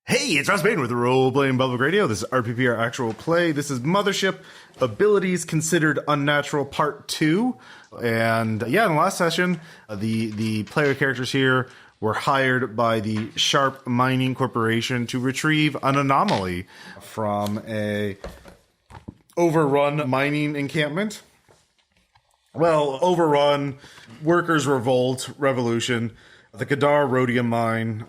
Hey, it's Ross Payne with Role-Playing Public Radio. This is RPPR Actual Play. This is Mothership, Abilities Considered Unnatural Part 2. And yeah, in the last session, the player characters here were hired by the Sharpe Mining Corporation to retrieve an anomaly from a overrun mining encampment. Well, overrun, workers' revolt, revolution, the Kadar rhodium mine,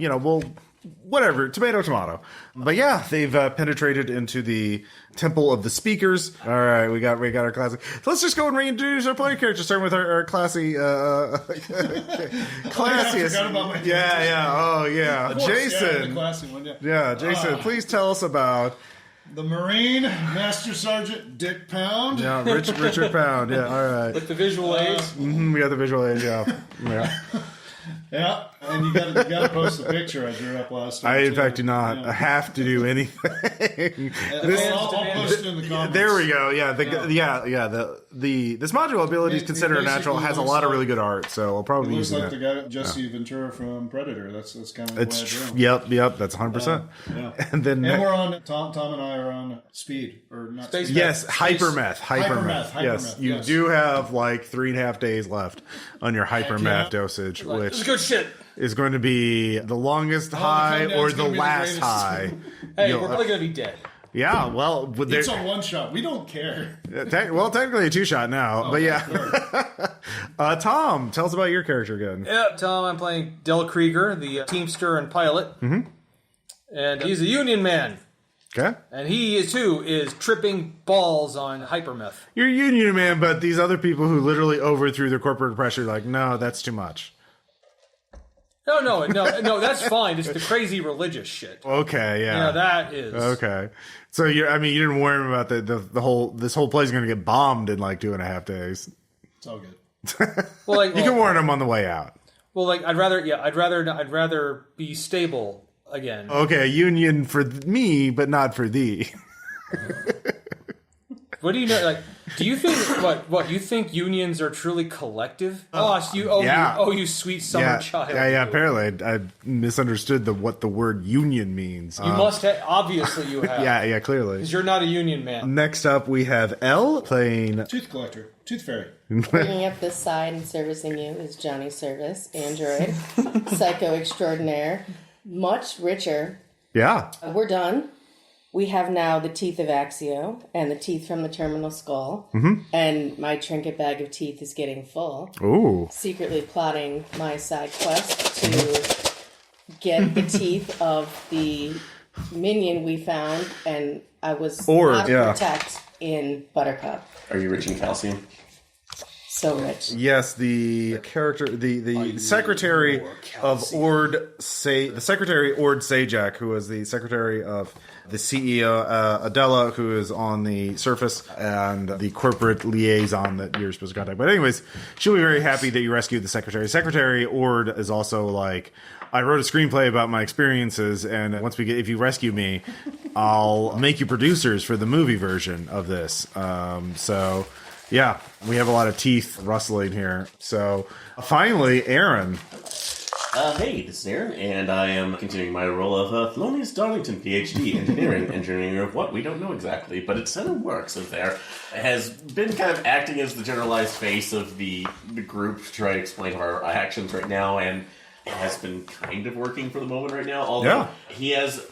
whatever, tomato. But yeah, they've penetrated into the Temple of the Speakers. All right, we got our classic. So let's just go and reintroduce our player characters, starting with our classy, classiest. Jason. The classy one, yeah. Yeah, Jason, please tell us about the Marine Master Sergeant Dick Pound. Yeah, Richard Pound. Yeah, all right. With the visual aids. We got the visual aids. Yeah. Yeah, and you got to post the picture I drew up last time. I, in fact, do not have to do anything. I'll post it in the comments. There we go. Yeah, this module abilities considered natural has a lot of really good art, so I'll probably be using that. Looks like the guy Jesse Ventura from Predator. That's kind of the way I drew him. Yep. That's 100%. Yeah. And we're on Tom and I are on speed or not? Space speed. Yes, hypermeth. Yes, you do have like 3.5 days left on your hypermeth dosage, which this is good shit. Is going to be the longest high or the last high. Hey, we're probably going to be dead. Yeah, well, it's a one shot. We don't care. Technically a 2-shot now, but yeah. Sure. Tom, tell us about your character again. Yep, Tom. I'm playing Krieger, the Teamster and pilot, and he's a union man. Okay. And he too is tripping balls on hypermeth. You're a union man, but these other people who literally overthrew their corporate pressure, like, no, that's too much. No, that's fine. It's the crazy religious shit. Okay, yeah. Yeah, that is. Okay. So you didn't warn him about this whole place is going to get bombed in like 2.5 days. It's all good. Well, you can warn him on the way out. Well, I'd rather be stable again. Okay, union for me, but not for thee. What do you know? Do you think what you think unions are truly collective? You sweet summer child. Yeah. Apparently, I misunderstood what the word union means. You must have. Obviously, you have. Yeah, clearly. Because you're not a union man. Next up, we have Elle playing Tooth Collector, Tooth Fairy. Bringing up this side and servicing you is Johnny Service, android, psycho extraordinaire, much richer. Yeah. We're done. We have now the teeth of Axio and the teeth from the terminal skull. And my trinket bag of teeth is getting full. Ooh. Secretly plotting my side quest to get the teeth of the minion we found, and I was not protect in Buttercup. Are you rich in calcium? So rich. Yes, the character, the secretary of the secretary Ord Sajak, who is the secretary of the CEO Adela, who is on the surface, and the corporate liaison that you're supposed to contact. But anyways, she'll be very happy that you rescued the secretary. Secretary Ord is also like, I wrote a screenplay about my experiences, and if you rescue me, I'll make you producers for the movie version of this. So. Yeah, we have a lot of teeth rustling here. So, finally, Aaron. Hey, this is Aaron, and I am continuing my role of Felonious Darlington, PhD, engineering of what? We don't know exactly, but it kind of works as there. Has been kind of acting as the generalized face of the group to try to explain our actions right now, and it has been kind of working for the moment right now. Although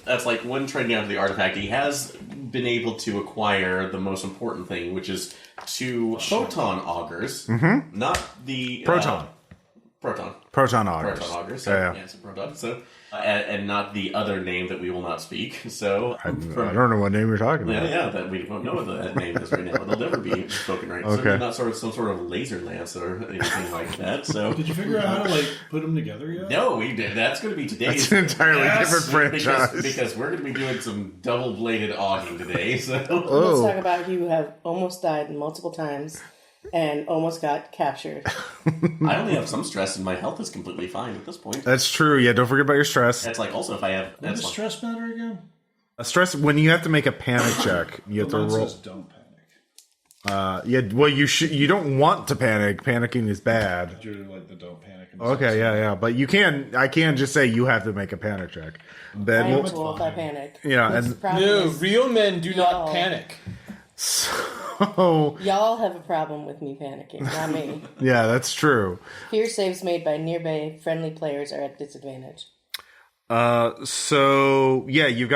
that's like one trending out of the artifact, he has been able to acquire the most important thing, which is 2 photon augers, not the proton augers. Proton augers. It's a proton. So, and not the other name that we will not speak. So I don't know what name you're talking about. Yeah, that we don't know what that name is right now. It'll never be spoken right. Okay. So not some sort of laser lance or anything like that. So did you figure out how to put them together yet? No, we did. That's going to be today's. That's an entirely different franchise. Because we're going to be doing some double-bladed auging today. So let's talk about you have almost died multiple times and almost got captured. I only have some stress, and my health is completely fine at this point. That's true. Yeah, don't forget about your stress. That's like also if I have. What does stress matter again? A stress when you have to make a panic check, you have to roll. Says don't panic. Well, you don't want to panic. Panicking is bad. You're like the don't panic. Okay, yeah. But I can't just say you have to make a panic check. I am a tool if I panic. Yeah, no, real men do not panic. So y'all have a problem with me panicking, not me. Yeah, that's true. Fear saves made by nearby friendly players are at disadvantage. So yeah, you've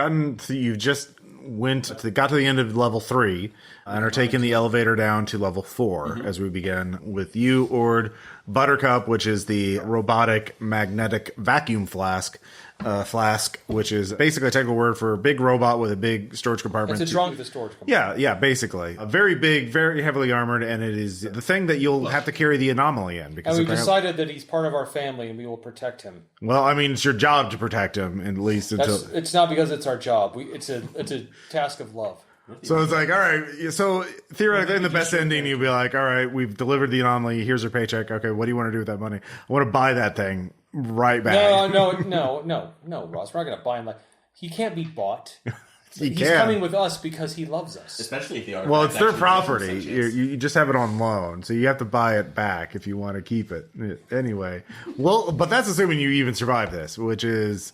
just got to the end of level 3 and are taking the elevator down to level 4 as we begin with you, Ord, Buttercup, which is the robotic magnetic vacuum flask, which is basically a technical word for a big robot with a big storage compartment. It's a drunk with a storage compartment. Yeah, basically. Very big, very heavily armored, and it is the thing that you'll have to carry the anomaly in. Because and we've decided that he's part of our family and we will protect him. Well, I mean, it's your job to protect him, at least until... It's not because it's our job. It's a task of love. So it's like, all right, so theoretically in the best ending, you'd be like, all right, we've delivered the anomaly, here's your paycheck, okay, what do you want to do with that money? I want to buy that thing right back. No, Ross, we're not going to buy him. He can't be bought. He's can. coming with us because he loves us. Especially if the artifact. Well, it's their property. You just have it on loan, so you have to buy it back if you want to keep it. Anyway, well, but that's assuming you even survive this, which is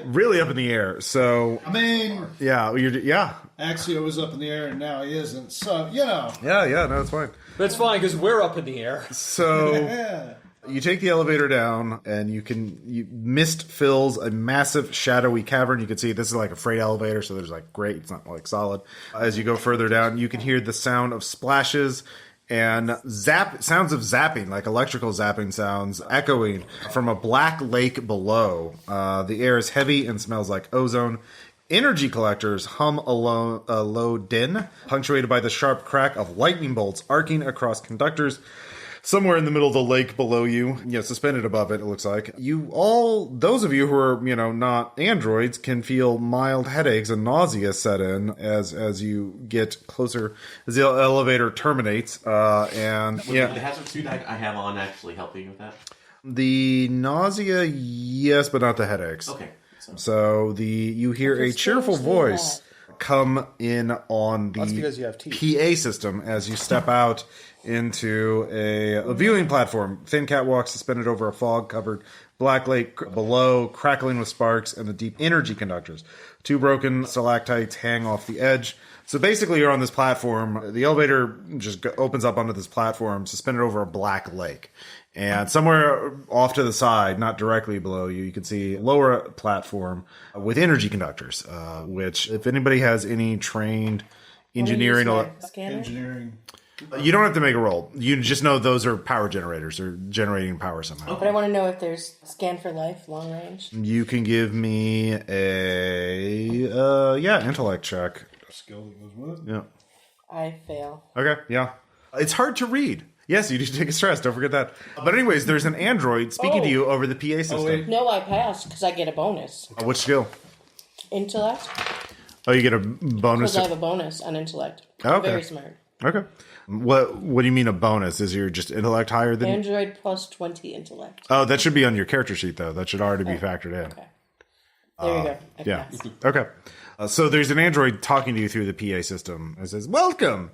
really up in the air. So I mean, yeah. Axio was up in the air, and now he isn't. So Yeah, no, it's fine. But it's fine because we're up in the air. So. yeah. You take the elevator down, and mist fills a massive shadowy cavern. You can see this is like a freight elevator, so there's it's not like solid. As you go further down, you can hear the sound of splashes and sounds of zapping, like electrical zapping sounds, echoing from a black lake below. The air is heavy and smells like ozone. Energy collectors hum a low din, punctuated by the sharp crack of lightning bolts arcing across conductors. Somewhere in the middle of the lake below you, suspended above it looks like. Those of you who are, not androids can feel mild headaches and nausea set in as you get closer, as the elevator terminates. Would the hazard suit I have on actually help you with that? The nausea, yes, but not the headaches. Okay. So you hear a cheerful voice come in on the because you have teeth. PA system as you step out into a viewing platform. Thin catwalk suspended over a fog-covered black lake below, crackling with sparks and the deep energy conductors. 2 broken stalactites hang off the edge. So basically you're on this platform. The elevator just opens up onto this platform suspended over a black lake. And somewhere off to the side, not directly below you, you can see a lower platform with energy conductors, which if anybody has any trained engineering... You don't have to make a roll. You just know those are power generators. They're generating power somehow. But I want to know if there's scan for life, long range. You can give me a intellect check. Skill that goes with it. Yeah. I fail. Okay, yeah. It's hard to read. Yes, you need to take a stress. Don't forget that. But anyways, there's an android speaking to you over the PA system. No, I passed because I get a bonus. Which skill? Intellect. Oh, you get a bonus. Because I have a bonus on intellect. I'm Okay. very smart. Okay. What do you mean a bonus? Is your just intellect higher than... Android plus 20 intellect. Oh, that should be on your character sheet, though. That should already be factored in. Okay. There you go. I Yeah. passed. Okay. So there's an android talking to you through the PA system. It says, welcome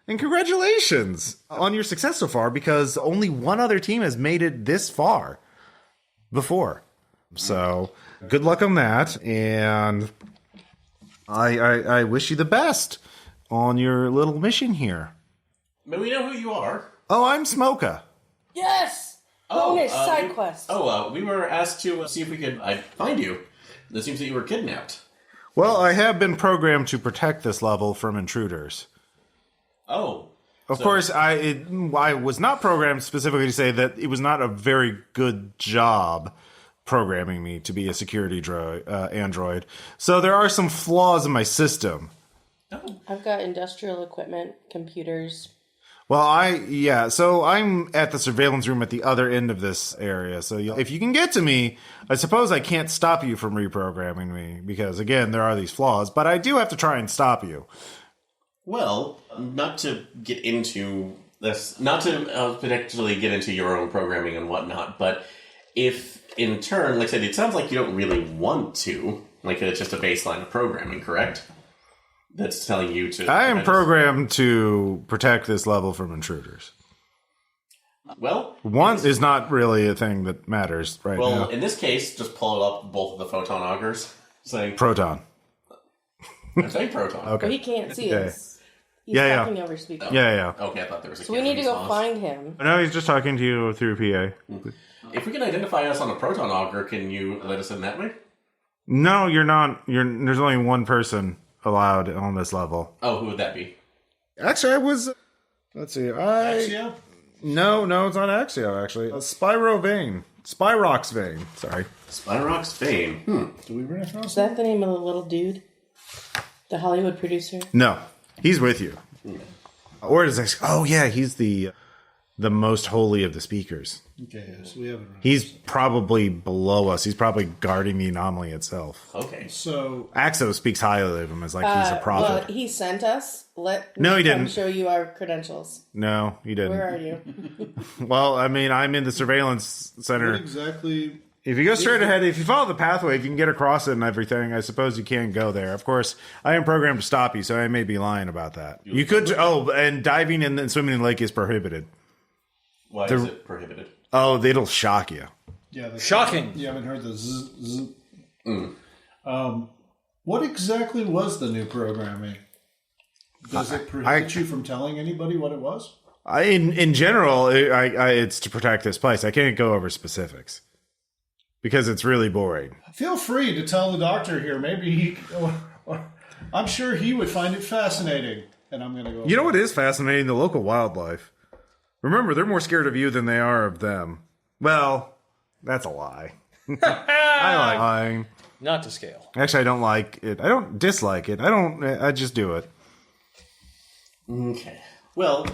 and congratulations on your success so far, because only one other team has made it this far before. So good luck on that. And I wish you the best on your little mission here. But we know who you are. Oh, I'm Smoka. Yes! Bonus side quest. We were asked to see if we could find you. It seems that you were kidnapped. Well, I have been programmed to protect this level from intruders. Oh. Of course, I was not programmed specifically to say that it was not a very good job programming me to be a security android. So there are some flaws in my system. Oh. I've got industrial equipment, computers. Well, so I'm at the surveillance room at the other end of this area. So if you can get to me, I suppose I can't stop you from reprogramming me because, again, there are these flaws. But I do have to try and stop you. Well, not to get into this, not to particularly get into your own programming and whatnot, but if in turn, like I said, it sounds like you don't really want to, like it's just a baseline of programming, correct? that's telling you to... I am programmed to protect this level from intruders. Well... One is not really a thing that matters right now. Well, in this case, just pull up both of the photon augers. Saying... Proton. I'm saying proton. Okay. But he can't see us. He's Yeah, talking over speaker. Yeah. Okay, I thought there was a So we need to go response. find him. No, he's just talking to you through PA. If we can identify us on a proton auger, can you let us in that way? No, you're not. There's only one person allowed on this level. Oh, who would that be? Actually, I was... Let's see. Axio? No, it's not Axio, actually. Spyro Vane. Spyrox Vane. Sorry. Spyrox Fame. Do we run across Is that the name of the little dude? The Hollywood producer? No, he's with you. Or is this... Oh, yeah, he's the most holy of the speakers. Okay, yes, we haven't run. He's probably below us. He's probably guarding the anomaly itself. Okay. So, Axo speaks highly of him as like he's a prophet. Well, he sent us. No, he didn't. Show you our credentials. No, he didn't. Where are you? Well, I mean, I'm in the surveillance center. what exactly... If you go straight ahead, if you follow the pathway, if you can get across it and everything, I suppose you can go there. Of course, I am programmed to stop you, so I may be lying about that. You could... Oh, and diving and swimming in the lake is prohibited. Why is it prohibited? Oh, it'll shock you. Yeah, Shocking. You haven't heard the zzz. What exactly was the new programming? Does it prohibit you from telling anybody what it was? In general, it's to protect this place. I can't go over specifics because it's really boring. Feel free to tell the doctor here. Maybe he... I'm sure he would find it fascinating. And I'm going to go... You know what is fascinating? The local wildlife. Remember, they're more scared of you than they are of them. Well, that's a lie. I like lying. Not to scale. Actually, I don't like it. I don't dislike it. I just do it. Okay. Well...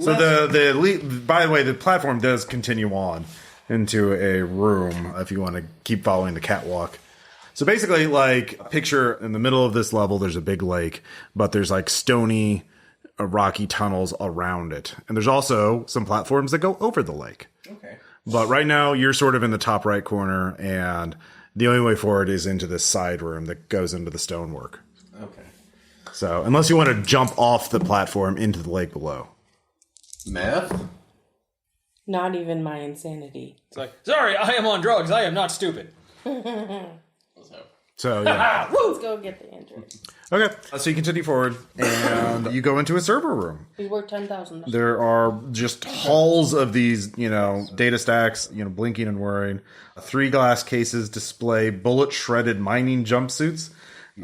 So by the way, the platform does continue on into a room if you want to keep following the catwalk. So basically, like, picture in the middle of this level, there's a big lake, but there's like stony, rocky tunnels around it. And there's also some platforms that go over the lake. Okay. But right now, you're sort of in the top right corner, and the only way forward is into this side room that goes into the stonework. Okay. So, unless you want to jump off the platform into the lake below. Meth? Not even my insanity. It's like, sorry, I am on drugs. I am not stupid. So, yeah. Let's go get the android. Okay. So you continue forward, and you go into a server room. We work 10,000. There are just halls of these, data stacks, blinking and whirring. 3 glass cases display bullet-shredded mining jumpsuits.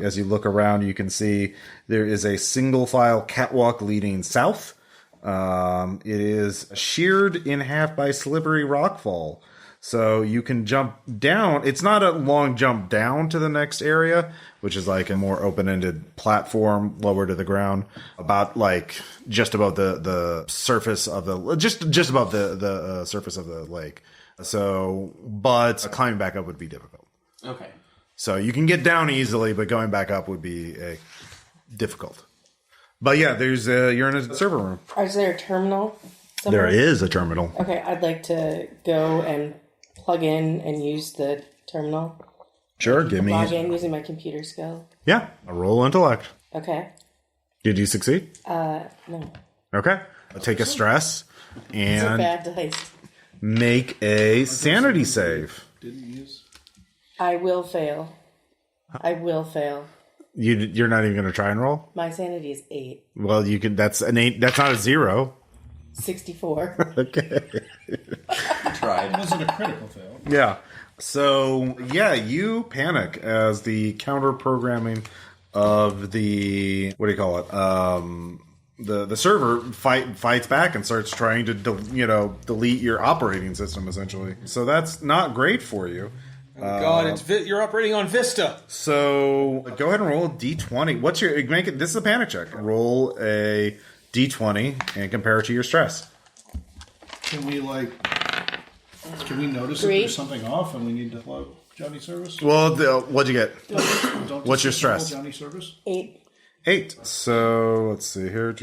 As you look around, you can see there is a single-file catwalk leading south. It is sheared in half by slippery rockfall. So you can jump down. It's not a long jump down to the next area, which is like a more open-ended platform lower to the ground, about like just above the surface of the just above the surface of the lake. So, but climbing back up would be difficult. Okay. So you can get down easily, but going back up would be difficult. But yeah, you're in a server room. Is there a terminal somewhere? There is a terminal. Okay, I'd like to go and plug in and use the terminal. Sure, give me... Log in using my computer skill. Yeah, a roll intellect. Okay. Did you succeed? No. Okay. Take a stress It's a and bad dice. make a sanity save. Didn't use... I will fail. I will fail. You're not even going to try and roll? My sanity is 8. Well, you can. That's an 8. That's not a 0. 64. Okay. Tried. It wasn't a critical fail. Yeah. So, yeah, you panic as the counter programming of the, what do you call it? The server fights back and starts trying to delete your operating system, essentially. So that's not great for you. God, you're operating on Vista. So go ahead and roll a d20. This is a panic check. Roll a d20 and compare it to your stress. Can we notice that 3. there's something off and we need to plug Johnny Service? Well, what'd you get? Don't What's your just call stress? Johnny Service? 8. 8. So let's see here.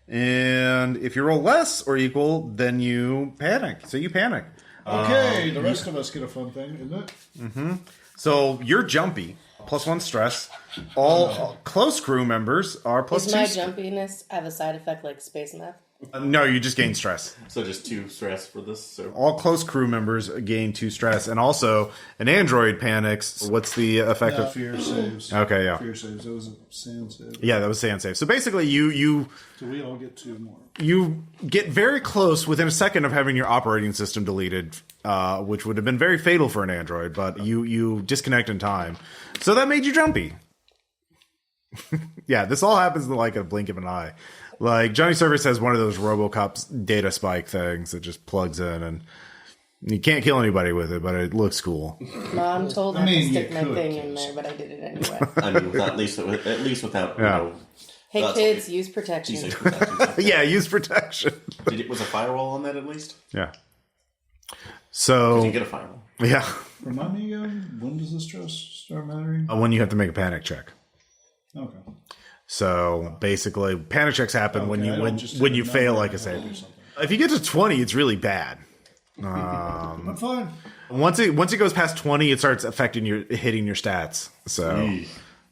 And if you roll less or equal, then you panic. So you panic. Okay, the rest of us get a fun thing, isn't it? Mm-hmm. So you're jumpy, +1 stress. All close crew members are +2. Does my jumpiness have a side effect like space meth? No, you just gain stress. So just 2 stress for this. So All close crew members gain 2 stress, and also an android panics. What's the effect of fear saves? Okay, yeah. Fear saves. That was a sand save. Yeah, that was sand save. So basically, you So we all get 2 more. you get very close within a second of having your operating system deleted, which would have been very fatal for an android. But you disconnect in time, so that made you jumpy. Yeah, this all happens in like a blink of an eye. Like Johnny Service has one of those RoboCop's data spike things that just plugs in, and you can't kill anybody with it, but it looks cool. Mom told me to stick my thing in there, but I did it anyway. I mean, at least without. Yeah. You know, Hey kids, use protection. use protection. Yeah, use protection. Was a firewall on that at least? Yeah. So You get a firewall. yeah, Remind me again, when does the stress start mattering? when you have to make a panic check. Okay. So basically, panic checks happen when you fail like a save. something. If you get to 20, it's really bad. I'm fine. Once it goes past 20, it starts affecting hitting your stats.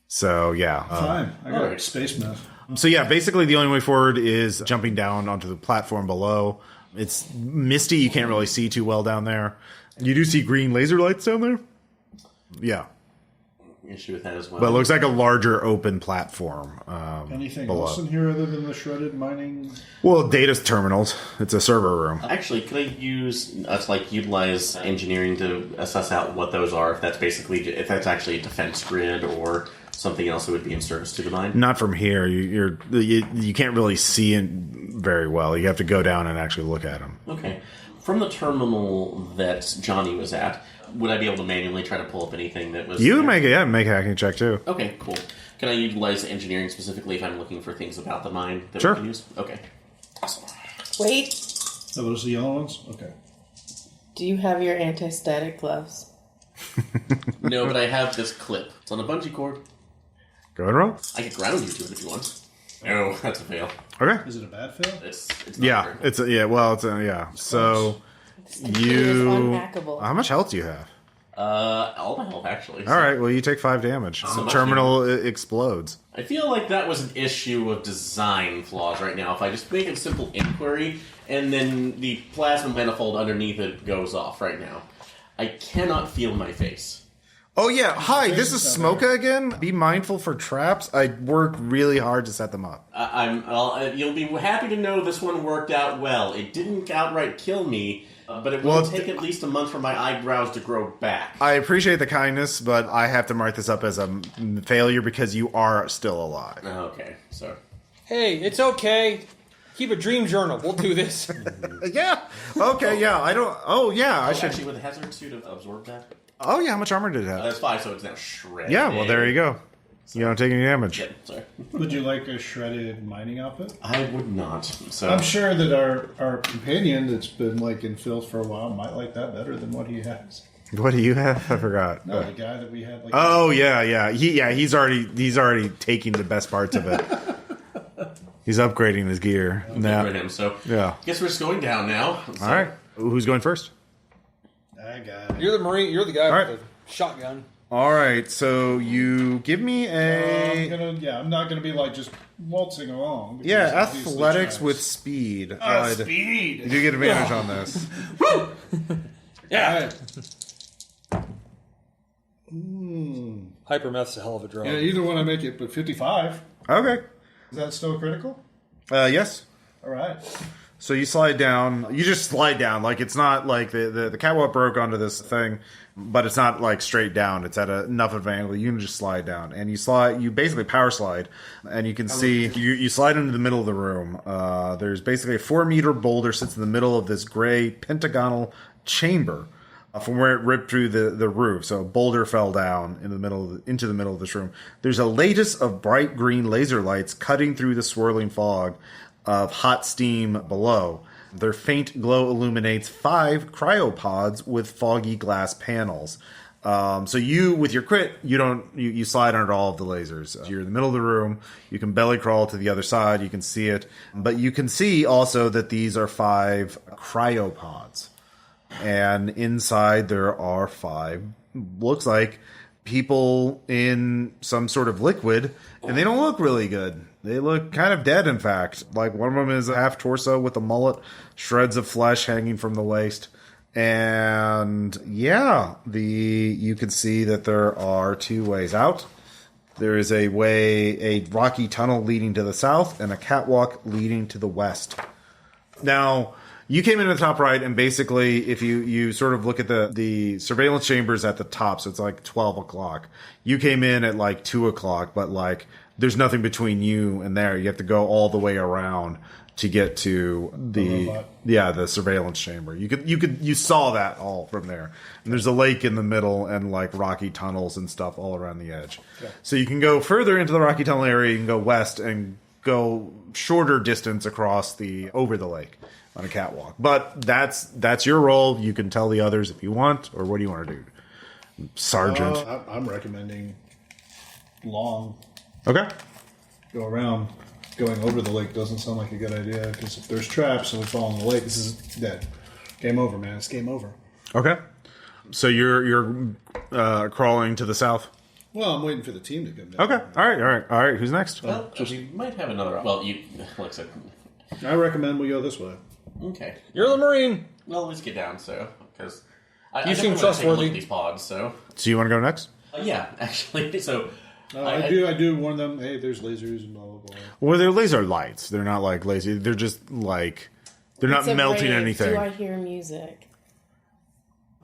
So yeah. Fine. I got alright. space meth. So yeah, basically the only way forward is jumping down onto the platform below. It's misty; you can't really see too well down there. You do see green laser lights down there. Yeah, Issue with that as well. but it looks like a larger open platform. Anything below. else in here other than the shredded mining? Well, data terminals. It's a server room. Actually, could I utilize engineering to assess out what those are? If that's actually a defense grid or something else that would be in service to the mine? Not from here. You can't really see it very well. You have to go down and actually look at them. Okay. From the terminal that Johnny was at, would I be able to manually try to pull up anything that was... You would make a hacking check too. Okay, cool. Can I utilize engineering specifically if I'm looking for things about the mine that Sure. we can use? Okay. Awesome. Wait, Are those the yellow ones? Okay. do you have your anti-static gloves? No, but I have this clip. It's on a bungee cord. Go ahead and roll. I can ground you to it if you want. No, that's a fail. Okay. Is it a bad fail? It's not Yeah, very- it's yeah. So This computer is unhackable. how much health do you have? all my health actually. All right, well you take 5 damage. The much terminal explodes. I feel like that was an issue of design flaws right now. If I just make a simple inquiry and then the plasma manifold underneath it goes off right now, I cannot feel my face. Oh yeah, hi, this is Smoka again. Be mindful for traps. I work really hard to set them up. You'll be happy to know this one worked out well. It didn't outright kill me, but it will take at least a month for my eyebrows to grow back. I appreciate the kindness, but I have to mark this up as a failure because you are still alive. Okay, so... Hey, it's okay. Keep a dream journal. We'll do this. Yeah. Okay, yeah. I don't... Oh, yeah, I should... Actually, would the hazard suit have absorbed that? Oh, yeah, how much armor did it have? That's 5, so it's now shredded. Yeah, well, there you go. You don't take any damage. Yeah, sorry. Would you like a shredded mining outfit? I would not. So I'm sure that our companion that's been like in filth for a while might like that better than what he has. What do you have? I forgot. No, the guy that we had like Oh, yeah. He's already taking the best parts of it. He's upgrading his gear. get rid of him. So Yeah. guess we're just going down now. So, All right. Who's going first? that guy. You're the Marine. You're the guy All with the shotgun. All right. So you give me I'm not gonna be like just waltzing along. because Yeah, obviously athletics tracks. with speed. Speed. You do get advantage on this. Yeah. Hypermeth's a hell of a drug. Yeah, either one I make it, but 55. Okay. Is that still critical? Yes. All right. So you slide down. You just slide down. Like it's not like the catwalk broke onto this thing, but it's not like straight down. It's at enough of an angle. You can just slide down, and you slide. You basically power slide, and you can see you slide into the middle of the room. There's basically a 4-meter boulder sits in the middle of this gray pentagonal chamber. From where it ripped through the roof, so a boulder fell down into the middle of this room. There's a lattice of bright green laser lights cutting through the swirling fog of hot steam below. Their faint glow illuminates 5 cryopods with foggy glass panels. So you, with your crit, you slide under all of the lasers. You're in the middle of the room. You can belly crawl to the other side. You can see it, but you can see also that these are 5 cryopods. And inside there are 5, looks like people in some sort of liquid, and they don't look really good. They look kind of dead, in fact. Like, one of them is a half torso with a mullet, shreds of flesh hanging from the waist. And yeah, you can see that there are 2 ways out. There is a rocky tunnel leading to the south and a catwalk leading to the west. Now, you came in the top right, and basically, if you sort of look at the surveillance chambers at the top, so it's like 12 o'clock. You came in at like 2 o'clock, but like there's nothing between you and there. You have to go all the way around to get to the surveillance chamber. You saw that all from there. And there's a lake in the middle and like rocky tunnels and stuff all around the edge. Yeah. So you can go further into the rocky tunnel area. You can go west and go shorter distance over the lake on a catwalk. But that's your role. You can tell the others if you want, or what do you want to do, Sergeant? I'm recommending long. Okay. Go around. Going over the lake doesn't sound like a good idea, because if there's traps and we fall in the lake, this is dead. Game over, man. It's game over. Okay. So you're crawling to the south? Well, I'm waiting for the team to come down. Okay. All right. Who's next? Well, we might have another. Well, like I said. I recommend we go this way. Okay. You're the Marine. Well, let's get down, because you seem trustworthy. These pods, so you want to go next? Yeah, actually. So I do warn them. Hey, there's lasers and blah blah blah. Well, they're laser lights. They're not like lazy. They're just like they're not melting anything. Do I hear music?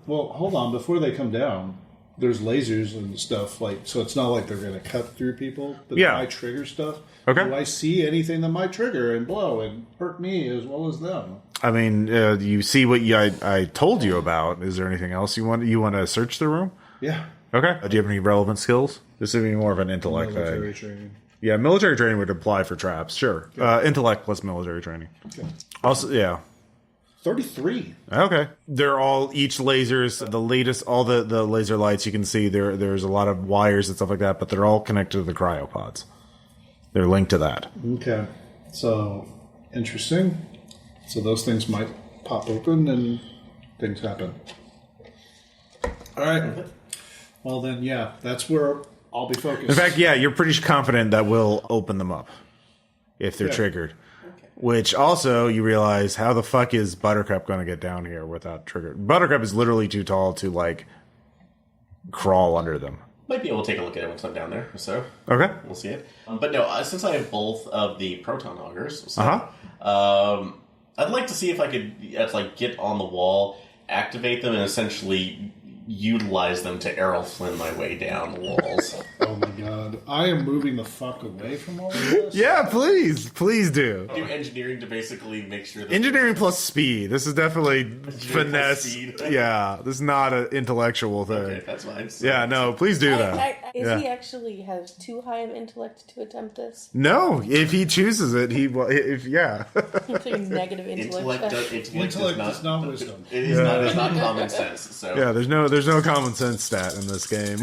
Well, hold on. Before they come down, there's lasers and stuff. Like, so it's not like they're going to cut through people. But yeah. might trigger stuff. Okay. Do I see anything that might trigger and blow and hurt me as well as them? I mean, you see what I told you about. Is there anything else you want to search the room? Yeah. Okay. Do you have any relevant skills? This would be more of an intellect Military thing. training. Yeah, military training would apply for traps. Sure. Intellect plus military training. Okay. Also, yeah. 33. Okay. They're all each lasers, the latest, all the laser lights you can see. There's a lot of wires and stuff like that, but they're all connected to the cryopods. They're linked to that. Okay. So, interesting. So those things might pop open and things happen. All right. Well, then, yeah, that's where I'll be focused. In fact, yeah, you're pretty confident that we'll open them up if they're triggered. Okay. Which also, you realize, how the fuck is Buttercup going to get down here without triggered? Buttercup is literally too tall to, like, crawl under them. Might be able to take a look at it once I'm down there, so okay, we'll see it. But no, since I have both of the proton augers, so, I'd like to see if I could get on the wall, activate them, and essentially utilize them to Errol Flynn my way down the walls. Oh my god. I am moving the fuck away from all of this. Yeah, please do. Do engineering to basically make sure that... Engineering plus speed. This is definitely finesse. Yeah, this is not an intellectual thing. Okay, that's fine. So yeah, no, please do that. Is he actually has too high of intellect to attempt this? No, if he chooses it, yeah. Negative intellect. Intellect is not wisdom. It is not. It's not common sense. So yeah, there's no common sense stat in this game.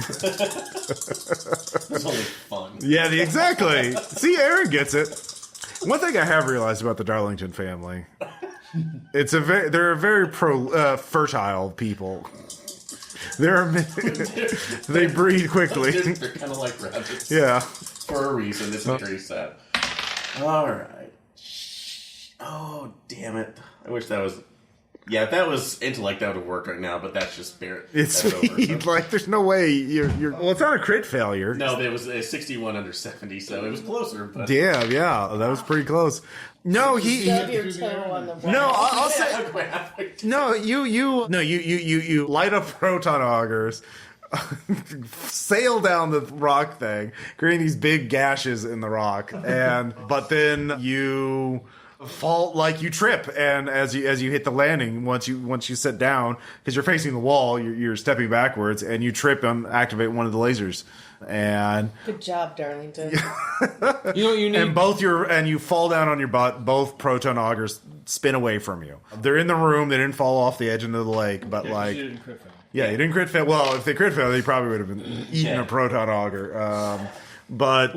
It's only fun. Yeah, exactly. See, Aaron gets it. One thing I have realized about the Darlington family, they're a very fertile people. They breed quickly. They're kind of like rabbits. Yeah. For a reason. It's a very sad. All right. Oh, damn it. I wish that was... Yeah, if that was intellect, that would have worked right now, but that's just spirit. It's over, so. Like, there's no way you're... Well, it's not a crit failure. No, it was a 61 under 70, so it was closer. But... Damn, yeah, that was pretty close. No, Stub your toe on the rock. No, I'll say... No, you light up proton augers, sail down the rock thing, creating these big gashes in the rock, but then you... fall, like, you trip, and as you hit the landing, once you sit down, because you're facing the wall, you're stepping backwards, and you trip and activate one of the lasers. And good job, Darlington. You know what you need? And you fall down on your butt. Both proton augers spin away from you. They're in the room. They didn't fall off the edge into the lake, but you didn't crit fail. Well, if they crit fail, they probably would have been eating a proton auger. But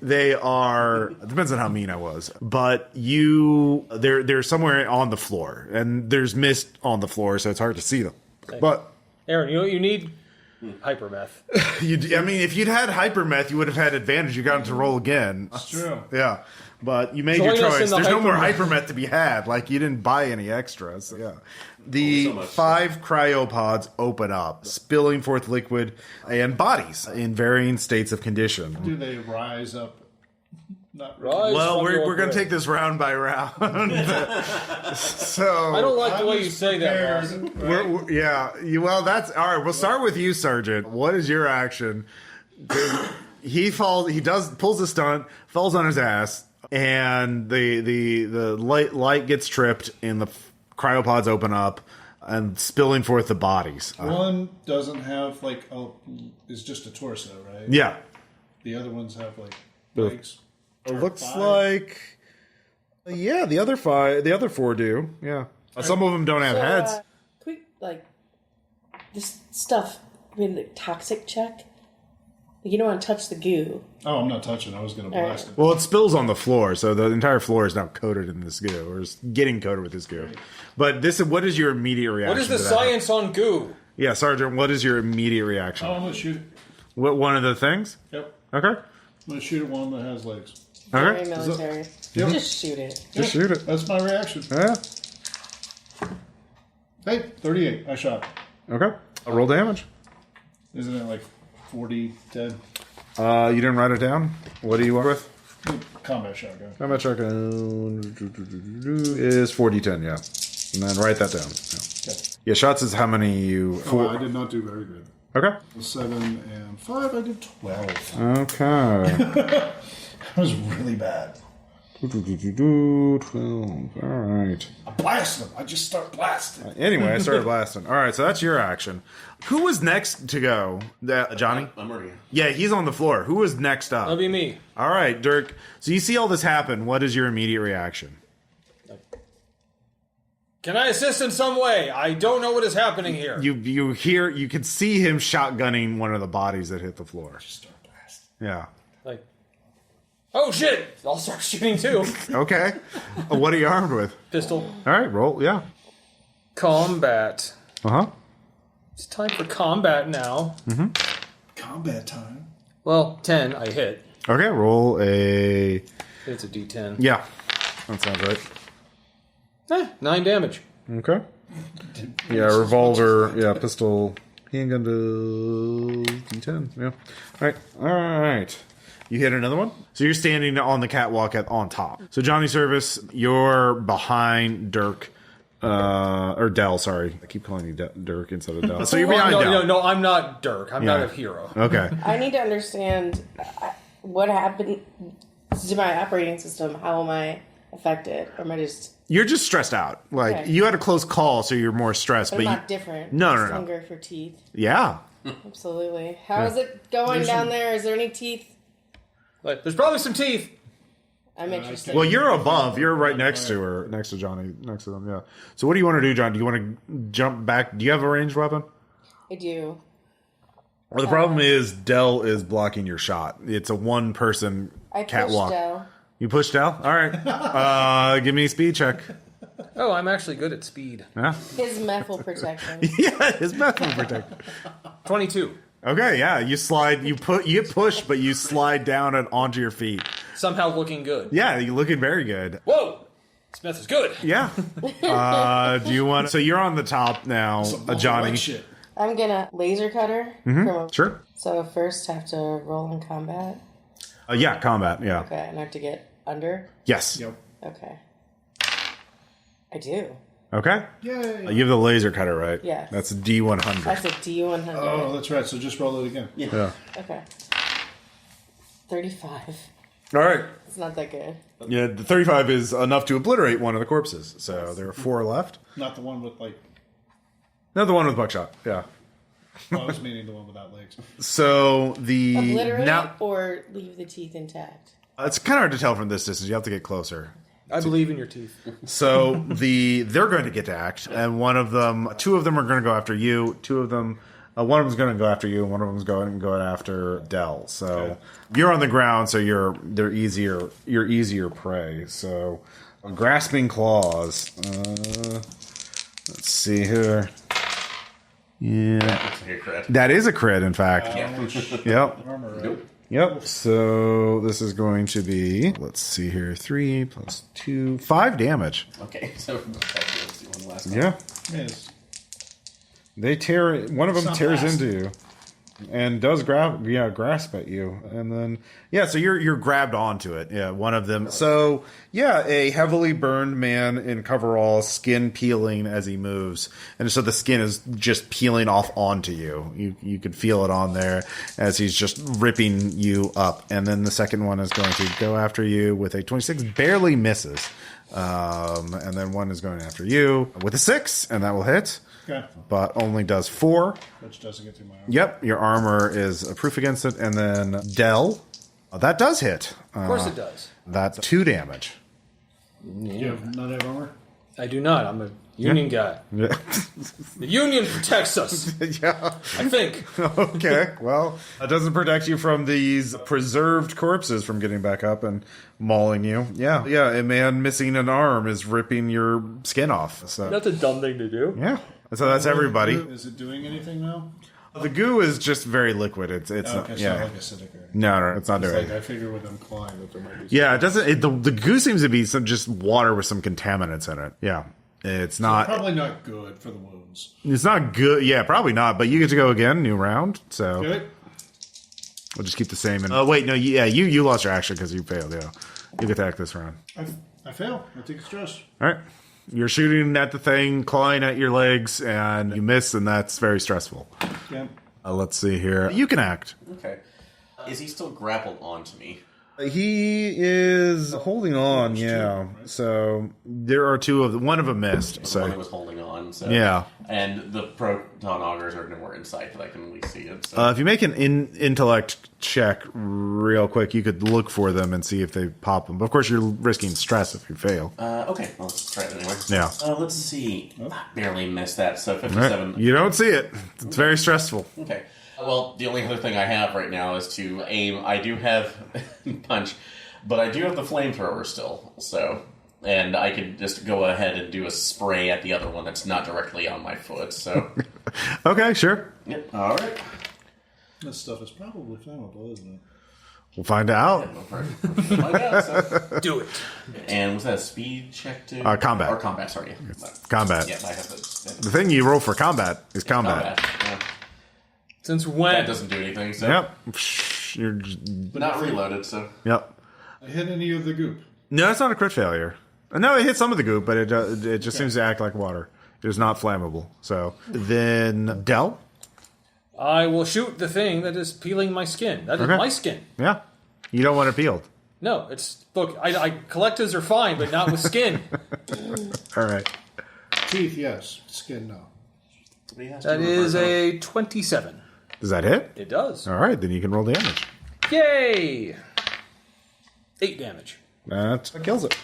they are, it depends on how mean I was, but they're somewhere on the floor, and there's mist on the floor, so it's hard to see them. But Aaron, you know what you need? Hypermeth. I mean, if you'd had hypermeth, you would have had advantage. You got him to roll again. That's true. Yeah. But you made Join your us choice. in the There's no more hypermeth. hypermeth to be had. Like, you didn't buy any extras. Yeah. The 5 cryopods open up, spilling forth liquid and bodies in varying states of condition. Do they rise up? Not Rise Well, from we're your going to grave. take this round by round. So I don't like the way you say that, boss. Well, that's all right. We'll start with you, Sergeant. What is your action? He falls. Pulls a stunt, falls on his ass, and the light gets tripped, and the cryopods open up and spilling forth the bodies. One doesn't have is just a torso, right? Yeah, The other ones have legs. looks 5. like the other 4 do. Yeah, some of them don't have heads. Quick, this stuff, toxic check. You don't want to touch the goo. Oh, I'm not touching. I was going to blast it. Well, it spills on the floor, so the entire floor is now coated in this goo, or is getting coated with this goo. But what is your immediate reaction? What is the to that? science on goo? Yeah, Sergeant, what is your immediate reaction? Oh, I'm going to shoot it. What, one of the things? Yep. Okay. I'm going to shoot at one that has legs. Very Okay. military. Yep. Just shoot it. Just shoot it. That's my reaction. Yeah. Hey, 38. I shot. Okay. I'll roll damage. Isn't it 40, 10? You didn't write it down? What do you want with? Combat shotgun. How much shotgun is 40-10, yeah. And then write that down. Okay. Yeah, shots is how many you... Oh, I did not do very good. Okay. 7 and 5, I did 12. Okay. That was really bad. 12. All right. I blast them. I just start blasting. Anyway, I started blasting. All right, so that's your action. Who was next to go? Johnny? I'm Maria. Yeah, he's on the floor. Who was next up? That'll be me. All right, Dirk. So you see all this happen. What is your immediate reaction? Can I assist in some way? I don't know what is happening here. You can see him shotgunning one of the bodies that hit the floor. Just start blasting. Yeah. Oh shit! I'll start shooting too. Okay. What are you armed with? Pistol. All right, roll. Yeah. Combat. Uh-huh. It's time for combat now. Combat time. Well, 10, I hit. Okay, roll a... It's a D10. Yeah. That sounds right. 9 damage. Okay. Yeah, revolver. Yeah, pistol. Handgun to D10. Yeah. All right. You hit another one? So you're standing on the catwalk on top. So Johnny Service, you're behind Dirk. Or Dell, sorry. I keep calling you Dirk instead of Dell. So you're behind Dell. No, I'm not Dirk. I'm not a hero. Okay. I need to understand what happened to my operating system. How am I affected? Or am I just... You're just stressed out. Okay. You had a close call, so you're more stressed. But I'm not different. No. Just hunger for teeth. Yeah. Absolutely. How is it going down there? Is there any teeth? There's probably some teeth. I'm interested. Well, you're above. You're right next to her, next to Johnny, next to them. Yeah. So what do you want to do, John? Do you want to jump back? Do you have a ranged weapon? I do. Well, the problem is Dell is blocking your shot. It's a one-person I catwalk. pushed Dell. You pushed Dell? All right. Give me a speed check. Oh, I'm actually good at speed. Yeah. His meth will protect him. Yeah, his meth will protect. 22. Okay, yeah. You slide. You push, but you slide down and onto your feet. Somehow looking good. Yeah, you're looking very good. Whoa! Smith is good. Yeah. Do you want? So you're on the top now, Johnny. Shit. I'm gonna laser cutter. Sure. So first, I have to roll in combat. Yeah, combat. Yeah. Okay, and I have to get under. Yes. Yep. Okay. I do. Okay. Yay. You have the laser cutter, right? Yes. That's a D100. That's a D100. Oh, that's right. So just roll it again. Yeah. Okay. 35. All right. It's not that good. Yeah, the 35 is enough to obliterate one of the corpses. So there are 4 left. Not the one with No, the one with buckshot. Yeah. I was meaning the one without legs. So Obliterate or leave the teeth intact? It's kind of hard to tell from this distance. You have to get closer. I believe in your teeth. So they're going to get to act, and 2 of them are going to go after you. 2 of them, one of them's going to go after you, and one of them's going to go after Dell. So you're on the ground, so you're easier prey. So grasping claws. Let's see here. Yeah. That's a crit. That is a crit, in fact. Yep. Armor, right? Yep. So this is going to be, let's see here, 3 plus 2, 5 damage. Okay, so let's do one last one. Yeah. Yes. They tear, one of them It's not tears fast. into you and does grasp at you. And then, so you're grabbed onto it. Yeah, one of them. So, a heavily burned man in coveralls, skin peeling as he moves. And so the skin is just peeling off onto you. You could feel it on there as he's just ripping you up. And then the second one is going to go after you with a 26, barely misses. And then one is going after you with a 6, and that will hit. Okay. But only does 4. Which doesn't get through my armor. Yep, your armor is a proof against it. And then Dell, that does hit. Of course it does. That's 2 damage. You have not have armor? I do not. I'm a union guy. Yeah. The union protects us, Yeah. I think. Okay. Well, that doesn't protect you from these preserved corpses from getting back up and mauling you. Yeah. Yeah. A man missing an arm is ripping your skin off. So That's a dumb thing to do. yeah. So that's everybody. Is it doing anything now? The goo is just very liquid. It's Okay, not, so yeah. like acidic. Or No, it's not it's doing like it. I figure with them clawing that there might be. Yeah, it doesn't. The goo seems to be some just water with some contaminants in it. Yeah, it's not. Probably not good for the wounds. It's not good. Yeah, probably not. But you get to go again, new round. So Good. we'll just keep the same. Oh wait, no. Yeah, you lost your action because you failed. Yeah, you get to act this round. I fail. I take a stress. All right. You're shooting at the thing, clawing at your legs, and you miss, and that's very stressful. Yeah. Let's see here. You can act. Okay. Is he still grappled onto me? He is holding on, yeah. So there are 2 of them. One of them missed. The one that So was holding on. So. yeah. And the proton augers are nowhere in sight, but I can at least see it. So. If you make an intellect check real quick, you could look for them and see if they pop them. But of course, you're risking stress if you fail. Okay, well, let's try it anyway. Yeah. Let's see. Barely missed that, so All 57. right. You don't see it. It's very stressful. Okay. Well, the only other thing I have right now is to aim. I do have punch, but I do have the flamethrower still, so... And I could just go ahead and do a spray at the other one that's not directly on my foot, so... Okay, sure. Yep, alright. This stuff is probably flammable, isn't it? We'll find out. Do it. And was that a speed check too? Combat. Or combat, sorry. Combat. Yeah, I have the The thing you roll for combat is combat. yeah. Since when? That doesn't do anything, so... Yep. You're Not reloaded, so... yep. I hit any of the goop. No, it's not a crit failure. No, it hit some of the goop, but it just seems to act like water. It is not flammable. So then, Dell? I will shoot the thing that is peeling my skin. That is Okay. my skin. Yeah. You don't want it peeled. No, it's... Look, I collectives are fine, but not with skin. All right. Teeth, yes. Skin, no. That is a 27. Does that hit? It does. All right, then you can roll damage. Yay! 8 damage. That kills it.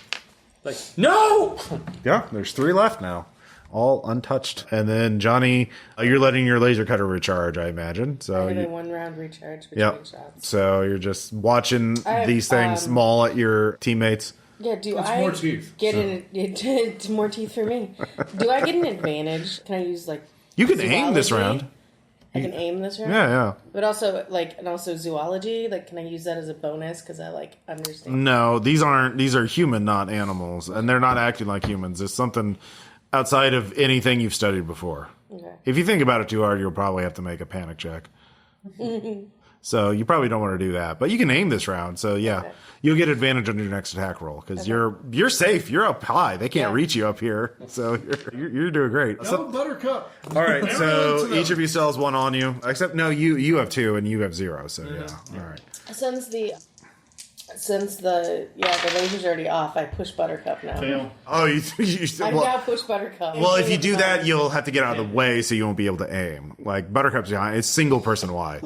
Like, no! Yeah, there's 3 left now. All untouched. And then, Johnny, you're letting your laser cutter recharge, I imagine. So I have you, a 1-round recharge between yep. shots. So you're just watching I- these things maul at your teammates. Yeah, do That's I more teeth, get so. it's more teeth for me? Do I get an advantage? Can I use You can aim this zoology? round. I can aim this round. Yeah. But also zoology. Can I use that as a bonus? Because I understand. No, these are human, not animals, and they're not acting like humans. It's something outside of anything you've studied before. Okay. If you think about it too hard, you'll probably have to make a panic check. So you probably don't want to do that, but you can aim this round. So yeah, Okay. you'll get advantage on your next attack roll because you're safe. You're up high. They can't reach you up here, so you're doing great. No, Buttercup. All right, so Excellent. each of you still has 1 on you, except no, you have 2 and you have 0. So yeah, all right. Since the laser's already off, I push Buttercup now. Fail. Oh, you I've now pushed Buttercup. well, if you do that, you'll have to get out of the way, so you won't be able to aim. Like Buttercup's behind; it's single person wide.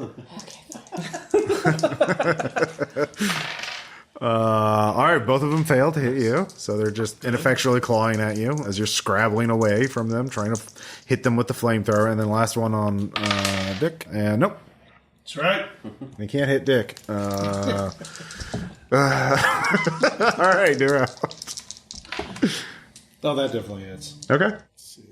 All right, both of them failed to hit you, so they're just ineffectually clawing at you as you're scrabbling away from them, trying to hit them with the flamethrower. And then last one on Dick, and nope, That's right. they can't hit Dick. All right, new round. Oh, that definitely hits. Okay. Let's see.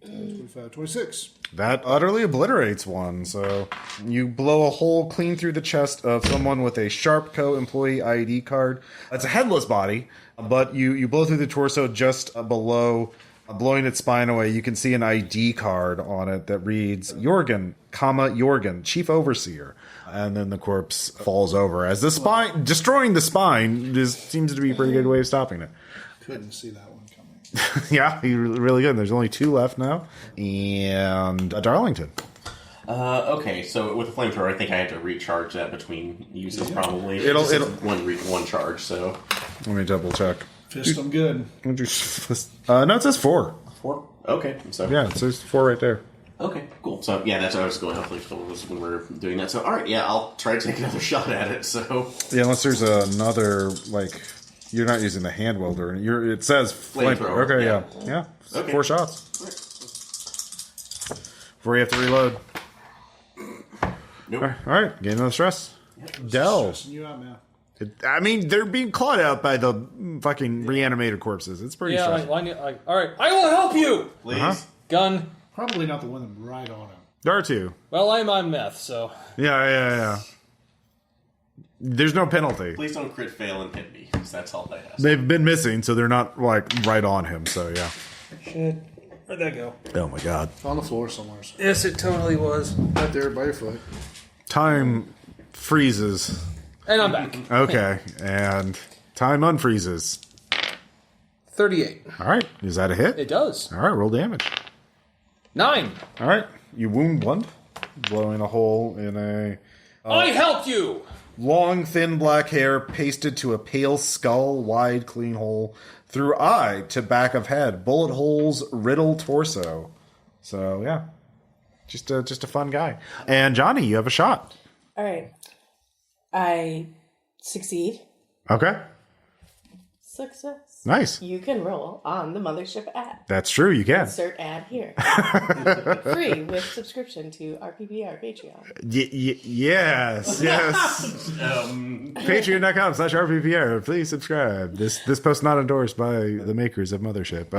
25, 26. That utterly obliterates one. So you blow a hole clean through the chest of someone with a Sharpe Co. employee ID card. It's a headless body, but you blow through the torso just below, blowing its spine away. You can see an ID card on it that reads Jorgen, Chief Overseer. And then the corpse falls over. As the spine, destroying the spine seems to be a pretty good way of stopping it. Couldn't see that one coming. Yeah, really good. There's only 2 left now. And Darlington. Okay, so with the flamethrower, I think I have to recharge that between uses probably. It'll one charge, so. Let me double check. Fist them good. No, it says 4. 4? Okay, so. Yeah, it says 4 right there. Okay, cool. So, yeah, that's what I was going off when we were doing that. So, alright, yeah, I'll try to take another shot at it, so. Yeah, unless there's another, you're not using the hand welder. It says flamethrower. Okay, yeah. Okay. 4 shots. Before you have to reload. Nope. All right, gain another stress. Dell. You out, man. They're being clawed out by the fucking reanimated corpses. It's pretty stressful. All right, I will help you! Please. Gun. Probably not the one that right on him. There are 2. Well, I'm on meth, so. Yeah. There's no penalty. Please don't crit fail and hit me, because that's all I ask. They've been missing, so they're not, right on him, so yeah. Shit. Where'd that go? Oh my god. On the floor somewhere. Yes, it totally was. Right there by your foot. Time freezes. And I'm back. Okay, and time unfreezes. 38. All right, is that a hit? It does. All right, roll damage. 9. All right, you wound 1, blowing a hole in a I helped you! long, thin black hair pasted to a pale skull, wide, clean hole through eye to back of head, bullet holes riddle torso. So yeah, just a fun guy. And Johnny, you have a shot. All right. I succeed. Okay, Success. nice. You can roll on the Mothership app. That's true. You can. Insert ad here. Free with subscription to RPPR Patreon. Yes. Patreon.com/RPPR. Please subscribe. This post not endorsed by the makers of Mothership.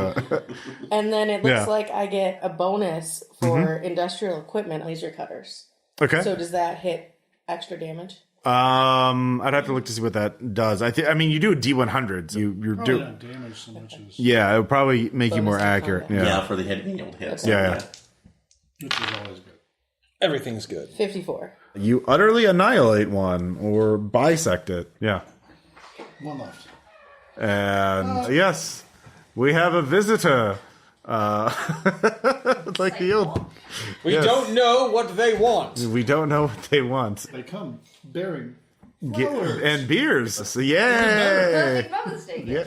And then it looks like I get a bonus for industrial equipment laser cutters. Okay. So does that hit extra damage? I'd have to look to see what that does. I mean, you do a D100. So you're Probably doing. not damage so much as... Yeah, it would probably make you more Bonus to accurate. combat. Yeah. For the hit being able to hit. Okay. Yeah. Which is always good. Everything's good. 54. You utterly annihilate one or bisect it. Yeah. One left. And yes, we have a visitor. Like the old. We don't know what they want. We don't know what they want. They come bearing flowers. And beers. So yay! Perfect Mother's Day. Yeah.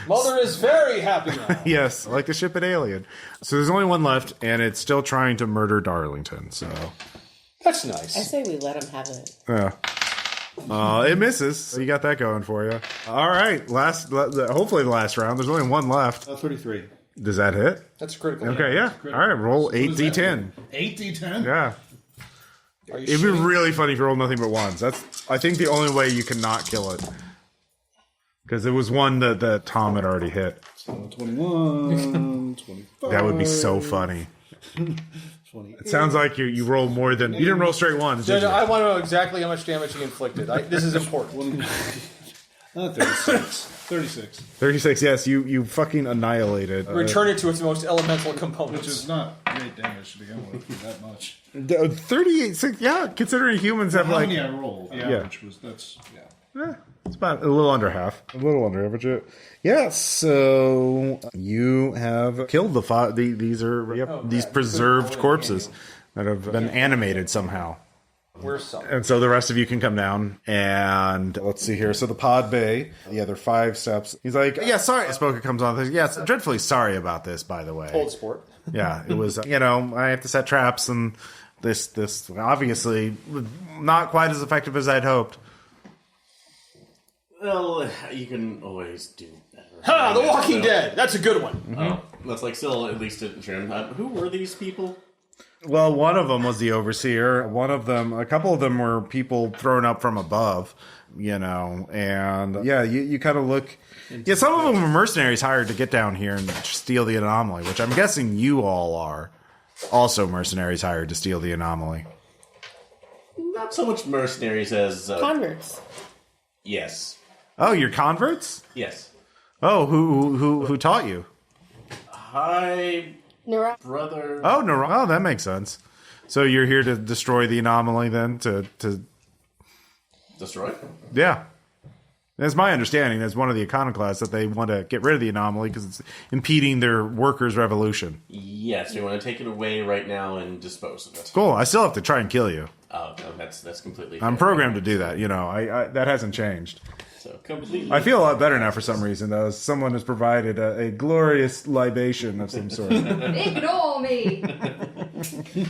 Mother is very happy now. Yes, like the ship at Alien. So there's only one left, and it's still trying to murder Darlington. So That's I nice. say we let him have it. yeah. It misses. So you got that going for you. All right, hopefully the last round. There's only one left. 33. Does that hit? That's critical. Okay, yeah. All right, roll 8d10. 8d10? Yeah. Are you It'd be really funny if you rolled nothing but ones. That's, I think, the only way you can not kill it. Because it was one that Tom had already hit. So 21, 25. That would be so funny. 28. It sounds like you rolled more than... You didn't roll straight ones, did you? I want to know exactly how much damage he inflicted. This is important. 36. 36. 36, yes. You fucking annihilated. Return it to its most elemental components. Which is not great damage to begin with, that much. 38, yeah, considering humans have How like... many I rolled? The average was, It's about a little under half. A little under average. Yeah, so you have killed the five. These are these preserved corpses that have been animated somehow. Where's some? And so the rest of you can come down and let's see here. So the pod bay, they're 5 steps. He's like, yeah, sorry. Spoker comes on. Yes, dreadfully sorry about this, by the way. Old sport. Yeah, it was, I have to set traps and this obviously not quite as effective as I'd hoped. Well, you can always do better. Ha! The Walking Dead! That's a good one. Oh, that's like still at least a Jim. Who were these people? Well, one of them was the overseer. A couple of them were people thrown up from above, and you kind of look. Yeah, some of them were mercenaries hired to get down here and steal the anomaly, which I'm guessing you all are also mercenaries hired to steal the anomaly. Not so much mercenaries as converts. Yes. Oh, you're converts? Yes. Oh, who taught you? Hi, brother. Oh, no. Oh, that makes sense. So you're here to destroy the anomaly then? To destroy? Yeah. That's my understanding. That's one of the iconoclasts that they want to get rid of the anomaly because it's impeding their workers' revolution. Yes, we want to take it away right now and dispose of it. Cool. I still have to try and kill you. Oh, no, that's completely fair. I'm programmed to do that. I that hasn't changed. So completely. I feel a lot better now for some reason, though. Someone has provided a glorious libation of some sort. Ignore me.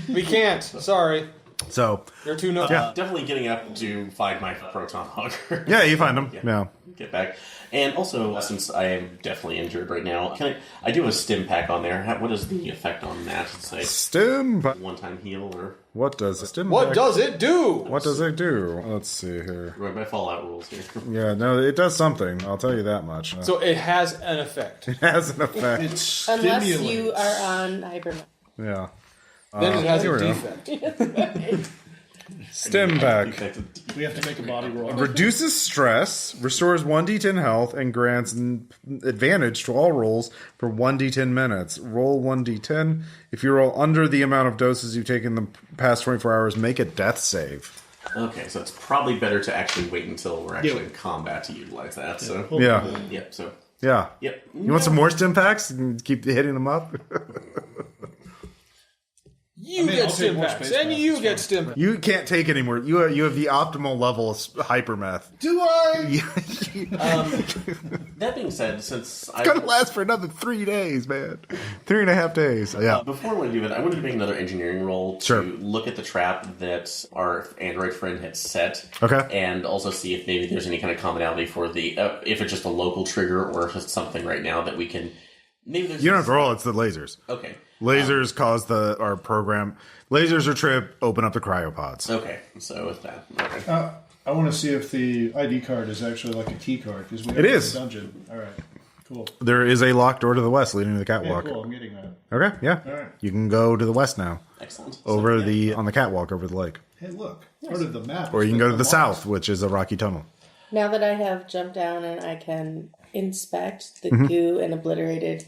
We can't. Sorry. So you're too definitely getting up to find my proton hogger. Yeah, you find them. Yeah. Get back. And also, since I am definitely injured right now, I do have a stim pack on there. What is the effect on that? Say stim one-time heal or what does a stim? What does it do? What does it do? Let's see here. Right, my Fallout rules here. Yeah, no, it does something. I'll tell you that much. So it has an effect. It has an effect. It's unless you are on hyper. Yeah. Then it has a defect. Stim pack. We have to make a body roll. Reduces stress, restores 1d10 health, and grants an advantage to all rolls for 1d10 minutes. Roll 1d10. If you roll under the amount of doses you've taken the past 24 hours, make a death save. Okay, so it's probably better to actually wait until we're actually in combat to utilize that. So yeah. Yep. So yeah. Yep. You want some more stim packs? And keep hitting them up. You get stim packs, and you get stim packs. You can't take any more. You have the optimal level of hypermeth. Do I? That being said, since it's gonna last for another 3 days, man. 3.5 days. Yeah. Before we do that, I wanted to make another engineering roll to look at the trap that our android friend had set. Okay. And also see if maybe there's any kind of commonality for the if it's just a local trigger or if it's something right now that we can. Maybe there's you don't have to roll. It's the lasers. Okay. Lasers cause our program. Lasers or trip open up the cryopods. Okay, so with that, okay. I want to see if the ID card is actually like a key card because we it is a dungeon. All right, cool. There is a locked door to the west leading to the catwalk. Yeah, cool. I'm getting that. Okay, yeah. All right. You can go to the west now. Excellent. Over on the catwalk over the lake. Hey, look, part of the map. Or you can go to the south, which is a rocky tunnel. Now that I have jumped down and I can inspect the goo and obliterated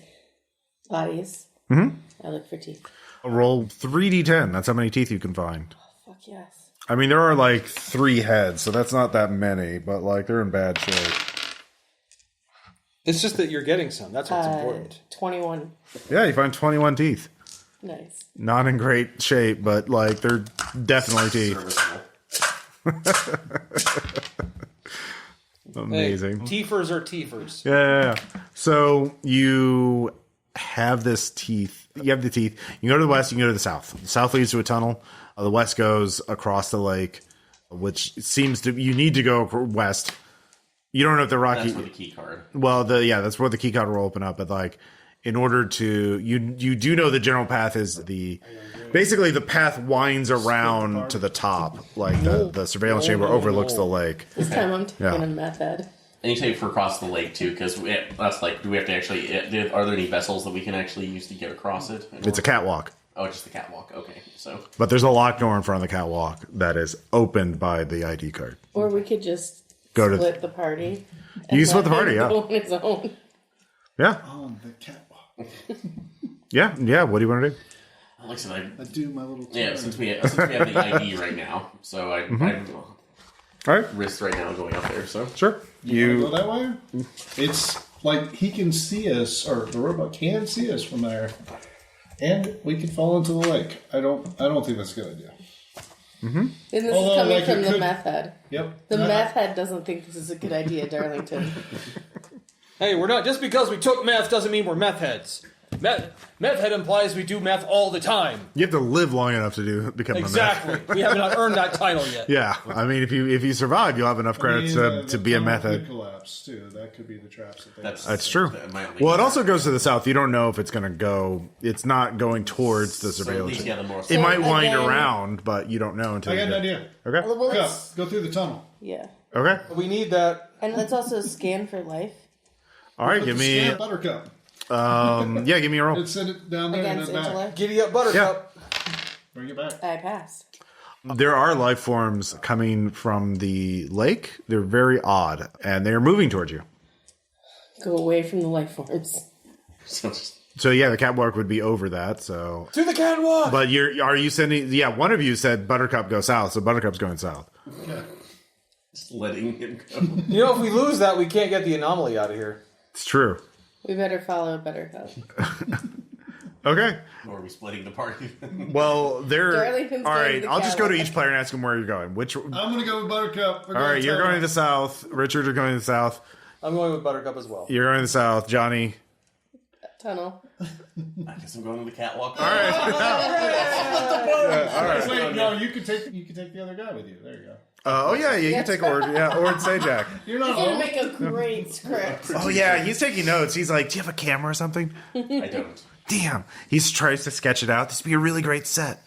bodies, I look for teeth. Roll 3d10. That's how many teeth you can find. Oh, fuck yes. I mean, there are like 3 heads, so that's not that many, but like they're in bad shape. It's just that you're getting some. That's what's important. 21. Yeah, you find 21 teeth. Nice. Not in great shape, but like they're definitely teeth. Amazing. Hey, teefers are teefers. Yeah. So you have this teeth. You have the teeth. You go to the west, you can go to the south. The south leads to a tunnel. The west goes across the lake, which seems to you need to go west. You don't know if the rocky. That's where the key card. Well, that's where the key card will open up. But like, in order to you do know the general path is basically the path winds around to the top, like the surveillance chamber overlooks the lake. This time I'm taking a meth head. And you take for across the lake too, because that's like, do we have to actually? Are there any vessels that we can actually use to get across it? It's a catwalk. Oh, just the catwalk. Okay, so. But there's a locked door in front of the catwalk that is opened by the ID card. Or we could just split the party. You can split the party, yeah. On its own. Yeah. On the catwalk. Yeah. What do you want to do? Like I said, I do my little. Yeah, since we have the ID right now, so I all right. risk right now going up there. So sure. You go that way? It's like he can see us, or the robot can see us from there, and we could fall into the lake. I don't think that's a good idea. Mm-hmm. And this is coming from the meth head. Yep. The meth head doesn't think this is a good idea, Darlington. Hey, we're not just because we took meth doesn't mean we're meth heads. Meth head implies we do meth all the time. You have to live long enough to become exactly. a meth. We haven't earned that title yet. Yeah, I mean, if you survive, you'll have enough credits to be a meth head. Collapse too. That could be the traps that That's true. Well, it also goes to the south. You don't know if it's going to go. It's not going towards the surveillance. It might wind around, but you don't know until. I got an idea. Okay. Go through the tunnel. Yeah. Okay. We need that. And let's also scan for life. All right, give me Buttercup. Yeah, give me a roll. Let's send it down there Against and then back. intellect. Giddy up, Buttercup. Bring it back. I pass. There are life forms coming from the lake. They're very odd, and they're moving towards you. Go away from the life forms. So yeah, the catwalk would be over that. So to the catwalk. But are you sending? Yeah, one of you said Buttercup go south, so Buttercup's going south. Yeah. Just letting him go. You know, if we lose that, we can't get the anomaly out of here. It's true. We better follow Buttercup. Okay. Or are we splitting the party? Well, Darlington's all right. going to I'll just go to catwalk. each player and ask them where you're going. I'm going to go with Buttercup. All right, you're going to the south. Richard, you're going to the south. I'm going with Buttercup as well. You're going to the south. Johnny. Tunnel. I guess I'm going to the catwalk. All right. All right. Wait, no, you can take the other guy with you. There you go. You can take Ord. Yeah, Ord Sajak. You're not He's going home. to make a great script. Oh yeah, he's taking notes. He's like, "Do you have a camera or something?" I don't. Damn. He tries to sketch it out. This would be a really great set.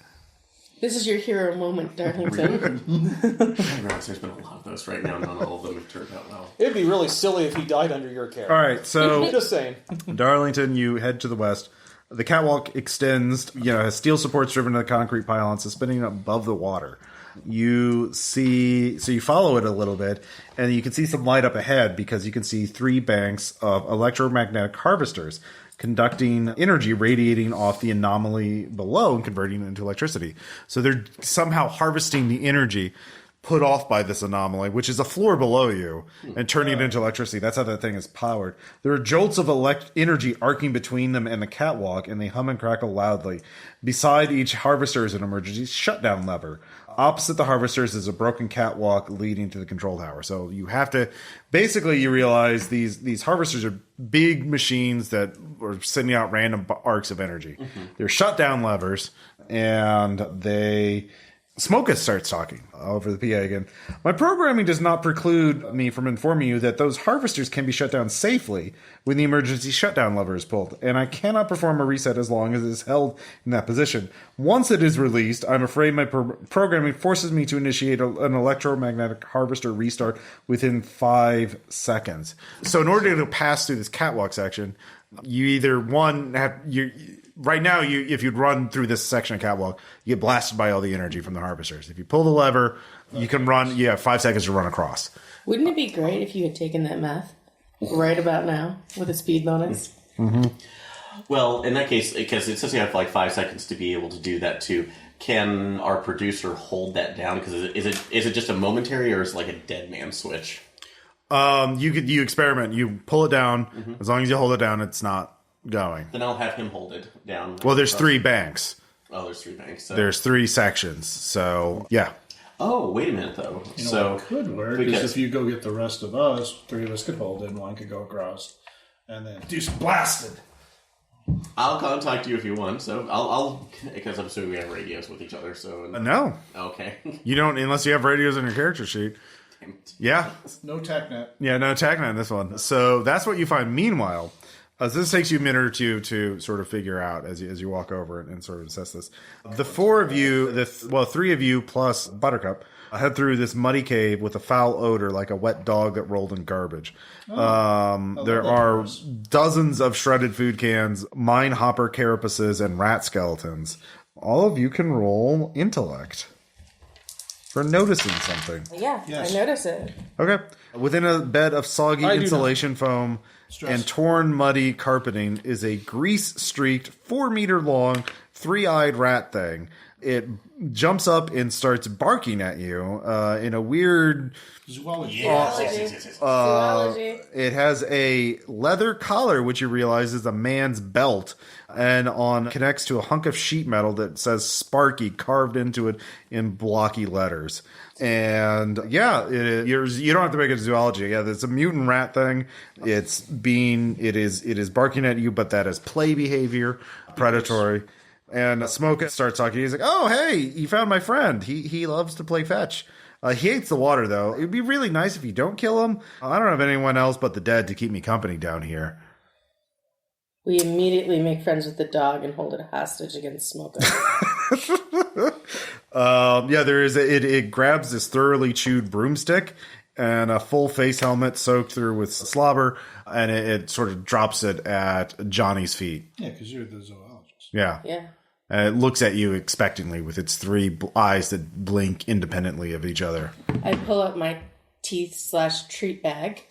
This is your hero moment, Darlington. I realize there's been a lot of those right now. Not all of them have turned out well. It'd be really silly if he died under your care. All right, so Just saying. Darlington, you head to the west. The catwalk extends, has steel supports driven to the concrete pylon, suspending above the water. You follow it a little bit, and you can see some light up ahead because you can see 3 banks of electromagnetic harvesters conducting energy radiating off the anomaly below and converting it into electricity. So they're somehow harvesting the energy put off by this anomaly, which is a floor below you, and turning it into electricity. That's how that thing is powered. There are jolts of energy arcing between them and the catwalk, and they hum and crackle loudly. Beside each harvester is an emergency shutdown lever. Opposite the harvesters is a broken catwalk leading to the control tower. So you have to, basically you realize these harvesters are big machines that are sending out random arcs of energy. Mm-hmm. They're shutdown levers, and Smokus starts talking over the PA again. My programming does not preclude me from informing you that those harvesters can be shut down safely when the emergency shutdown lever is pulled, and I cannot perform a reset as long as it is held in that position. Once it is released, I'm afraid my programming forces me to initiate an electromagnetic harvester restart within 5 seconds. So in order to pass through this catwalk section, you either right now, if you'd run through this section of catwalk, you get blasted by all the energy from the harvesters. If you pull the lever, you can run. You have 5 seconds to run across. Wouldn't it be great if you had taken that math right about now with a speed bonus? Mm-hmm. Well, in that case, because it says you have 5 seconds to be able to do that too, can our producer hold that down? Because is it just a momentary, or is it like a dead man switch? You experiment. You pull it down. Mm-hmm. As long as you hold it down, it's not going. Then I'll have him hold it down. Well, there's 3 banks. Oh, there's 3 banks. So. There's 3 sections. So, yeah. Oh, wait a minute, though. What could work because if you go get the rest of us, 3 of us could hold it, and 1 could go across, and then do some blasted. I'll contact you if you want. So I'll because I'm assuming we have radios with each other. So no. Okay. You don't unless you have radios on your character sheet. Damn it. Yeah. No TACnet. Yeah, no TACnet in this one. So that's what you find. Meanwhile, this takes you a minute or two to sort of figure out as you walk over and sort of assess this. The 4 of you, 3 of you plus Buttercup, head through this muddy cave with a foul odor like a wet dog that rolled in garbage. There are dozens of shredded food cans, mine hopper carapaces, and rat skeletons. All of you can roll intellect for noticing something. Yeah, yes. I notice it. Okay. Within a bed of soggy insulation foam and torn, muddy carpeting is a grease-streaked, 4-meter-long, 3-eyed rat thing. It jumps up and starts barking at you in a weird... Zoology. Yes. Zoology. It has a leather collar, which you realize is a man's belt, and connects to a hunk of sheet metal that says Sparky carved into it in blocky letters. And yeah, you don't have to make it a zoology. Yeah, it's a mutant rat thing. It is barking at you, but that is play behavior, predatory. And Smoke starts talking. He's like, "Oh, hey, you found my friend. He loves to play fetch. He hates the water, though. It'd be really nice if you don't kill him. I don't have anyone else but the dead to keep me company down here." We immediately make friends with the dog and hold it hostage against Smoker. It grabs this thoroughly chewed broomstick and a full face helmet soaked through with slobber, and it sort of drops it at Johnny's feet. Yeah, because you're the zoologist. Yeah. Yeah. And it looks at you expectantly with its three eyes that blink independently of each other. I pull out my teeth/treat bag.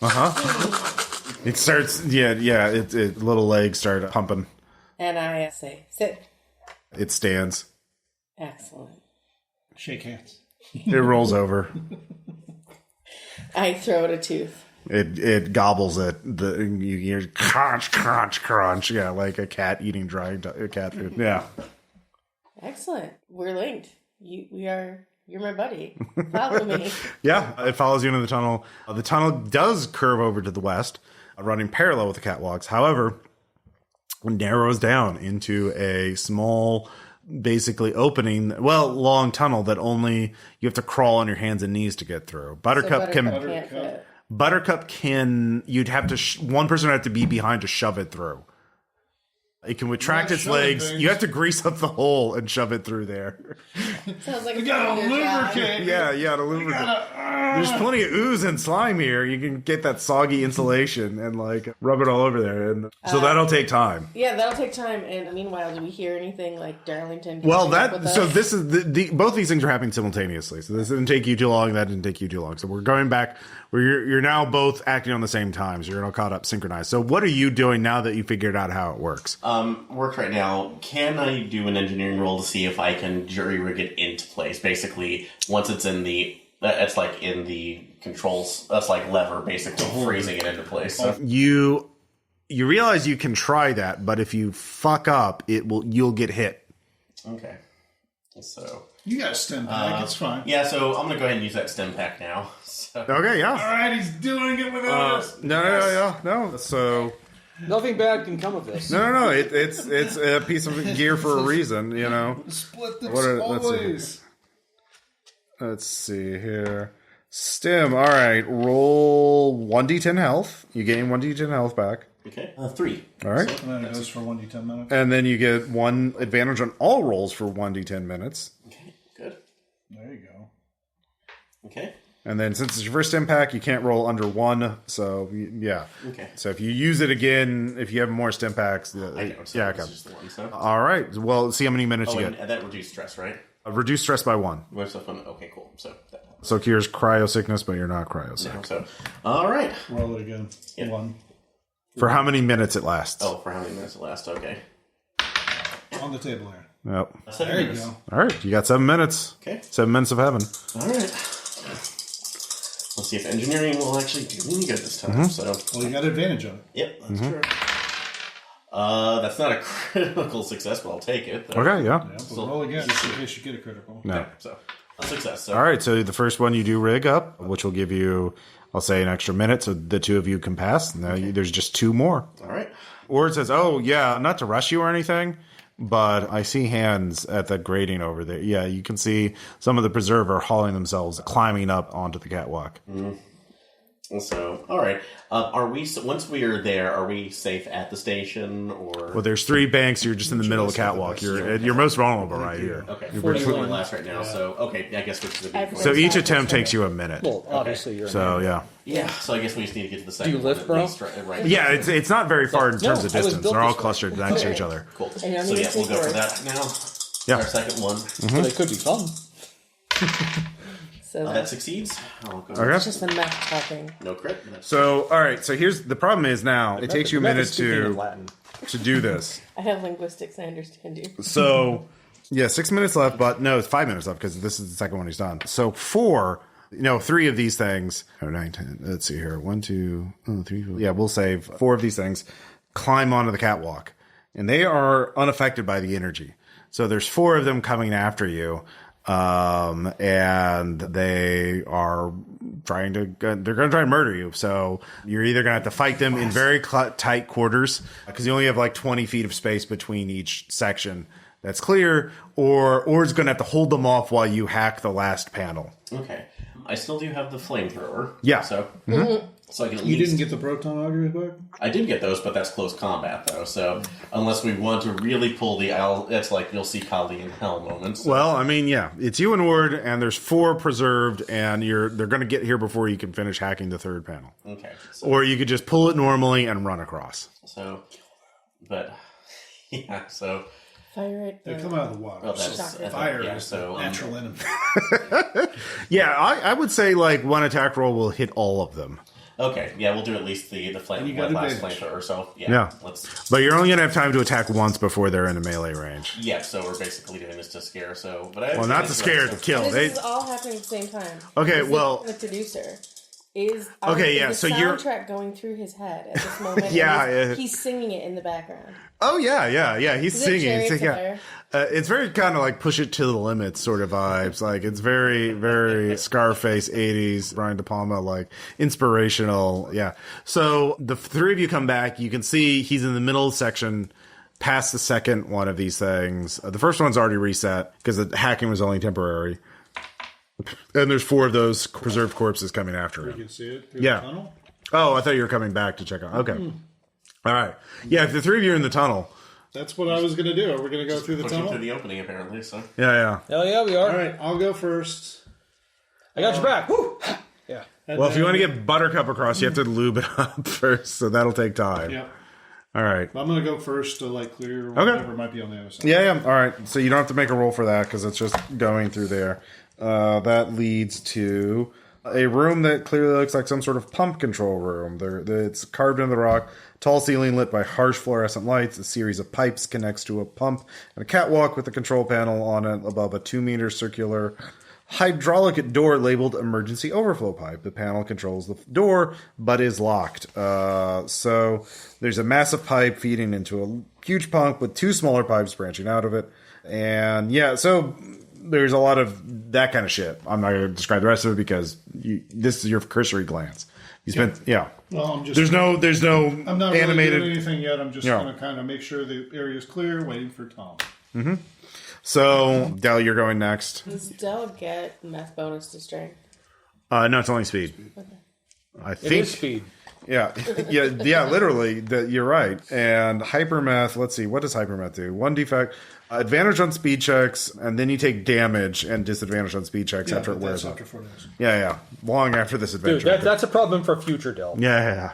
It starts, its little legs start pumping. And I say, sit. It stands. Excellent. Shake hands. It rolls over. I throw it a tooth. It gobbles it. You hear crunch, crunch, crunch. Yeah, like a cat eating dry cat food. Yeah. Excellent. We're linked. You're my buddy. Follow me. Yeah, it follows you into the tunnel. The tunnel does curve over to the west, running parallel with the catwalks. However, it narrows down into a small, basically long tunnel that only you have to crawl on your hands and knees to get through. Buttercup can't fit. You'd have to, one person would have to be behind to shove it through. It can retract its legs. Things. You have to grease up the hole and shove it through there. Sounds like You gotta lubricate. Yeah, to lubricate. There's plenty of ooze and slime here. You can get that soggy insulation and rub it all over there, and so that'll take time. Yeah, that'll take time. And meanwhile, do we hear anything like Darlington? This is both these things are happening simultaneously. So this didn't take you too long. That didn't take you too long. So we're going back. You're now both acting on the same time. So you're all caught up, synchronized. So what are you doing now that you figured out how it works? Work right now. Can I do an engineering roll to see if I can jury rig it into place? Basically, once it's in the controls, that's like lever, basically freezing it into place. So. You realize you can try that, but if you fuck up, you'll get hit. Okay. So you got a stem pack. It's fine. Yeah. So I'm gonna go ahead and use that stem pack now. So. Okay. Yeah. All right. He's doing it without us. No. So. Nothing bad can come of this. No. It's a piece of gear for a reason, you know. Split the always. Let's see here. Stim. All right. Roll 1d10 health. You gain 1d10 health back. Okay. 3. All right. And then it goes for 1d10 minutes. And then you get 1 advantage on all rolls for 1d10 minutes. Okay. Good. There you go. Okay. And then since it's your first impact, you can't roll under 1. So, yeah. Okay. So if you use it again, if you have more stim packs. I know. So yeah, okay. okay. Just the one, so. All right. Well, see how many minutes you get. And that reduced stress, right? Reduce stress by 1. Okay, cool. So cures cryo sickness, but you're not cryo sick. No, so, all right. Roll it again. Yep. 1. For how many minutes it lasts? Oh, for how many minutes it lasts? Okay. On the table there. Yep. There you go. All right. You got 7 minutes. Okay. 7 minutes of heaven. All right. Let's see if engineering will actually do any good this time. So, well, you got advantage on it. Yep, that's true. That's not a critical success, but I'll take it. Though. Okay, yeah. But roll again just in case you get a critical. No. Okay, so a success. So. All right, so the first one you do rig up, which will give you, I'll say, an extra minute, so the two of you can pass. Now there's just 2 more. All right. Or it says, oh, yeah, not to rush you or anything, but I see hands at the grating over there. Yeah, you can see some of the preserver hauling themselves, climbing up onto the catwalk. Mm-hmm. So, all right. Once we are there, are we safe at the station or? Well, there's 3 banks. You're just in the middle of the catwalk. You're most vulnerable right here. Okay, 41 last right now. So, okay, I guess we're going to be. So each attempt takes you a minute. Well, obviously you're. So yeah. Yeah. So I guess we just need to get to the second. Do you lift, bro? Right? Yeah, it's not very far in terms of distance. They're all clustered next to each other. Cool. So And yeah, we'll go for that now. Yeah. Our second one. Well, they could be fun. So That succeeds. I'll go. Okay. it's just the math talking. No crit. So all right. So here's the problem is now it takes you a minute Speaking in Latin. to do this. I have linguistics. I understand you. So Yeah, 6 minutes left, but no, it's 5 minutes left because this is the second one he's done. So 3 of these things. 9, 10. Let's see here. 1, 2, 3, 4. Yeah, we'll save 4 of these things. Climb onto the catwalk. And they are unaffected by the energy. So there's 4 of them coming after you. And they are they're going to try and murder you. So you're either going to have to fight them in very tight quarters because you only have like 20 feet of space between each section that's clear, or it's going to have to hold them off while you hack the last panel. Okay. I still do have the flamethrower. Yeah. So, so I can at You least... didn't get the proton auger book? I did get those, but that's close combat, though. So unless we want to really pull the... It's like you'll see Kali in Hell moments. So. Well, I mean, yeah. It's you and Ward, and there's 4 preserved, and they're going to get here before you can finish hacking the 3rd panel. Okay. So, Or you could just pull it normally and run across. So, but... Yeah, so... Fire it. They come out of the water. Well, that's... Fire yeah, is so, the natural enemy. Yeah, I would say like one attack roll will hit all of them. Okay, yeah, we'll do at least the flame, you got last advantage. flamethrower. So Yeah. let's. But you're only going to have time to attack once before they're in a melee range. Yeah, so we're basically doing this to scare. So, but Well, not to scare, to kill. And this is all happening at the same time. Okay, This well- is the producer is yeah, the so you're- soundtrack going through his head at this moment. Yeah, and yeah. he's singing it in the background. Oh, yeah. He's Is it singing. Chariots of Yeah. Fire? It's very kind of like push it to the limits sort of vibes. Like it's very, very Scarface 80s, Brian De Palma, like inspirational. Yeah. So the 3 of you come back. You can see he's in the middle section past the second one of these things. The first one's already reset because the hacking was only temporary. And there's 4 of those preserved corpses coming after You him. can see it through Yeah. the tunnel. Oh, I thought you were coming back to check out. Okay. All right. Yeah, if the 3 of you are in the tunnel. That's what I was going to do. Are we going to go through the Pushing tunnel? through the opening, apparently. So Yeah. Hell yeah, we are. All right, I'll go first. I got your back. Woo! Yeah. And Well, if you then- want to get Buttercup across, you have to lube it up first, so that'll take time. Yeah. All right. I'm going to go first to like clear whatever might be on the other side. Yeah. All right. So you don't have to make a roll for that because it's just going through there. That leads to a room that clearly looks like some sort of pump control room. It's carved into the rock. Tall ceiling lit by harsh fluorescent lights. A series of pipes connects to a pump and a catwalk with a control panel on it above a 2-meter circular hydraulic door labeled emergency overflow pipe. The panel controls the door, but is locked. So there's a massive pipe feeding into a huge pump with 2 smaller pipes branching out of it. And yeah, so there's a lot of that kind of shit. I'm not going to describe the rest of it because this is your cursory glance. You spent, Well, I'm just. There's no I'm not really animated. doing anything yet. I'm just Yeah. going to kind of make sure the area's clear, waiting for Tom. So Del, you're going next. Does Del get meth bonus to strength? No, it's only speed. I It think. is speed. Yeah, literally. You're right. And hypermeth. Let's see. What does hypermeth do? 1 defect, advantage on speed checks, and then you take damage and disadvantage on speed checks after it but wears that's off. after 4 days. Yeah. Long after this adventure. Dude, that's a problem for future Del. Yeah.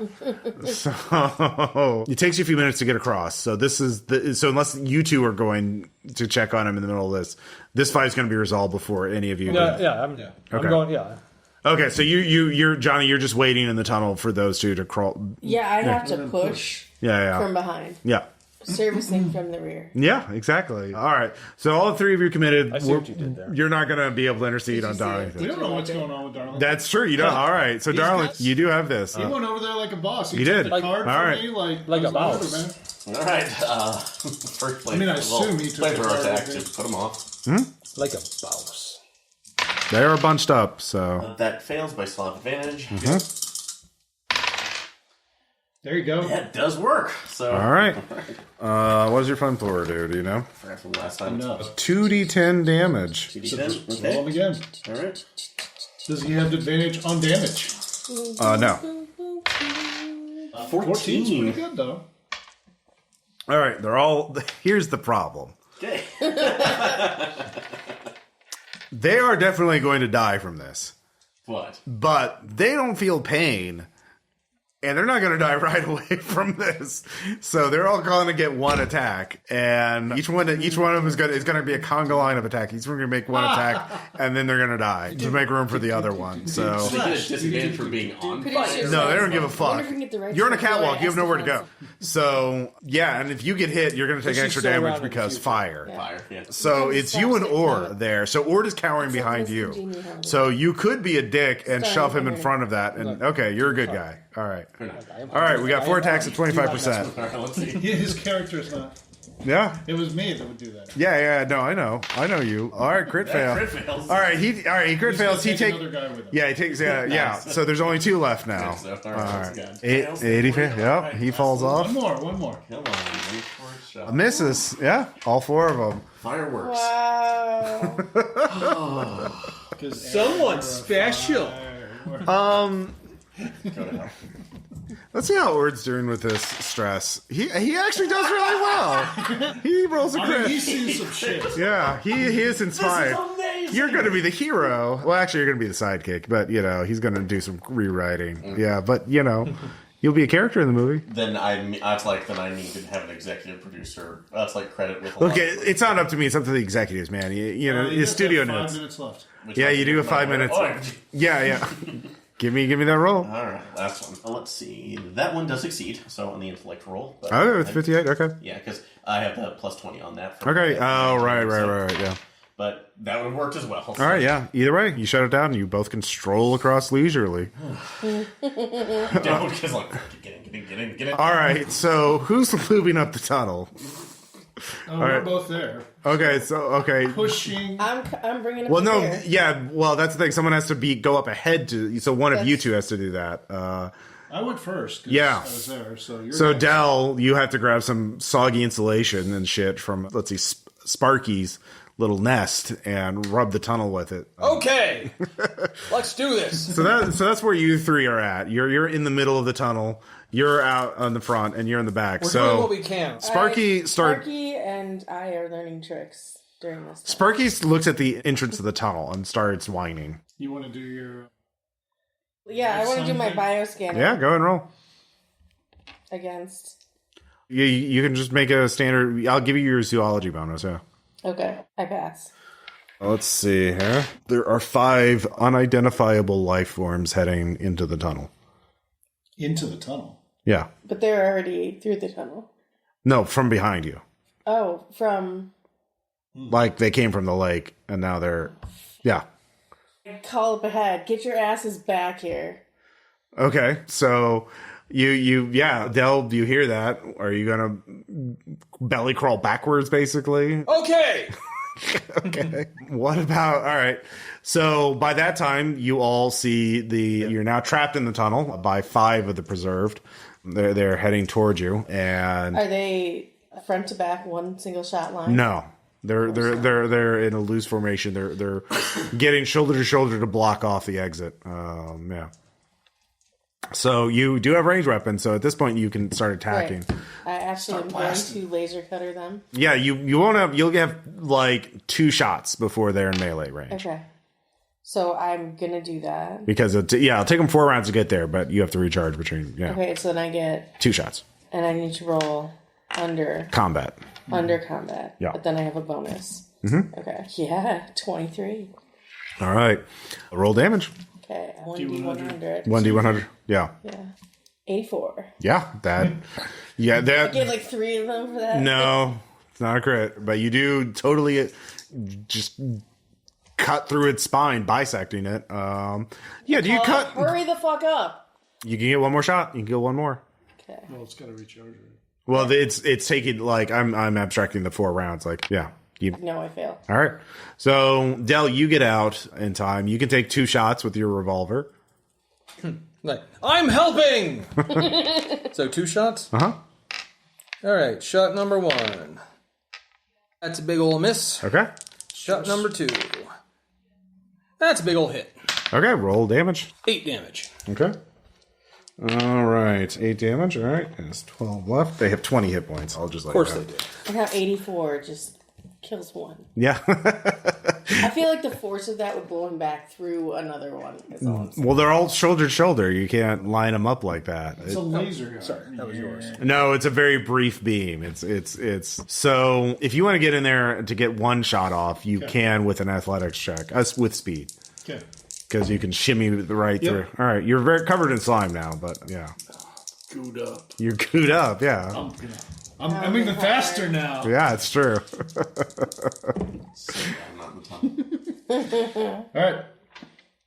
So it takes you a few minutes to get across. So this is so unless you 2 are going to check on him in the middle of this fight is going to be resolved before any of you. I'm Okay. going. Yeah. Okay, so you're Johnny. You're just waiting in the tunnel for those 2 to crawl. Yeah, I have to push Yeah. from behind, Yeah. servicing from the rear. Yeah, exactly. All right. So all the 3 of you committed. I see what you did there. You're not going to be able to intercede on see it? We Darlington. don't know what's going on with Darlington. That's true. You don't. All right. So Darlington, you do have this. He went over there like a boss. He He took did. the Like- card all from right. me like Like I a was boss. order, man. all right, first flame. I mean, I assume he took the flamethrower card attack with to put him off. Like a boss. They are bunched up. So That fails, but I still have advantage. There you go. That does work. So all right. What does your flamethrower do? Do you know? forgot from last time. No. 2d10 damage. 2d10. Let's roll him again. All right. Does he have advantage on damage? No. 14's pretty 14. good, though. All right. They're all. Here's the problem. Okay. They are definitely going to die from this, What? but they don't feel pain. and they're not going to die right away from this. So they're all going to get one attack, and each one of them is going to be a conga line of attack. Each one going to make one attack, and then they're going to die to make room for the other one. So they get a disadvantage for being on fire. No, they don't give a fuck. You're on a catwalk. You have nowhere to go. So yeah, and if you get hit, you're going to take extra damage because fire. Fire. Yeah. So it's you and Or there. So Ord is cowering behind you. So you could be a dick and shove him in front of that. And okay, you're a good guy. All right. All right, we got 4 attacks at 25%. All right, let's see. His character is not. Yeah. It was me that would do that. Yeah, no, I know you. All right, crit fail. Crit fails. All right, he crit fails. He takes another guy with him. Yeah, he takes yeah. So there's only 2 left now. So, all All right, right. 80. Yep, he falls off. One more. Come on, wait for a shot. Misses. Yeah, all 4 of them. Fireworks. Wow. Someone special. Let's see how Ord's doing with this stress. He actually does really well. He rolls a crit. He's seen some shit. Yeah, he is inspired. This is amazing. You're going to be the hero. Well, actually, you're going to be the sidekick, but he's going to do some rewriting. Yeah, but you'll be a character in the movie. Then I need to have an executive producer. That's like credit with. Look, it's not up to me. It's up to the executives, man. The studio have 5 notes. minutes left. Yeah, you do have 5 minutes. Yeah. Give me that roll. All right, last one. Let's see. That one does succeed. So on the intellect roll. But Oh, it's 58. Okay. Yeah, because I have the plus 20 on that. Okay. Oh, right. Yeah. But that would have worked as well. All right. Yeah. Either way, you shut it down, and you both can stroll across leisurely. Get in. All right. So who's lubing up the tunnel? We're both there. Okay. Pushing. I'm bringing it. Well, no. Yeah. Well, that's the thing. Someone has to go up ahead to. So one of you two has to do that. I went first. 'Cause Yeah. I was there. So Dell, you have to grab some soggy insulation and shit from, let's see, Sparky's little nest and rub the tunnel with it. Okay, let's do this. So that's where you 3 are at. You're in the middle of the tunnel. You're out on the front, and you're in the back. We're doing what we can. Sparky and I are learning tricks during this time. Sparky looks at the entrance of the tunnel and starts whining. You want to do your... Yeah, I want to do my bioscanner. Yeah, go ahead and roll. Against... You can just make a standard... I'll give you your zoology bonus, yeah. Okay, I pass. Let's see here. There are 5 unidentifiable life forms heading into the tunnel. Into the tunnel? Yeah. But they're already through the tunnel. No, from behind you. Oh, from... Like they came from the lake, and now they're... Yeah. Call up ahead. Get your asses back here. Okay, so... Del, do you hear that? Are you gonna belly crawl backwards, basically? Okay. Okay. What about, all right. So by that time, you all see you're now trapped in the tunnel by 5 of the preserved. They're heading towards you, and are they front to back, one single shot line? no. They're in a loose formation. They're getting shoulder to shoulder to block off the exit. Yeah. So you do have ranged weapons, so at this point you can start attacking. Right. I actually am going to laser cutter them. Yeah, you'll have like 2 shots before they're in melee range. Okay. So I'm gonna do that. Because it'll take them 4 rounds to get there, but you have to recharge between Okay, so then I get 2 shots. And I need to roll under combat. Yeah. But then I have a bonus. Mm-hmm. Okay. Yeah, 23. All right. Roll damage. Okay, 1d100. 1d100. Yeah. 84. Yeah, that. I gave like 3 of them for that. No, it's not a crit, but you do totally just cut through its spine, bisecting it. Do you cut? Hurry the fuck up. You can get 1 more shot. You can get 1 more. Okay. Well, it's got to recharge. Right? Well, it's taking like I'm abstracting the 4 rounds. Like No, I fail. All right. So Del, you get out in time. You can take 2 shots with your revolver. Like, I'm helping. So 2 shots. Uh huh. All right. Shot number 1. That's a big ol' miss. Okay. Shot number 2. That's a big ol' hit. Okay. Roll damage. 8 damage. Okay. All right. 8 damage. All right. There's 12 left. They have 20 hit points. I'll just let Of course you know. they do. I have 84. Just kills one. Yeah. I feel like the force of that would blow him back through another one. Well, they're all shoulder to shoulder. You can't line them up like that. It's a laser gun. Sorry, that was yours. No, it's a very brief beam. It's so if you want to get in there to get one shot off, you can with an athletics check, with speed. Okay. Because you can shimmy right through. All right, you're very covered in slime now, but yeah. Gooed up. You're gooed up, yeah. I'm even faster now. Yeah, it's true. All right.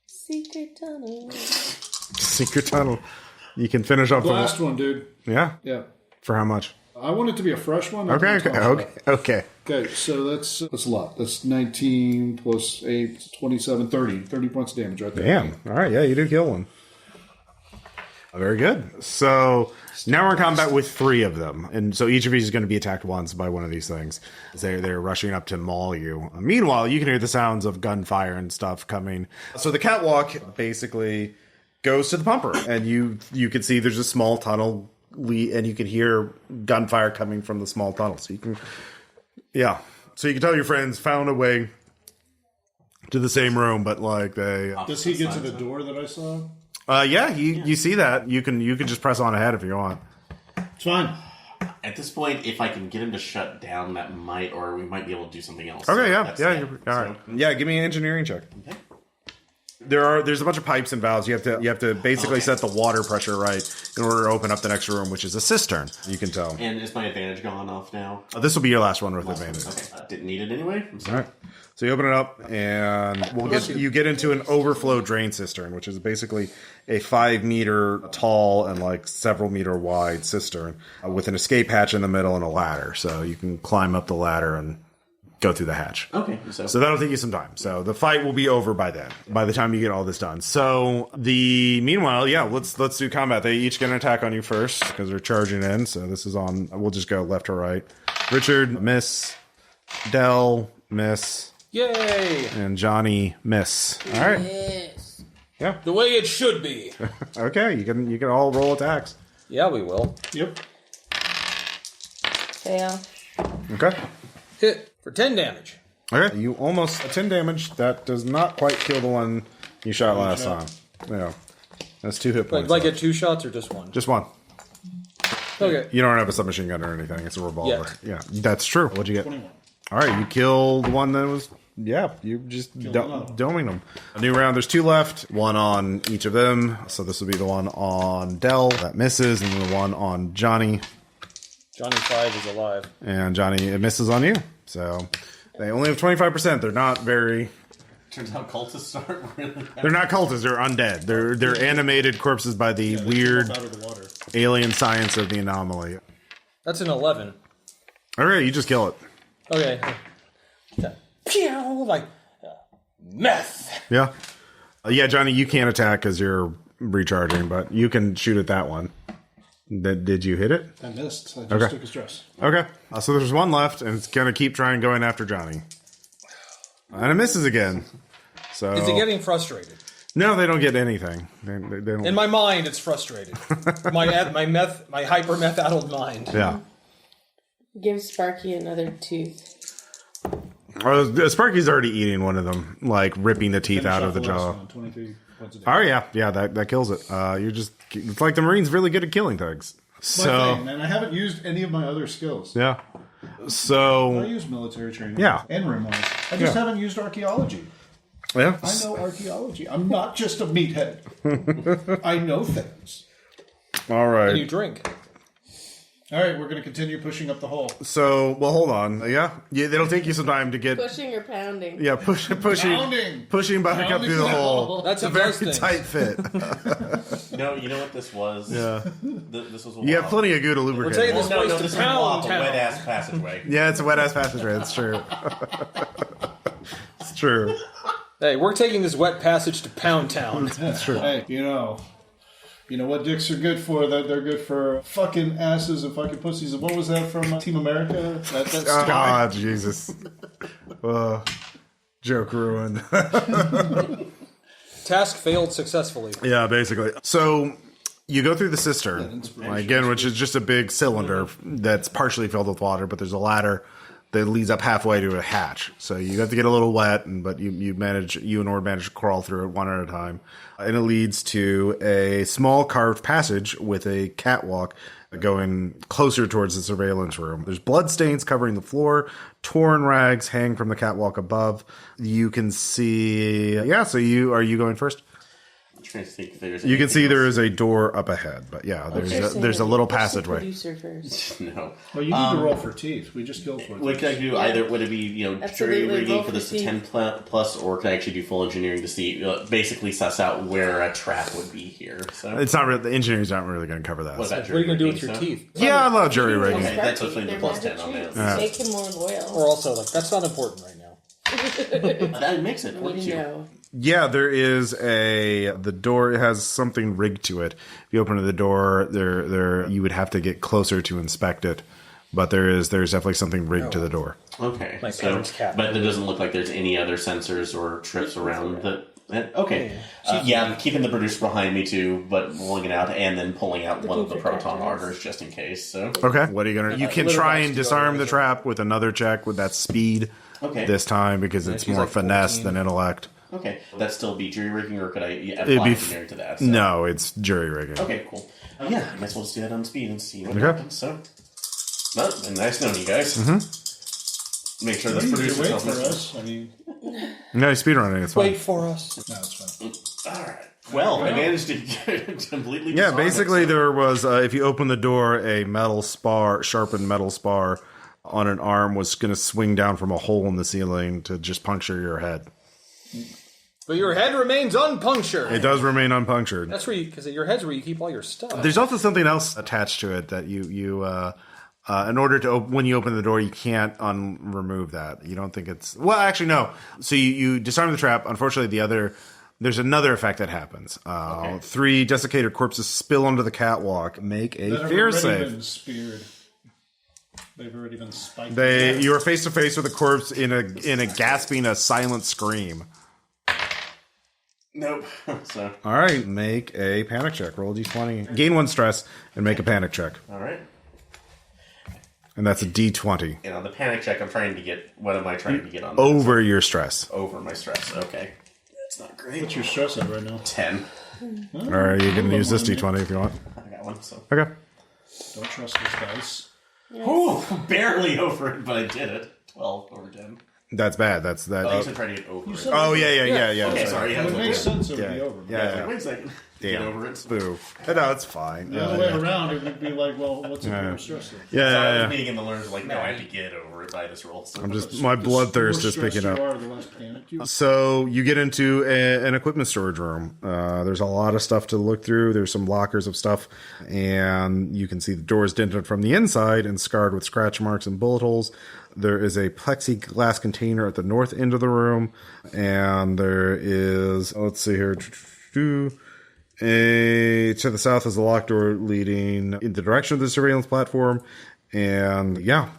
Secret tunnel. Secret tunnel. You can finish off The last one, dude. Yeah? Yeah. For how much? I want it to be a fresh one. Okay. Okay, so that's a lot. That's 19 plus 8, 27, 30. 30 points of damage right there. Damn. All right, yeah, you did kill one. Very good. So now we're in combat with 3 of them. And so each of you is going to be attacked once by one of these things. They're rushing up to maul you. Meanwhile, you can hear the sounds of gunfire and stuff coming. So the catwalk basically goes to the pumper. And you can see there's a small tunnel, and you can hear gunfire coming from the small tunnel. So you can... Yeah. So you can tell your friends found a way to the same room, but like they... Does he get to the door that I saw? Yeah, you see that. You can just press on ahead if you want. It's fine. At this point, if I can get him to shut down, that might, or we might be able to do something else. Okay, So yeah. All right. Yeah, give me an engineering check. Okay. There's a bunch of pipes and valves. You have to basically set the water pressure right in order to open up the next room, which is a cistern. You can tell. And is my advantage gone off now? This will be your last one with advantage. Okay. Didn't need it anyway. I'm All sorry. right. So you open it up, and you get into an overflow drain cistern, which is basically a 5-meter tall and like several meter wide cistern with an escape hatch in the middle and a ladder. So you can climb up the ladder and go through the hatch. Okay. So that'll take you some time. So the fight will be over by then, by the time you get all this done. So meanwhile, yeah, let's do combat. They each get an attack on you first because they're charging in. So this is on, we'll just go left to right. Richard, miss. Dell, miss. Yay! And Johnny, miss. All right. Yes. Yeah. The way it should be. Okay, you can all roll attacks. Yeah, we will. Yep. Fail. Okay. Hit for 10 damage. Okay. You almost 10 damage. That does not quite kill the one you shot last time. Yeah. That's 2 hit points. Did I get 2 shots or just 1? Just 1. Okay. You don't have a submachine gun or anything. It's a revolver. Yes. Yeah, that's true. What'd you get? 21. All right, you killed the one that was... Yeah, you just doming them. A new round. There's 2 left. 1 on each of them. So this will be the one on Dell. That misses. And the one on Johnny. Johnny 5 is alive. And Johnny, it misses on you. So they only have 25%. They're not very... Turns out cultists aren't really... They're not cultists. They're undead. They're animated corpses by the weird Out of the water. alien science of the anomaly. That's an 11. Okay, you just kill it. Okay. Like meth. Yeah. Yeah, Johnny, you can't attack because you're recharging, but you can shoot at that one. Did you hit it? I missed. I just took his dress. Okay. So there's 1 left, and it's going to keep trying going after Johnny. And it misses again. So Is it getting frustrated? No, they don't get anything. They don't. In my mind, it's frustrated. my hyper meth-addled mind. Yeah. Give Sparky another tooth. Sparky's already eating one of them, like ripping the teeth out of the jaw. 23 points of Oh yeah, that kills it. It's like the Marine's really good at killing things. So thing, and I haven't used any of my other skills. yeah, I so use military training. Yeah. And rimwise. I just haven't used archaeology. yeah, I know archaeology. I'm not just a meathead. I know things. all And you right. drink. All right, we're going to continue pushing up the hole. So hold on. Yeah, it'll take you some time to get. Pushing or pounding? Yeah, pushing Pounding. Buttercup Pounding through the the hole. hole. That's It's a a very thing. tight fit. You know what this was? Yeah, This was a you have while. plenty of goo to We're lubricate. taking this No, place this to was a while, Pound a Town. wet-ass passageway. Yeah, it's a wet ass passageway. That's true. It's true. Hey, we're taking this wet passage to Pound Town. That's true. Hey, you know what dicks are good for? They're good for fucking asses and fucking pussies. And what was that from Team America? That's God, Jesus. Joke ruined. Task failed successfully. Yeah, basically. So you go through the cistern, again, which is just a big cylinder that's partially filled with water, but there's a ladder that leads up halfway to a hatch. So you have to get a little wet, but you and Ord manage to crawl through it one at a time. And it leads to a small carved passage with a catwalk going closer towards the surveillance room. There's blood stains covering the floor. Torn rags hang from the catwalk above. You can see... Yeah, so are you going first? I'm trying to think if there's you can see there is a door up ahead, but yeah, there's a little passageway. Producer first. No. Well, you need to roll for teeth. We just killed for it. What can I do? Either would it be jury rigging for this to 10 plus, or can I actually do full engineering to see basically suss out where a trap would be here? So it's not really, the engineering's not really going to cover that. What are you going to do with your teeth? Yeah, I love jury rigging. Okay, that's what's the plus 10 on that. Make him more loyal. Or also, that's not important right now. That makes it. We know. Yeah, there is the door has something rigged to it. If you open the door, there you would have to get closer to inspect it. But there's definitely something rigged to the door. Okay. My parents' cat. But there doesn't look like there's any other sensors or trips around the... Okay. I'm keeping the producer behind me too, but pulling it out and then pulling out one of the proton arters just in case. So okay. What are you going to... You can try and disarm the trap with another check with that speed this time because it's more finesse than intellect. Okay. Would that still be jury rigging, or could I apply engineering to that? So. No, it's jury rigging. Okay, cool. I might as well just do that on speed and see what happens. So, well, nice knowing you guys. Mm-hmm. Make sure this producer wait for us. I mean, no, speedrunning. It's fine. Wait for us. No, it's fine. All right. Well, I managed to get completely. Yeah, basically there was if you open the door, a sharpened metal spar on an arm was going to swing down from a hole in the ceiling to just puncture your head. But your head remains unpunctured. It does remain unpunctured. That's where because your head's where you keep all your stuff. There's also something else attached to it that you in order to when you open the door, you can't remove that. You don't think it's actually no. So you disarm the trap. Unfortunately, there's another effect that happens. 3 desiccated corpses spill onto the catwalk. Make a fear save. Been speared. They've already been spiked. You are face to face with a corpse in a gasping, a silent scream. Nope. So. All right, make a panic check. Roll a d20. Gain 1 stress and make a panic check. All right. And that's a d20. And on the panic check, I'm trying to get. What am I trying to get on? Over your stress. Over my stress. Okay. That's not great. What's your stress at right now? 10. All right, you can use this d20 if you want. I got one. So. Okay. Don't trust these dice. Ooh, barely over it, but I did it. 12 over 10. That's bad. That's that. I should try to get over it. Oh yeah. Okay, sorry. It makes sense it would be over. Yeah. Wait a second. Get over it. Boo. No, it's fine. The other way around, it would be like, well, what's the more stress? Yeah. Being in the learners, like, no, I have to get over it by this roll. So I'm just my bloodthirst is picking up. The less panicked you are. So you get into an equipment storage room. There's a lot of stuff to look through. There's some lockers of stuff, and you can see the doors dented from the inside and scarred with scratch marks and bullet holes. There is a plexiglass container at the north end of the room, and there is, let's see here, to the south is a locked door leading in the direction of the surveillance platform. And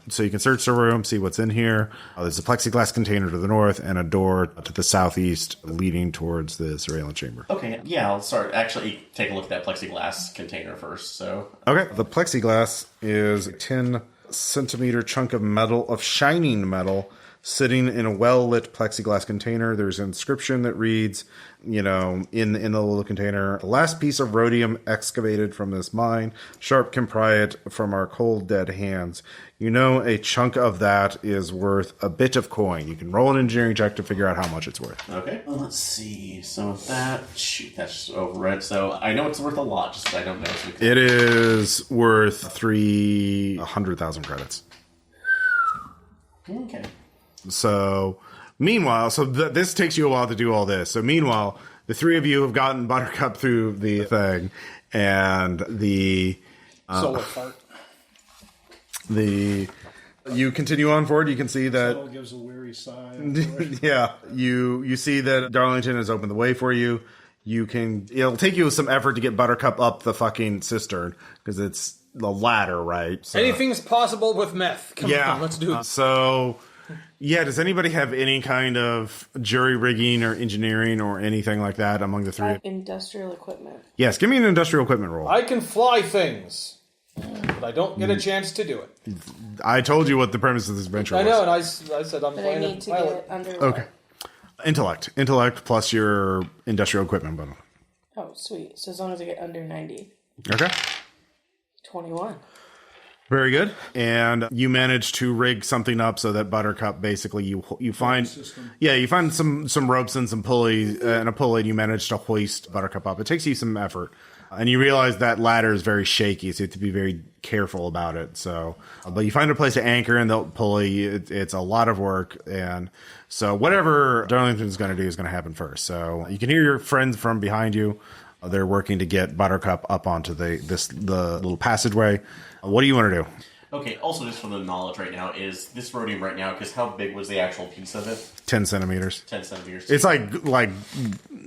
so you can search the room, see what's in here. There's a plexiglass container to the north and a door to the southeast leading towards the surveillance chamber. Okay, I'll start. Actually, take a look at that plexiglass container first. So okay, the plexiglass is a 10-centimeter chunk of shining metal sitting in a well-lit plexiglass container. There's an inscription that reads, in the little container, the last piece of rhodium excavated from this mine. Sharpe can pry it from our cold, dead hands. A chunk of that is worth a bit of coin. You can roll an engineering check to figure out how much it's worth. Okay. Well, let's see. So that's over it. So I know it's worth a lot, just I don't know. It is worth 300,000 credits. Okay. So, meanwhile, this takes you a while to do all this. So, meanwhile, the 3 of you have gotten Buttercup through the thing, and solo part. You continue on forward. You can see that. Soul gives a weary sigh. Yeah, you see that Darlington has opened the way for you. It'll take you some effort to get Buttercup up the fucking cistern because it's the ladder, right? So, anything's possible with meth. Come on, let's do it. Does anybody have any kind of jury rigging or engineering or anything like that among the 3? Industrial equipment. Yes, give me an industrial equipment roll. I can fly things. But I don't get a chance to do it. I told you what the premise of this adventure was. I know, and I said I'm But I playing need a to pilot. get under. Okay. Intellect plus your industrial equipment bundle. Oh, sweet. So as long as I get under 90. Okay. 21. Very good. And you manage to rig something up so that Buttercup basically you find you find some ropes and some pulley and a pulley and you manage to hoist Buttercup up. It takes you some effort. And you realize that ladder is very shaky, so you have to be very careful about it. So, but you find a place to anchor and the pulley. It's a lot of work, and so whatever Darlington's going to do is going to happen first. So you can hear your friends from behind you. They're working to get Buttercup up onto the little passageway. What do you want to do? Okay, also just for the knowledge right now, is this rhodium right now, because how big was the actual piece of it? 10 centimeters. 10 centimeters. It's like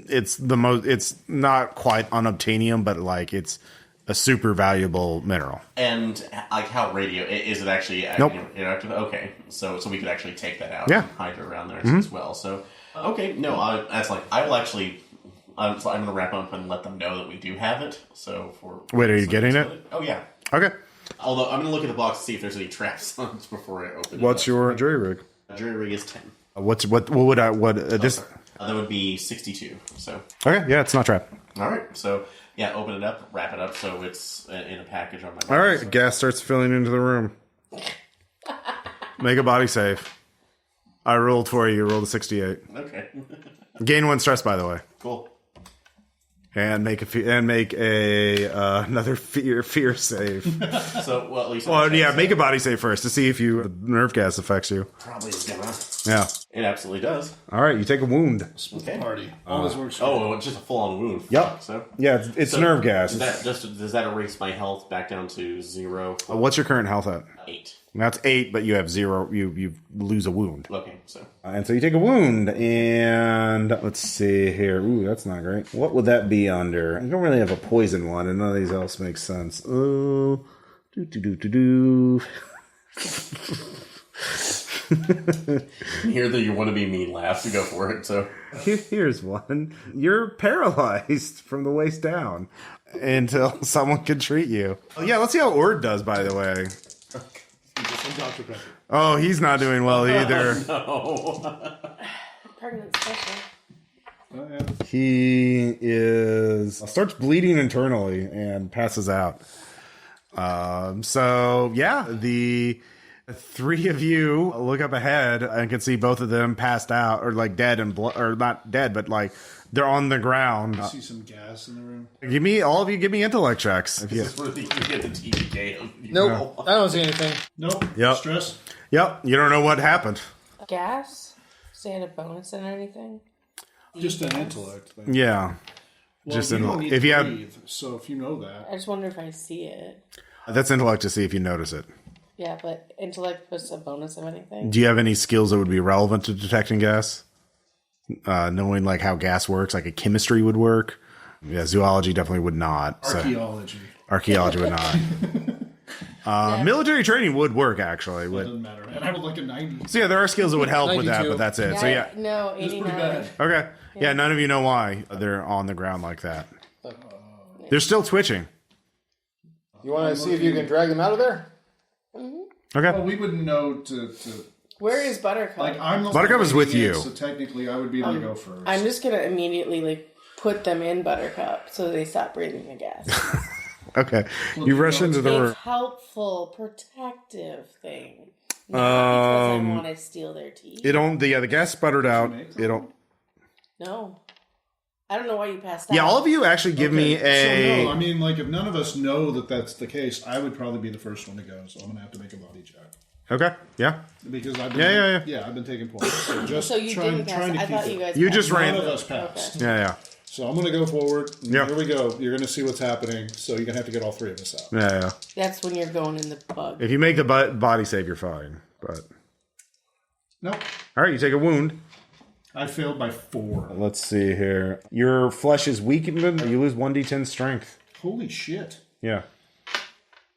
it's the most, it's not quite unobtainium, but like it's a super valuable mineral. And like how radio, is it actually Nope. interactive? Okay, so we could actually take that out Yeah. and hide it around there as well. So, okay, no, I will actually, I'm going to wrap up and let them know that we do have it. So Wait, are you getting it? Oh, yeah. Okay. Although, I'm going to look at the box to see if there's any traps on it before I open it. What's your jury rig? Jury rig is 10. What would I, this? That would be 62, so. Okay, yeah, it's not trapped. All right, so, yeah, open it up, wrap it up so it's in a package on my All right, so. gas starts filling into the room. Make a body save. I rolled for you. You rolled a 68. Okay. Gain 1 stress, by the way. Cool. And make another fear save. So, well, at least... Make a body save first to see if the nerve gas affects you. Probably is gonna. Yeah. It absolutely does. All right, you take a wound. Okay. Party. All this works. Oh, it's just a full-on wound. Yep. So, Yeah, it's nerve gas. does that erase my health back down to 0? What's your current health at? 8. That's 8, but you have 0. You lose a wound. Okay, so... And so you take a wound, and let's see here. Ooh, that's not great. What would that be under? I don't really have a poison one, and none of these else make sense. Oh, Hear that you want to be mean laugh to go for it, so... Here's one. You're paralyzed from the waist down until someone can treat you. Oh, yeah, let's see how Ord does, by the way. Dr. Pepper. Oh, he's not doing well either. No. Pregnant special. Oh, yeah. He starts bleeding internally and passes out. The 3 of you look up ahead and can see both of them passed out or like dead and or not dead, but like they're on the ground. I see some gas in the room. Give me intellect checks. If you, This is where you get the TPK. Nope, I don't see anything. Nope. Yep. Stress. Yep, you don't know what happened. Gas? Does it had a bonus and anything? Just an intellect thing. Yeah. Well, Just you in- don't need if to you have- breathe, so if you know that. I just wonder if I see it. That's intellect to see if you notice it. Yeah, but intellect was a bonus of anything? Do you have any skills that would be relevant to detecting gas? Knowing like how gas works, like a chemistry would work. Yeah, zoology definitely would not. So. Archaeology. Would not. Military training would work actually. It doesn't matter. And I would like a 90. So yeah, there are skills that would help with that, 92. but that's it. So yeah, No, It's 89. pretty bad. okay. Yeah, none of you know why they're on the ground like that. They're still twitching. You want to see if you can drag them out of there? Okay. Well, we wouldn't know to Where is Buttercup? like I'm the Buttercup one is with leading it, you. so technically I would be the go first. I'm just going to immediately put them in Buttercup so they stop breathing the gas. Okay. You rush into the room. It's helpful, protective thing. Not because I want to steal their teeth. The gas sputtered out. No. I don't know why you passed out. Yeah, all of you actually give me So a. no, I mean, like if none of us know that that's the case, I would probably be the first one to go. So I'm gonna have to make a body check Okay. Yeah. because I've been Yeah. I've been taking points. So just So you trying didn't pass. to I keep thought it. you guys You passed. just ran. None of us passed. Yeah. So I'm gonna go forward. Yeah. Here we go. You're gonna see what's happening. So you're gonna have to get all 3 of us out. Yeah. That's when you're going in the bug. If you make the body save, you're fine. But Nope. all right, you take a wound. I failed by 4. Let's see here. Your flesh is weakened. You lose 1d10 strength. Holy shit. Yeah.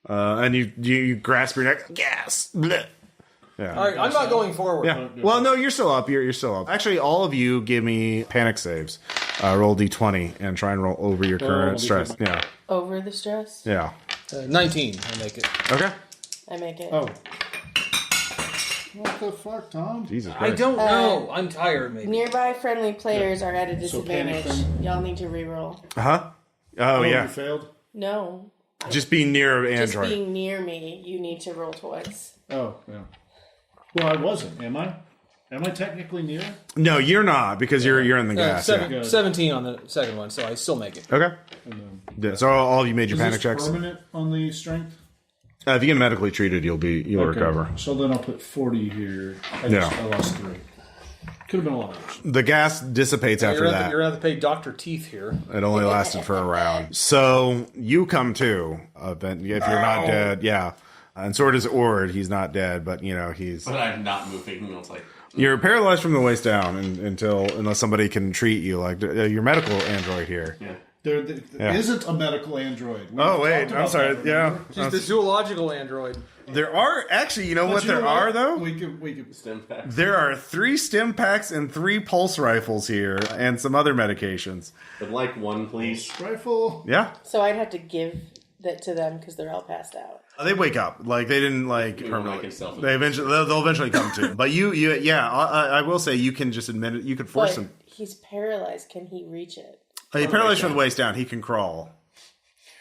And you grasp your neck. Gas. Blech. Yeah. All right, I'm not going forward. Yeah. Well, no, you're still up. You're still up. Actually, all of you give me panic saves. Roll d20 and try and roll over your current stress. Yeah. Over the stress? Yeah. 19. I make it. Okay. I make it. Oh. What the fuck, Tom? Jesus I Christ. don't know. I'm tired, maybe. Nearby friendly players are at a disadvantage. panic Y'all need to reroll. Huh? Oh, You yeah. failed? No. Just being near Just Android. being near me, you need to roll twice. Oh, yeah. Well, I wasn't. Am I? Am I technically near? No, you're not because you're in the gas. Yeah. 17 on the second one, so I still make it. Okay. Yeah, so all of you made your Is panic this checks. permanent on the strength? If you get medically treated, you'll recover. So then I'll put 40 here. I lost 3. Could have been a lot worse. The gas dissipates after that. You're going to have to pay Dr. Teeth here. It only lasted for a round. So you come to, if you're not dead, yeah. And so does Ord. He's not dead, but he's. But I'm not moving. It's like You're paralyzed from the waist down unless somebody can treat you, like your medical android here. yeah. There isn't a medical android. Oh wait, I'm sorry. Yeah, She's the zoological android. there are actually. You know what You there know are what? though? We could Stem pack. There are 3 stim packs and 3 pulse rifles here, and some other medications. But like one, please. rifle. Yeah, So I'd have to give that to them because they're all passed out. they wake up. Like they didn't like We permanently. were like self- They'll eventually come to. But I will say you can just admit it. You could force But him. he's paralyzed. Can he reach it? He's paralyzed from the waist down. He can crawl.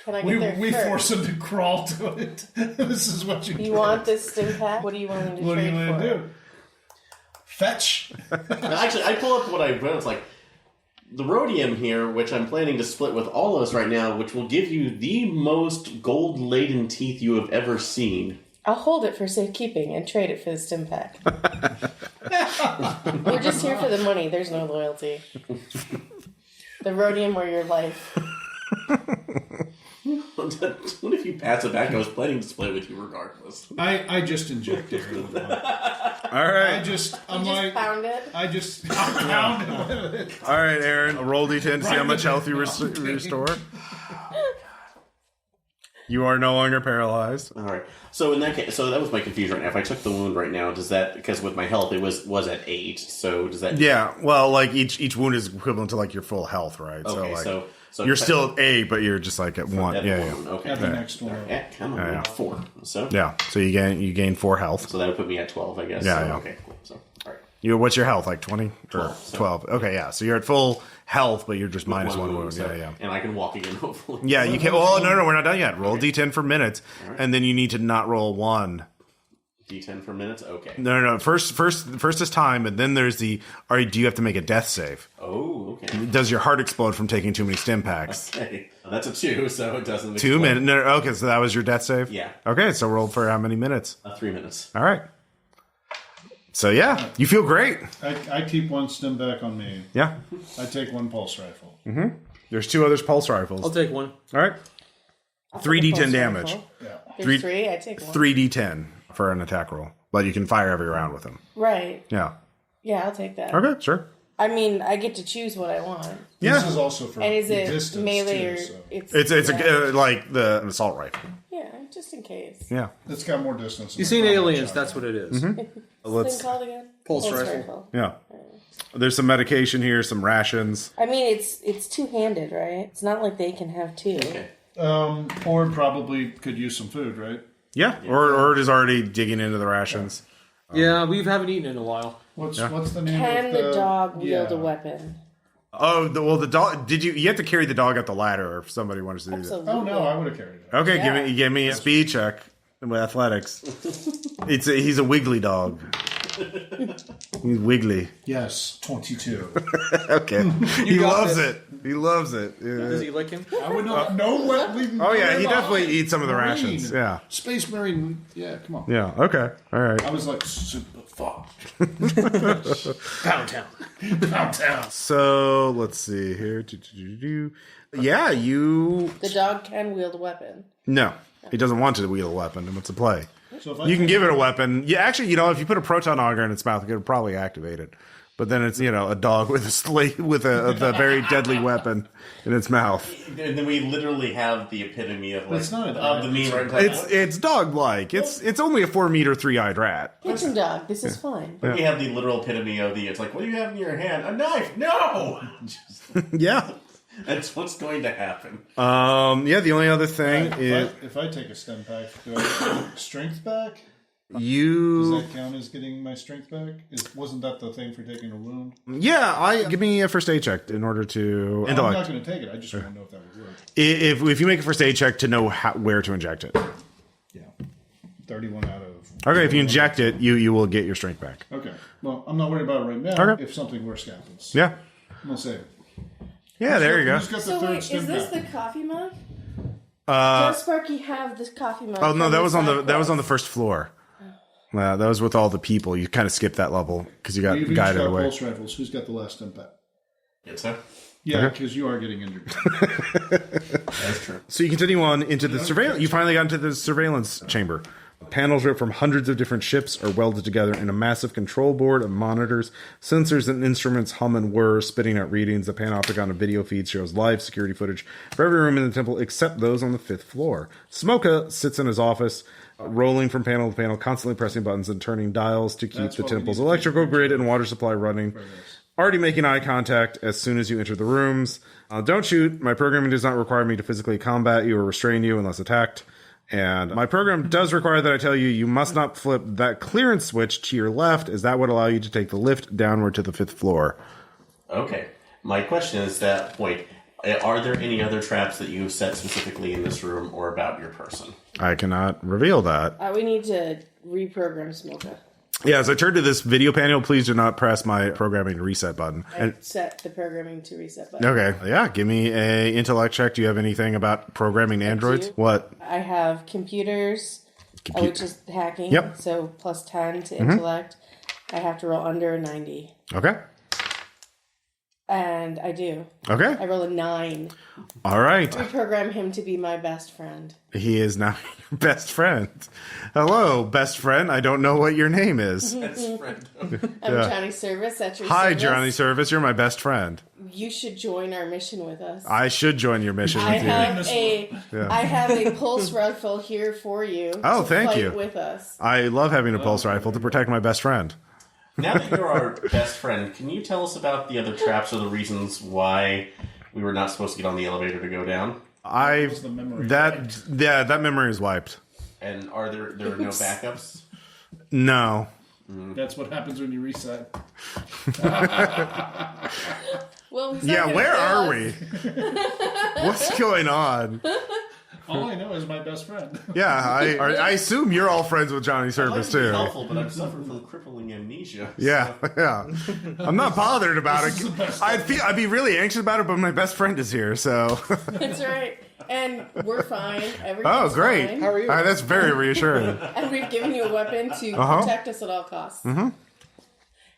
Can I get there We first? force him to crawl to it. This is what you do. You want this stim pack? What are you willing to What are trade you going for? to do? Fetch. Actually, I pull up what I wrote. It's like the rhodium here, which I'm planning to split with all of us right now, which will give you the most gold-laden teeth you have ever seen. I'll hold it for safekeeping and trade it for the stim pack. We're just here for the money. There's no loyalty. The rhodium or your life. What if you pass it back? I was planning to split with you regardless. I just injected it. All right. I'm Just like, pound it. I just pound it with it. All right, Aaron. Roll D10 to see how much health you restore. You are no longer paralyzed. All right. So in that case, so that was my confusion right now. If I took the wound right now, does that, because with my health it was at 8, so does that? Yeah. Well, like each wound is equivalent to like your full health, right? Okay. So So you're still at 8, but you're just like at 1. at Yeah. one. Okay. At the next one. Yeah, come on. 4. So Yeah. So you gain 4 health. So that would put me at 12, I guess. Yeah, So, yeah. Okay. Cool. So all right. What's your health? Like 20 or 12, so- 12? Okay. Yeah. So you're at full health, but you're just minus 1 wound. so- Yeah. And I can walk again, hopefully. Yeah. You can't. Oh no, we're not done yet. Roll D10 for minutes, and then you need to not roll 1. D10 for minutes. Okay. No. First is time, and then there's the. All right. Do you have to make a death save? Oh. Okay. Does your heart explode from taking too many stim packs? Okay. That's a 2, so it doesn't. 2 minutes. No, okay, so that was your death save? Yeah. Okay, so roll for how many minutes? 3 minutes. All right. So, yeah, you feel great. I keep 1 stim back on me. Yeah. I take 1 pulse rifle. There's 2 other pulse rifles. I'll take one. All right. 3d10 damage. Yeah. There's 3. I take 1. 3d10 for an attack roll. But you can fire every round with them. Right. Yeah. Yeah, I'll take that. Okay, sure. I mean, I get to choose what I want. Yeah. This is also for And is it distance melee too, or so. It's like an assault rifle. Yeah, just in case. Yeah. It's got more distance. You've than seen the Aliens, shotgun. that's what it is. What's this thing called again? Pulse rifle. Yeah. There's some medication here, some rations. I mean, it's two-handed, right? It's not like they can have 2. Okay. Or probably could use some food, right? Yeah. Or it is already digging into the rations. Yeah, we haven't eaten in a while. What's the name Can of the dog wield a weapon? Oh, the dog. You have to carry the dog up the ladder if somebody wants to do that. Absolutely. Oh, no, I would have carried it. Okay, Yeah. give me a speed check with athletics. He's a wiggly dog. He's wiggly. Yes, 22. Okay, he got loves this. it. He loves it. Yeah. Does he lick him? I would not know what we. Oh yeah, he definitely eats some of the rations. Yeah, Space Marine. Yeah, come on. yeah. Okay, all right. I was like, super fuck. Pound town. Downtown. So let's see here. Yeah, you. The dog can wield a weapon. No, he doesn't want to wield a weapon. What's the play? So if I You can give it a weapon. Yeah, actually, if you put a proton auger in its mouth, it could probably activate it. But then it's a dog with a very deadly weapon in its mouth. And then we literally have the epitome of It's not a of the meme right now. It's dog like. It's only a 4-meter 3-eyed rat. Kitchen dog. This is fine. We have the literal epitome of it's like, what do you have in your hand? A knife? No! Yeah. That's what's going to happen. Yeah, the only other thing is... If I take a stem pack, do I get strength back? Does You... that count as getting my strength back? Wasn't that the thing for taking a wound? Yeah, give me a first aid check in order to... I'm not going to take it. I just want to know if that would work. If you make a first aid check to know where to inject it. Yeah. 31 out of... Okay, if you inject it, you will get your strength back. Okay. Well, I'm not worried about it right now. Okay. If something worse happens. Yeah. I'm going to save it. Yeah, there you go. Who's got the So third wait, stem is this pack? the coffee mug? Does Sparky have this coffee mug? Oh no, from that the was on side the quest? first floor. That was with all the people. You kind of skipped that level because you got We've each guided got away. pulse rifles. Who's got the last stem pack? Yes, sir. Yeah, because you are getting injured. That's true. So you continue on into the surveillance. You finally got into the surveillance chamber. Panels ripped from hundreds of different ships are welded together in a massive control board of monitors. Sensors and instruments hum and whir, spitting out readings. The panopticon of video feed shows live security footage for every room in the temple except those on the 5th floor. Smoka sits in his office, rolling from panel to panel, constantly pressing buttons and turning dials to keep That's the what we temple's need to electrical take grid and water supply running. Already making eye contact as soon as you enter the rooms. Don't shoot. My programming does not require me to physically combat you or restrain you unless attacked. And my program does require that I tell you, you must not flip that clearance switch to your left, as that would allow you to take the lift downward to the 5th floor. Okay. My question is that point. Are there any other traps that you've set specifically in this room or about your person? I cannot reveal that. We need to reprogram Smoka. Yeah, as I turn to this video panel, please do not press my programming reset button. I set the programming to reset button. Okay, yeah, give me a intellect check. Do you have anything about programming androids? do. What? I have computers, which is hacking. Yep. So plus 10 to intellect. I have to roll under a 90. Okay. And I do. Okay. I roll a 9. All right. Reprogram him to be my best friend. He is now your best friend. Hello, best friend. I don't know what your name is. Best friend. I'm Johnny Service at your Hi, service. Johnny Service. You're my best friend. You should join our mission with us. I should join your mission I with you. have a pulse rifle here for you. Oh, to thank fight you. with us. I love having a pulse rifle to protect my best friend. Now that you're our best friend, can you tell us about the other traps or the reasons why we were not supposed to get on the elevator to go down? That memory is wiped. And are there are no backups? No. That's what happens when you reset. Well, he's not Yeah, gonna where kill are us. we? What's going on? All I know is my best friend. Yeah, I assume you're all friends with Johnny I'd like Service to be too. helpful, but I'm suffering from crippling amnesia. Yeah, yeah. I'm not bothered about it. I'd be really anxious about it, but my best friend is here, so. That's right. And we're fine. Everything's Oh, great. fine. How are you? That's very reassuring. And we've given you a weapon to protect us at all costs.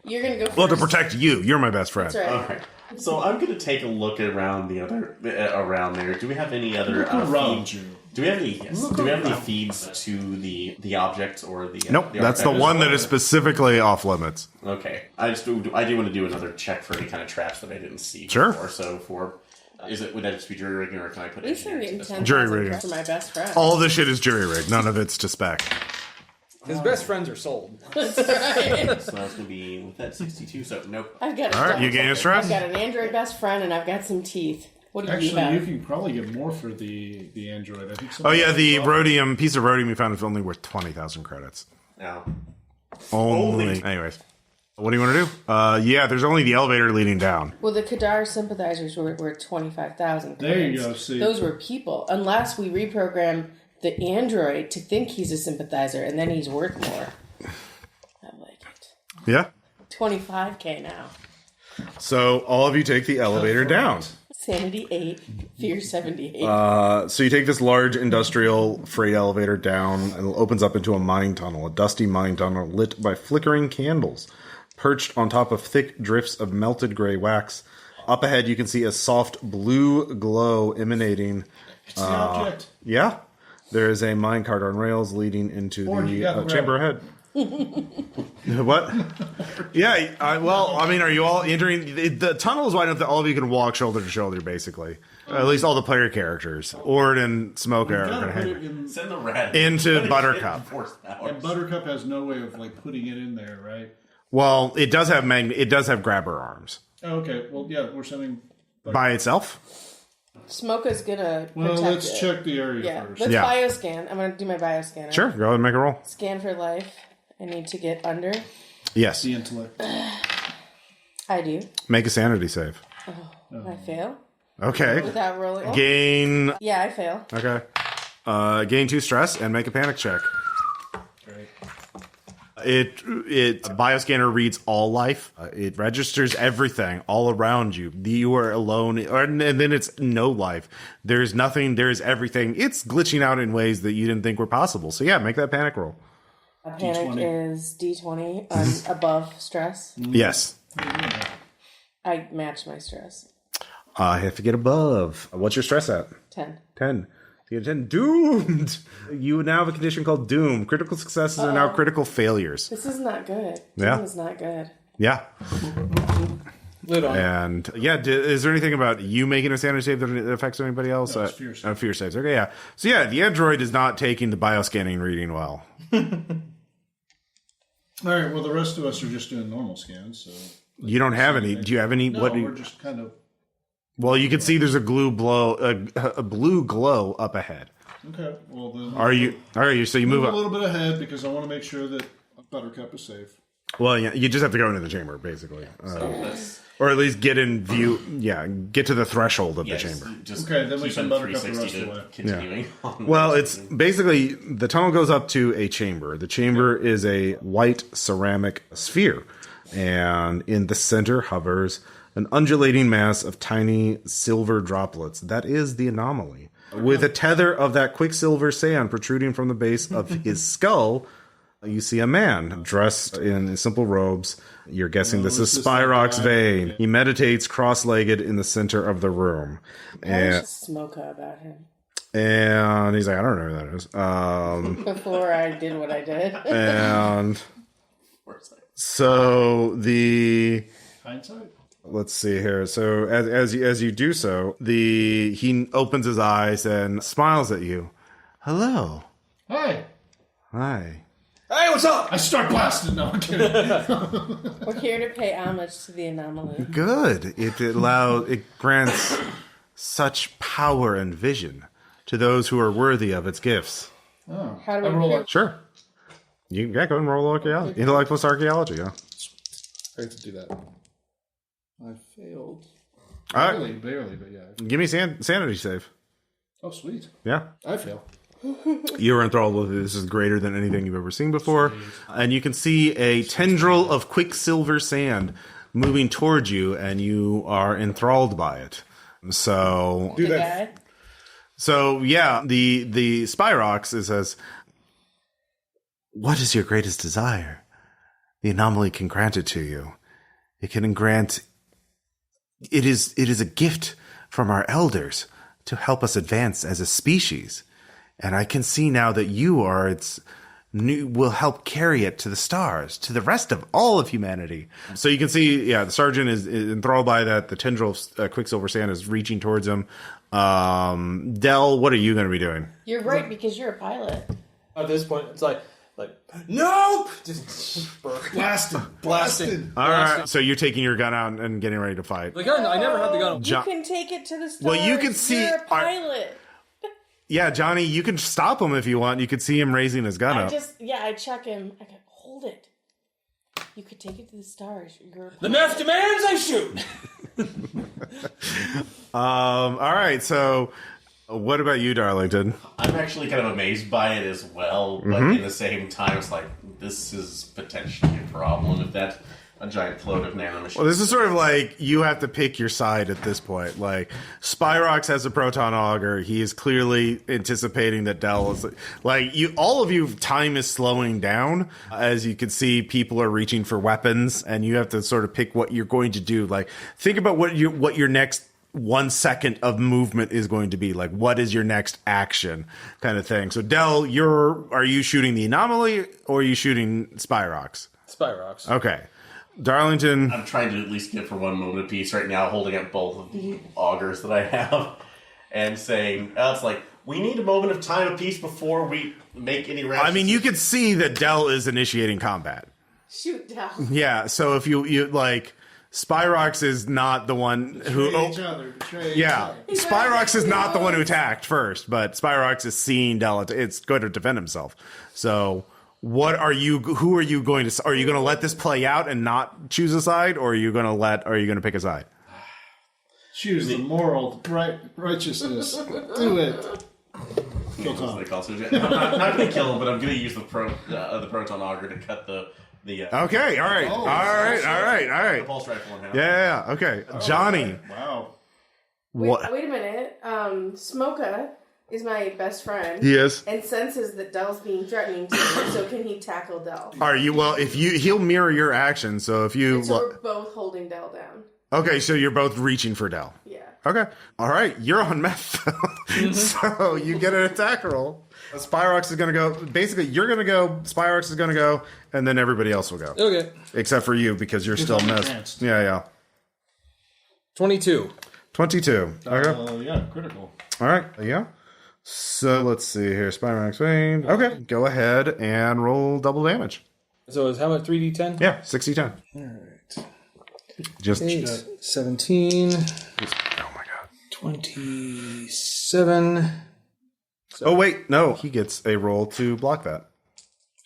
You're going to go first. Well, to protect you, you're my best friend. That's right. All right. So I'm going to take a look around the other around there. Do we have any other around feeds? you. Do we have any? Yes. Do we have any feeds to the object or the? Nope, the that's the artifact? one that is specifically off limits. Okay. I do want to do another check for any kind of traps that I didn't see Sure. before. So would that just be jury rigging, or can I put At least I'm engineering getting to this? 10,000 Jury rigging. for my best friend. All this shit is jury rigged. None of it's to spec. His best friends are sold. That's right. So that's going to be with that 62. So nope. I've got All right, you gain a stress? I've got an android best friend, and I've got some teeth. What do you Actually, have? you can probably get more for the android. I think. Oh yeah, the rhodium piece of rhodium we found is only worth 20,000 credits. No. Only. Anyways, what do you want to do? Yeah, there's only the elevator leading down. Well, the Kadar sympathizers were 25,000. There you go, see. Those were people. Unless we reprogram the android to think he's a sympathizer, and then he's worth more. I like it. Yeah. 25K now. So all of you take the elevator down. Sanity 8, fear 78. So you take this large industrial freight elevator down, and it opens up into a mine tunnel, a dusty mine tunnel lit by flickering candles, perched on top of thick drifts of melted gray wax. Up ahead, you can see a soft blue glow emanating. It's the object. Yeah, there is a minecart on rails leading into the chamber ahead. What? Yeah, are you all entering? The tunnel is wide enough that all of you can walk shoulder to shoulder, basically. At least all the player characters. Ord and Smoke are going to hang Send the rat into Buttercup. And Buttercup has no way of putting it in there, right? Well, it does have grabber arms. Oh, okay. Well, yeah, we're sending by itself. Smoka's gonna Well, protect let's it. check the area Yeah, first. let's Yeah. bioscan. I'm gonna do my bioscanner. Sure, go ahead and make a roll. Scan for life. I need to get under. Yes. The intellect. I do. Make a sanity save. I fail Okay. without rolling. Oh, Gain. yeah, I fail. Okay. Gain 2 stress and make a panic check. Great. It bioscanner reads all life. It registers everything all around you. You are alone, and then it's no life. There's nothing. There's everything. It's glitching out in ways that you didn't think were possible. So yeah, make that panic roll. A panic D20. is D20 above stress. Yes. I match my stress. I have to get above. What's your stress at? 10. 10. You get 10. Doomed. You now have a condition called doom. Critical successes are now critical failures. This is not good. Yeah. Doom is not good. Yeah. Lid on. And yeah, is there anything about you making a sanity save that affects anybody else? No, it's fear save. Fear saves. Okay, yeah. So yeah, the android is not taking the bioscanning reading well. All right, well, the rest of us are just doing normal scans, so... You don't have any. Do you have any? No, What do you, we're just kind of... well, you can see there's a blue glow up ahead. Okay, well then... Are you? So you move a up. little bit ahead because I want to make sure that Buttercup is safe. Well, yeah, you just have to go into the chamber, basically, That's, or at least get in view. Yeah, get to the threshold of yes, the chamber. Just Okay, then we keep send on Buttercup the 360 rest to away. continuing on. Well, it's basically the tunnel goes up to a chamber. The chamber is a white ceramic sphere, and in the center hovers an undulating mass of tiny silver droplets. That is the anomaly. With a tether of that quicksilver sand protruding from the base of his skull, you see a man dressed in simple robes. You're guessing this is this Spyrox that guy? Vane. He meditates cross-legged in the center of the room. I was Smoka about him And he's like, I don't know who that is. before I did what I did. And so Hindsight? let's see here. So as you do so, he opens his eyes and smiles at you. Hello. Hi. Hi. Hey, what's up? I start blasting. No, I'm kidding. We're here to pay homage to the anomaly. Good. It grants such power and vision to those who are worthy of its gifts. Oh, How do I we roll pick- up. Sure. You go ahead and roll archaeology. Intellect plus archaeology, yeah. I have to do that. I failed. All right. Barely, but yeah. Give me sanity save. Oh, sweet. Yeah. I fail. You are enthralled with it. This is greater than anything you've ever seen before. And you can see a tendril of quicksilver sand moving towards you, and you are enthralled by it. So, The guy? yeah, the Spyrox says, what is your greatest desire? The anomaly can grant it to you. It can grant... It is a gift from our elders to help us advance as a species. And I can see now that you are will help carry it to the stars, to the rest of all of humanity. So you can see, yeah, the sergeant is enthralled by that. The tendril of quicksilver sand is reaching towards him. Dell, what are you going to be doing? You're right, because you're a pilot. At this point, it's like, nope! Just blasting. All right, so you're taking your gun out and getting ready to fight. The gun, I never had the gun. You can take it to the stars. Well, you can see- You're a pilot. Yeah, Johnny, you can stop him if you want. You could see him raising his gun up. I check him. I go, hold it. You could take it to the stars. You're a The pilot. NEF demands I shoot! All right, so what about you, Darlington? I'm actually kind of amazed by it as well, but in the same time, it's like, this is potentially a problem if that a giant float of nanomachines. Well, this is sort of like you have to pick your side at this point. Like, Spyrox has a proton auger. He is clearly anticipating that Dell is like you. All of you, time is slowing down. As you can see, people are reaching for weapons, and you have to sort of pick what you're going to do. Like, think about what your next 1 second of movement is going to be. Like, what is your next action, kind of thing. So, Dell, are you shooting the anomaly or are you shooting Spyrox? Spyrox. Okay. Darlington. I'm trying to at least get for one moment of peace right now, holding up both of the augers that I have, and saying, it's like, we need a moment of time of peace before we make any rash I mean, you can see that Dell is initiating combat. Shoot down. Yeah, so if you like, Spyrox is not the one who. Spyrox is not the one who attacked first, but Spyrox is seeing Dell. It's going to defend himself. So, what are you? Who are you going to? Are you going to let this play out and not choose a side, or are you going to Are you going to pick a side? Choose the moral righteousness. Do it. Kill Tom. I'm not going to kill him, but I'm going to use the proton auger to cut the. Okay, all right, all right. The pulse rifle in half. Yeah, okay. Johnny. Wow. What? Wait a minute. Smoka is my best friend. He is. And senses that Dell's being threatening to him, so can he tackle Dell? Are you, well, he'll mirror your action, so if you... So we're both holding Dell down. Okay, so you're both reaching for Dell. Yeah. Okay. All right, you're on meth. So you get an attack roll. Spyrox is going to go, basically, you're going to go, Spyrox is going to go, and then everybody else will go. Okay. Except for you, because you're still messed. Yeah. 22. 22. Okay. Yeah, critical. All right, yeah. So let's see here. Spyrox Wayne. Okay, go ahead and roll double damage. So is how much? 3d10? Yeah, 60-10. All right. Just 8, 17. Oh my god. 27. Oh wait, no. He gets a roll to block that.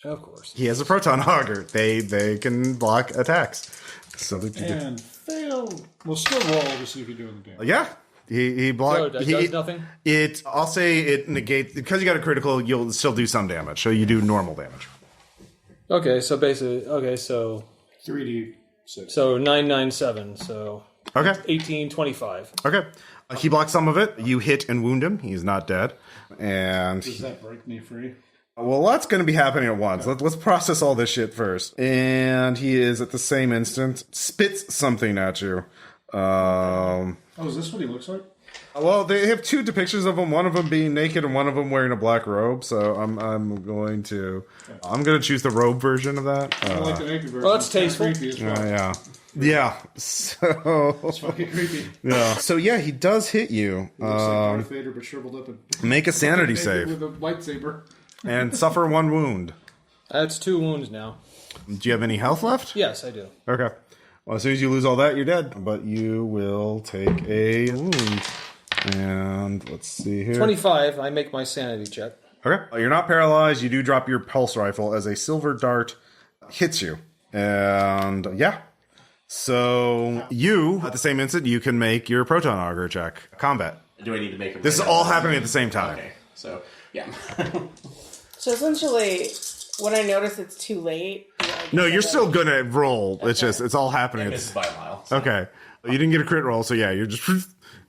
Of course. He has a proton auger. They can block attacks. So that you And fail. We'll still roll to see if you're doing the damage. yeah. He blocked. So it does nothing? I'll say it negates, because you got a critical, you'll still do some damage. So you do normal damage. Okay, so basically, so 3d6. So 997, so Okay. 1825. Okay. He blocks some of it. You hit and wound him. He's not dead. And Does that break me free? well, lots going to be happening at once. Let's process all this shit first. And he is at the same instant spits something at you. Is this what he looks like? Well, they have two depictions of him. One of them being naked, and one of them wearing a black robe. So I'm going to choose the robe version of that. I like the naked version. Well, that's tasteful. Creepy as well. Yeah. So It's fucking creepy. yeah. So yeah, he does hit you. He looks like Darth Vader, but shriveled up and Make a sanity naked save with a lightsaber. and suffer 1 wound. That's 2 wounds now. Do you have any health left? Yes, I do. Okay. Well, as soon as you lose all that, you're dead. But you will take a wound. And let's see here. 25, I make my sanity check. Okay. You're not paralyzed. You do drop your pulse rifle as a silver dart hits you. And yeah. So you, at the same instant, you can make your proton auger check. Combat. Do I need to make a... This is all happening at the same time. Okay, so, yeah. So essentially, when I notice it's too late... No, you're still going to roll. It's just, it's all happening. This is by a mile. So. Okay. You didn't get a crit roll, so yeah, you're just...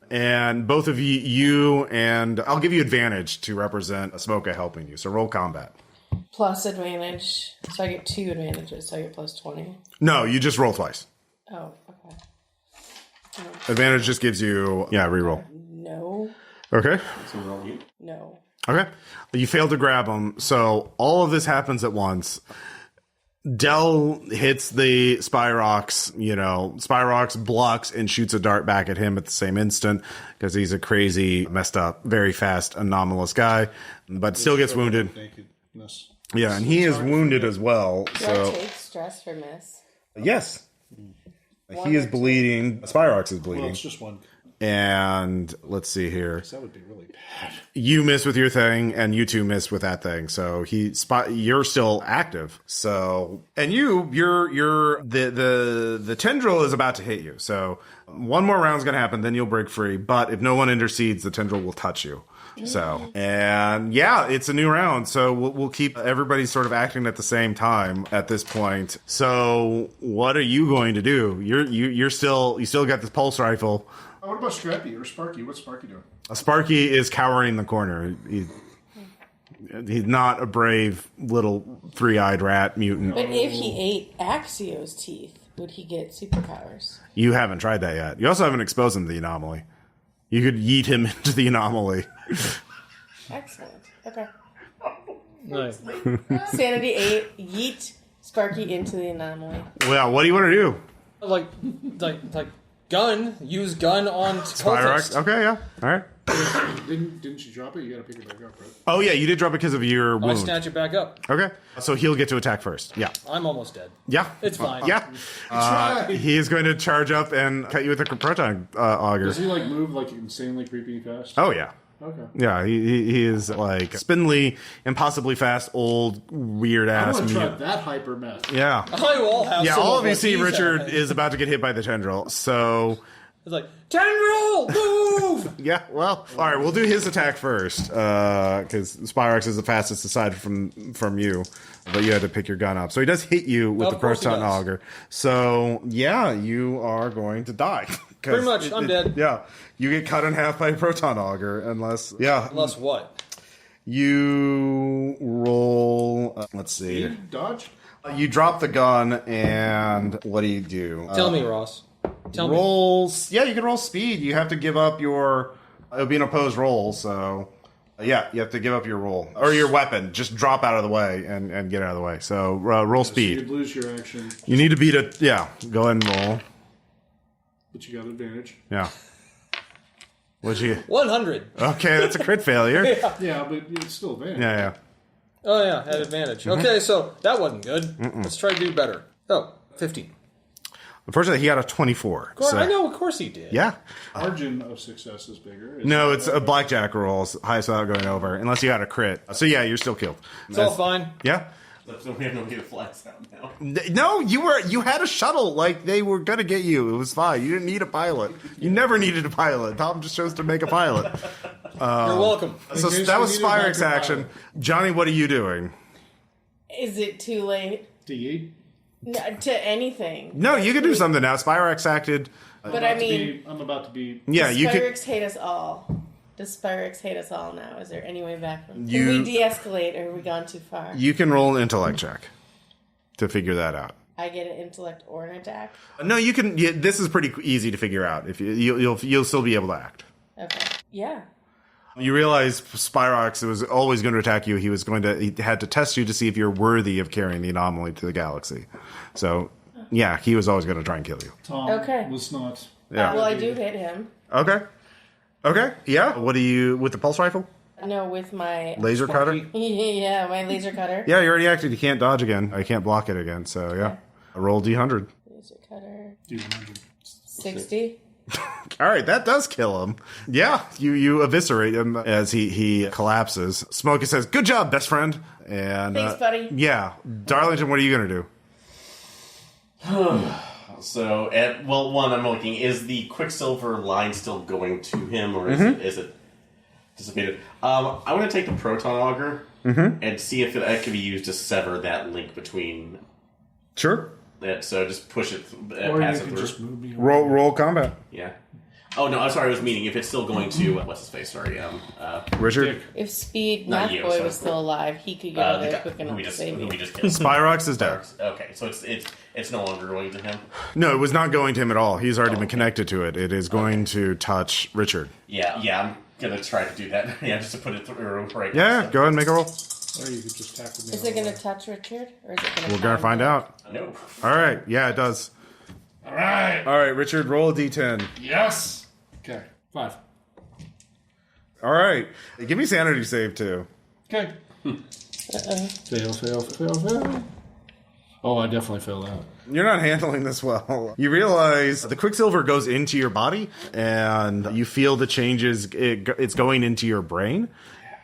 And both of you and I'll give you advantage to represent Smoka helping you. So roll combat. Plus advantage. So I get 2 advantages, so I get plus 20. No, you just roll twice. Oh, okay. Advantage just gives you, reroll. No. Okay. So roll you. No. Okay. You failed to grab him, so all of this happens at once. Dell hits the Spyrox, Spyrox blocks and shoots a dart back at him at the same instant because he's a crazy, messed up, very fast, anomalous guy, but still gets wounded. Nakedness. Yeah, and he is wounded as well. Do So I take stress for miss? yes. He is bleeding. Spyrox is bleeding. Well, it's just one. And let's see here. That would be really bad. You miss with your thing, and you two miss with that thing. So you're still active. So, and the tendril is about to hit you. So, one more round's gonna happen, then you'll break free. But if no one intercedes, the tendril will touch you. So, and yeah, it's a new round. So we'll keep everybody sort of acting at the same time at this point. So, what are you going to do? You still got this pulse rifle. Oh, what about Strappy or Sparky? What's Sparky doing? Sparky is cowering in the corner. He's not a brave little 3-eyed rat mutant. But if he ate Axio's teeth, would he get superpowers? You haven't tried that yet. You also haven't exposed him to the anomaly. You could yeet him into the anomaly. Excellent. Okay. Nice. Sanity 8, yeet Sparky into the anomaly. Well, what do you want to do? Like gun. Use gun on Spyrox? cultist. Okay, yeah. All right. Didn't you drop it? You got to pick it back up, right? Oh, yeah, you did drop it because of your wound. I snatch it back up. Okay. So he'll get to attack first. Yeah. I'm almost dead. Yeah. It's fine. Yeah. He is going to charge up and cut you with a proton auger. Does he move insanely creepy fast? Oh, yeah. Okay. Yeah, he is spindly, impossibly fast, old, weird ass. I want to try that hyper meth. Yeah. I will have some all of of you what see he's Richard having. is about to get hit by the tendril, so... It's like, tendril, move! Yeah, well, all right, we'll do his attack first, because Spyrex is the fastest aside from you, but you had to pick your gun up. So he does hit you with the proton auger. So, yeah, you are going to die. Pretty much, I'm dead. Yeah, you get cut in half by a proton auger, unless what? You roll, let's see. Dodge? You drop the gun, and what do you do? Tell me, Ross. Yeah, you can roll speed. You have to give up your... It'll be an opposed roll, so... Yeah, you have to give up your roll. Or your weapon. Just drop out of the way and get out of the way. So roll speed. So you'd lose your action. You need to beat it. Yeah, go ahead and roll. But you got advantage. Yeah. What'd you get? 100. Okay, that's a crit failure. Yeah, but it's still advantage. Yeah. Oh, yeah, had advantage. Okay, so that wasn't good. Let's try to do better. Oh, 15. Unfortunately, he got a 24. Of course, I know, of course he did. Yeah. Margin of success is bigger. No, it's a blackjack rolls, highest without going over, unless you got a crit. So yeah, you're still killed. It's all fine. Yeah. We have no way to fly out now. No, you had a shuttle. They were gonna get you. It was fine. You didn't need a pilot. You never needed a pilot. Tom just chose to make a pilot. You're welcome. So that was Spyrex action. Johnny, what are you doing? Is it too late? To eat? No, to anything. No, you can do something now. Spyrex acted. But I mean... I'm about to be... Yeah, does you could... Spyrex hate us all? Does Spyrex hate us all now? Is there any way back from... Can we de-escalate, or have we gone too far? You can roll an intellect check to figure that out. I get an intellect or an attack? No, you can... this is pretty easy to figure out. If you'll still be able to act. Okay. Yeah. You realize Spyrex was always going to attack you. He had to test you to see if you're worthy of carrying the anomaly to the galaxy. So, yeah, he was always going to try and kill you. Tom was not. Yeah. Well, I do hit him. Okay. Yeah. What do you with the pulse rifle? No, with my Laser cutter? Yeah, my laser cutter. Yeah, you already acted. You can't dodge again. I can't block it again. So, yeah. Roll D100. Laser cutter. D100. 60. All right, that does kill him. Yeah, you eviscerate him as he collapses. Smokey says, "Good job, best friend." And thanks, buddy. Yeah, Darlington, what are you going to do? So, one, I'm looking. Is the Quicksilver line still going to him, or is it dissipated? I want to take the proton auger and see if that can be used to sever that link between. Sure. So just push it, or pass you it can through. just move me. Roll combat. Yeah. Oh no, I'm sorry. I was meaning if it's still going to what's his face? Sorry, Richard. If Speed Not Math you, Boy sorry. was still alive, he could get there quick who enough we to just save who me. we just killed. Spyrex is dead. Okay, so it's no longer going to him. No, it was not going to him at all. He's already been connected to it. It is going to touch Richard. Yeah. I'm gonna try to do that. Yeah, just to put it through right. Yeah, go ahead and make a roll. Or you could just tackle me. Is it going to touch Richard? Or is it going to We're going to find out. No. All right. Yeah, it does. All right. All right, Richard, roll a D10. Yes. Okay. 5. All right. Give me sanity save, too. Okay. Fail. Oh, I definitely failed that. You're not handling this well. You realize the Quicksilver goes into your body, and you feel the changes. It's going into your brain.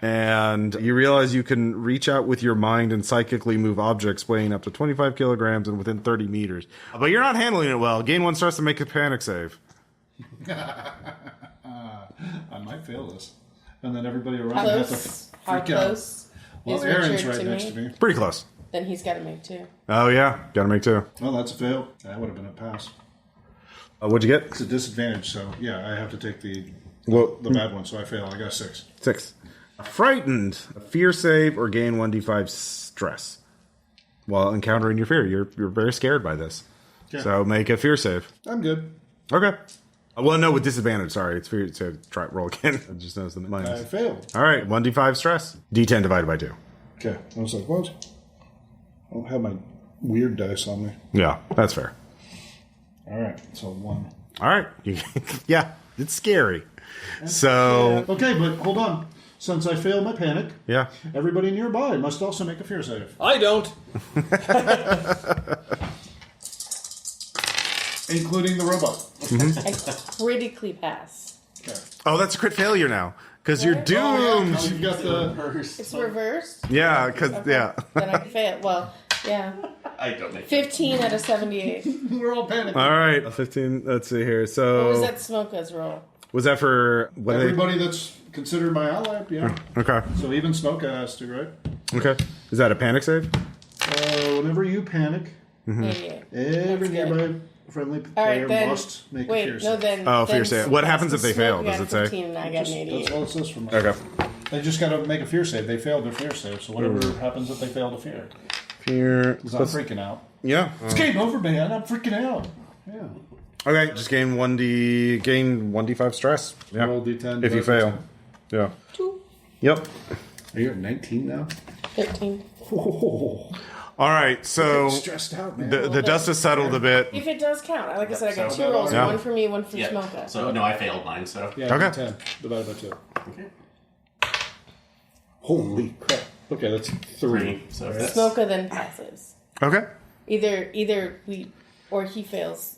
And you realize you can reach out with your mind and psychically move objects weighing up to 25 kilograms and within 30 meters. But you're not handling it well. Gain 1 stress to make a panic save. I might fail this. And then everybody around How me has close? to How freak out. close Well, is Aaron's Richard right to next me? to me. Pretty close. Then he's got to make 2. Oh, yeah. Got to make 2. Well, that's a fail. That would have been a pass. What'd you get? It's a disadvantage, so yeah, I have to take the bad one, so I fail. I got 6. 6. Frightened. A fear save or gain 1d5 stress. While encountering your fear. You're very scared by this. Okay. So make a fear save. I'm good. Okay. Well, no, with disadvantage. Sorry. It's for you to try roll again. I just noticed the I minus. failed. All right. 1d5 stress. D10 divided by 2. Okay. I was like, what? I don't have my weird dice on me. Yeah, that's fair. All right. So 1. All right. Yeah, it's scary. So okay, but hold on. Since I failed my panic, everybody nearby must also make a fear save. I don't. Including the robot. I critically pass. Okay. Oh, that's a crit failure now. Because you're doomed. Oh, you've got the... It's reversed? Yeah, because, Then I fail. Well, yeah. I don't make 15 out of 78. We're all panicking. All right, 15. Let's see here. So, What was that Smoka's roll? Was that for everybody that's considered my ally? Yeah. Okay. So even Smoka has to, right? Okay. Is that a panic save? Whenever you panic, every nearby friendly player must make a fear save. Fear save. What happens if they fail? Does it say? 15 and I got an 88. That's all it says for me. Okay. They just got to make a fear save. They failed their fear save, so whatever happens if they fail to fear. Fear. Because I'm freaking out. Yeah. It's game over, man. I'm freaking out. Yeah. Okay, just gain 1d5 stress. Yeah. Roll d10. If you fail. Yeah. 2. Yep. Are you at 19 now? 13. Oh. All right, so stressed out, man. The dust has settled a bit. If it does count. Like I said, I got So- 2 rolls. Yeah. One for me, one for Smoka. So, no, I failed mine, so. Yeah, Okay. 10 divided by 2. Okay. Holy crap. Okay, that's 3. So that's... Smoka then passes. Okay. Either we or he fails.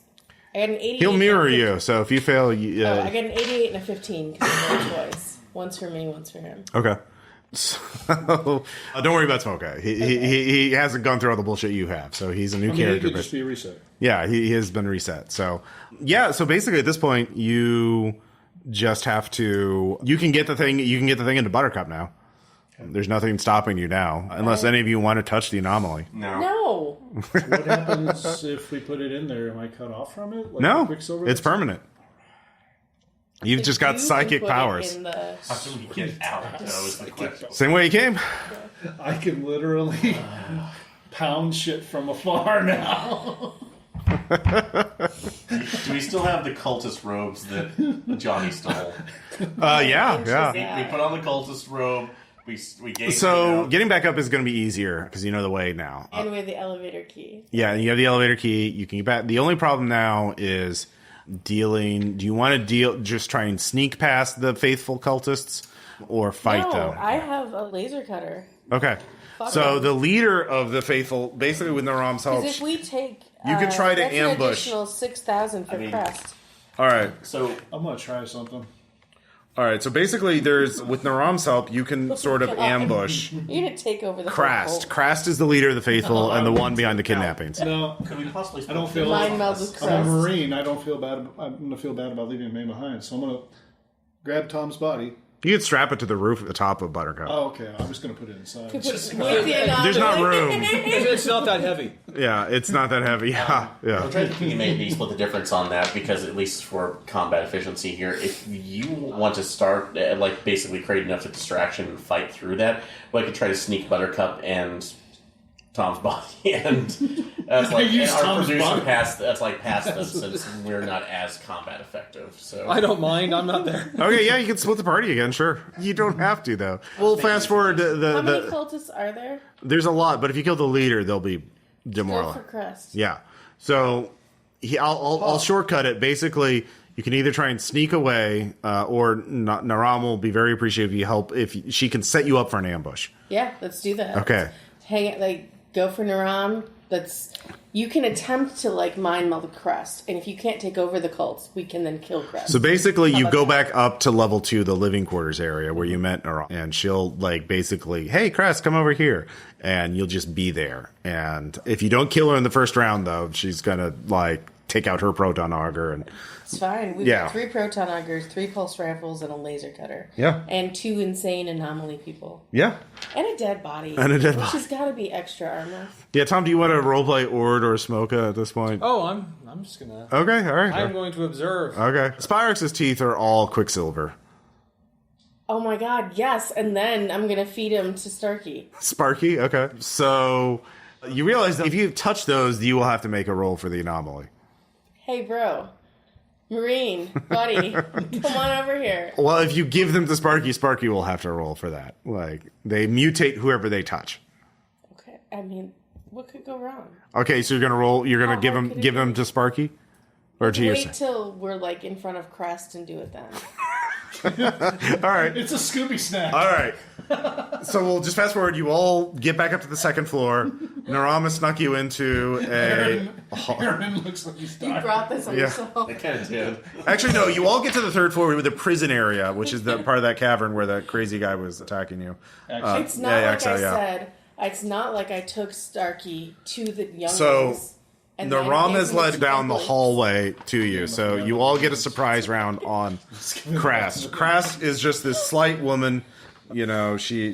I got an 88. He'll mirror and a you, so if you fail, I got an 88 and a 15 because it's no choice. One's for me, one's for him. Okay. So, don't worry about Smoke. He hasn't gone through all the bullshit you have, so he's a new character. He could but just be reset. yeah, he has been reset. So so basically at this point, you just have to. You can get the thing into Buttercup now. There's nothing stopping you now, unless any of you want to touch the anomaly. No. What happens if we put it in there? Am I cut off from it? Like No, Quicksilver? it's permanent. You've just got You psychic can put it powers. in the- How do we get out? That was the question. Same way you came. I can literally pound shit from afar now. Do we still have the cultist robes that Johnny stole? Yeah. We put on the cultist robe. We gave So getting back up is going to be easier because you know the way now. And we have the elevator key. Yeah, you have the elevator key. You can get back. The only problem now is dealing. Do you want to just try and sneak past the faithful cultists or fight them? I have a laser cutter. Okay. So the leader of the faithful, basically with Naram's help, Because if we take... you can try to that's ambush. an additional 6,000 for Crest. All right. So I'm going to try something. All right. So basically, with Naram's help, you can sort of ambush You're going to take over the Krast. whole- Krast is the leader of the faithful and the one behind the kidnappings. No, could we possibly? I don't feel. Mind meld with I'm a Crest. Marine. I don't feel bad. I'm going to feel bad about leaving a man behind. So I'm going to grab Tom's body. You can strap it to the roof at the top of Buttercup. Oh, okay. I'm just going to put it inside. With the anomaly. There's not room. It's not that heavy. Yeah, it's not that heavy. Yeah. I'm trying to think maybe split the difference on that because at least for combat efficiency here, if you want to start like basically create enough of distraction and fight through that, well, I could try to sneak Buttercup and Tom's body, and that's like use and our Tom's producer body. past them since we're not as combat effective. So I don't mind. I'm not there. Okay, yeah, you can split the party again, sure. You don't have to, though. We'll fast forward to How many the cultists are there? there's a lot, but if you kill the leader, they'll be Go for demoralized. Crest. Yeah. So I'll shortcut it. Basically, you can either try and sneak away, or Naram will be very appreciative if you help if she can set you up for an ambush. Yeah, let's do that. Okay. Hang it, like, go for Naram. You can attempt to, like, mind meld the Crest, and if you can't take over the cults, we can then kill Crest. So basically, you about go that? back up to level 2, the living quarters area where you met Naram, and she'll like basically, hey, Crest, come over here, and you'll just be there. And if you don't kill her in the first round, though, she's gonna like take out her proton auger and. It's fine. We've got 3 proton augers, 3 pulse rifles, and a laser cutter. Yeah. And 2 insane anomaly people. Yeah. And a dead body. Which has got to be extra armor. Yeah, Tom, do you want to roleplay Ord or Smoka at this point? Oh, I'm just gonna. Okay, all right. I'm going to observe. Okay. Spyrex's teeth are all Quicksilver. Oh my god, yes. And then I'm going to feed him to Starkey. Sparky? Okay. So you realize that if you touch those, you will have to make a roll for the anomaly. Hey, bro. Marine, buddy, come on over here. Well, if you give them to Sparky, Sparky will have to roll for that. Like, they mutate whoever they touch. Okay, I mean, what could go wrong? Okay, so you're gonna roll. You're gonna How hard could it give be? them to Sparky, or to Wait yourself. till we're like in front of Crest and do it then. All right. It's a Scooby snack. All right. So we'll just fast forward. You all get back up to the second floor. Narama snuck you into a... Aaron looks like he's dying. You brought this on yourself. I kind of did. Actually, no. You all get to the third floor with the prison area, which is the part of that cavern where that crazy guy was attacking you. It's not like I said. It's not like I took Starkey to the young ones. And Narama's led down the hallway to you, so you all get a surprise round on Krast. Krast is just this slight woman, you know. She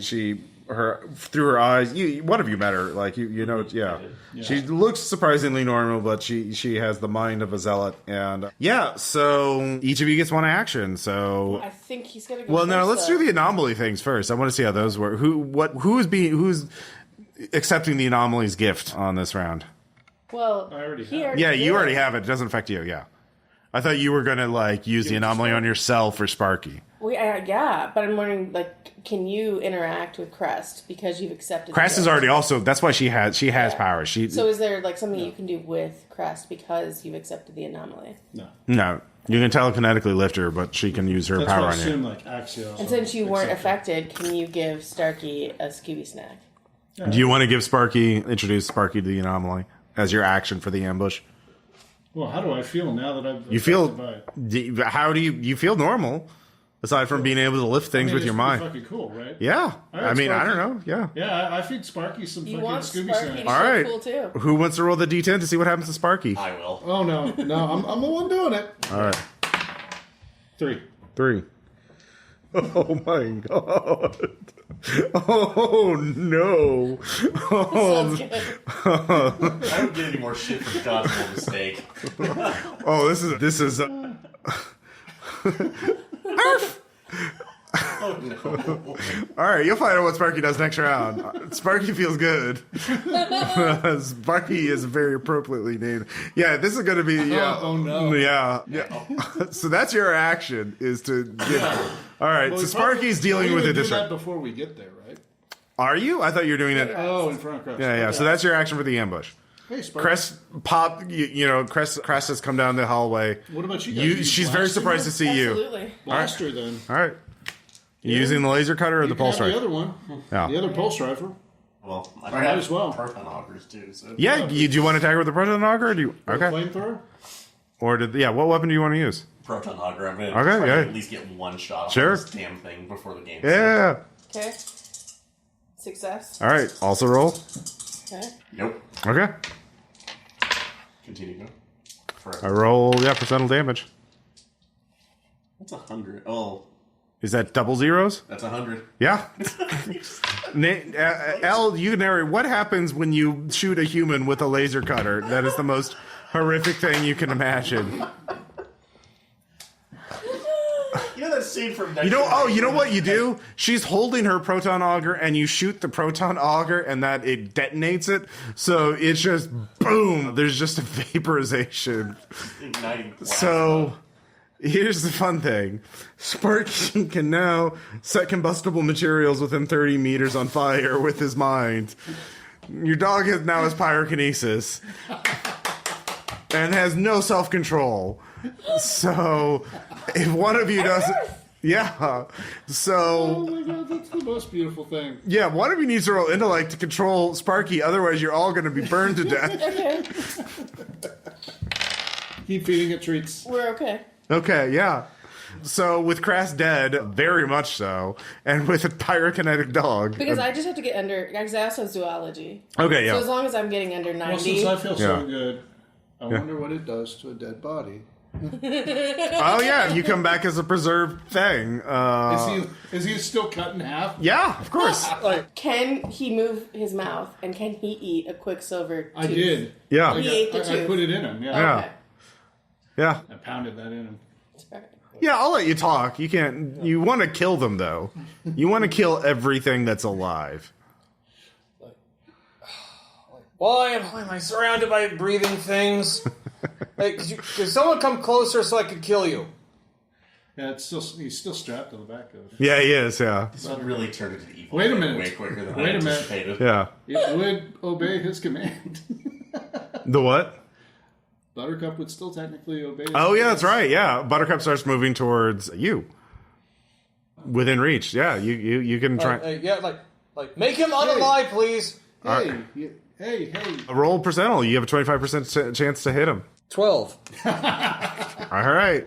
through her eyes. One of you met her, like you know, yeah. She looks surprisingly normal, but she has the mind of a zealot, and so each of you gets one action. So I think he's gonna go. Well, first, no, let's do the anomaly things first. I want to see how those work. Who's accepting the anomaly's gift on this round? Well, I already you already have it. It doesn't affect you. Yeah, I thought you were gonna use the anomaly on yourself or Sparky. But I'm wondering, can you interact with Krast because you've accepted? Krast is already also. That's why she has powers. So is there something you can do with Krast because you've accepted the anomaly? No. You can telekinetically lift her, but she can use her power on you. Axial. And since you weren't affected, can you give Starkey a Scooby snack? Do you want to introduce Sparky to the anomaly as your action for the ambush? Well, how do I feel now that I've... You feel... How do you feel normal, aside from being able to lift things with your mind? Fucking cool, right? Yeah. Right, I mean, Sparky. I don't know. Yeah. Yeah, I feed Sparky some fucking Scooby snacks. All right. Cool too. Who wants to roll the D10 to see what happens to Sparky? I will. Oh, no. I'm the one doing it. All right. 3. Oh, my God. Oh, no. Sounds good. I don't get any more shit for God's more mistake. Oh, this is. Oh, no. All right, you'll find out what Sparky does next round. Sparky feels good. Sparky is very appropriately named. Yeah, this is going to be. Yeah. Oh, no. Yeah. So that's your action, is to give. All right, so Sparky's dealing with it this that round. before we get there, right? Are you? I thought you were doing it. Oh, in front of Krast. Yeah. So that's your action for the ambush. Hey, Sparky. Krast has come down the hallway. What about you guys? She's very surprised to see you. Absolutely. Blaster, then. All right. You using the laser cutter or the pulse rifle? The other one. Yeah. The other pulse rifle. Well, I Might have as well. proton augers too. So Yeah, do you want to attack her with the proton auger? Or do you, okay. Flamethrower? Or what weapon do you want to use? proton auger. I'm going to Okay, try yeah. to at least get one shot Sure. on this damn thing before the game. Yeah. Okay. Success. All right. Also roll. Okay. Nope. Okay. Continue. I roll, percentile damage. That's 100. Oh, Is that double zeros? that's 100. Yeah. Elle, you narrate what happens when you shoot a human with a laser cutter. That is the most horrific thing you can imagine. You know that scene from... You know what you do? She's holding her proton auger, and you shoot the proton auger, and that it detonates it. So it's just boom. There's just a vaporization. Igniting plasma. So here's the fun thing: Sparky can now set combustible materials within 30 meters on fire with his mind. Your dog now has pyrokinesis and has no self-control. So if one of you doesn't, so Oh my god, that's the most beautiful thing. one of you needs to roll intellect to control Sparky. Otherwise, you're all going to be burned to death. Okay. Keep feeding it treats. We're okay. Okay, yeah. So with Krast dead, very much so, and with a pyrokinetic dog. Because I just have to get under. Because I also have zoology. Okay, yeah. So as long as I'm getting under 90. Well, since I feel so Yeah. good, I wonder what it does to a dead body. Oh yeah, you come back as a preserved thing. Is he still cut in half? Yeah, of course. Can he move his mouth and can he eat a quicksilver tooth? I did. Yeah, He ate the I tooth. put it in him. Yeah. Yeah. Okay. yeah, I pounded that in him. yeah. I'll let you talk. You can't. You want to kill them though. You want to kill everything that's alive. Why am I surrounded by breathing things? Could someone come closer so I could kill you? Yeah, he's still strapped to the back of it. Yeah, he is. Yeah, This would really turn into evil. Wait a minute. Way quicker than Wait I a minute. anticipated. yeah. It would obey his command. The what? Buttercup would still technically obey his Oh yeah, that's command. right. Yeah, Buttercup starts moving towards you. Within reach, yeah. You can try. Like make him unalive, please. Hey. Roll percentile. You have a 25% chance to hit him. 12. All right.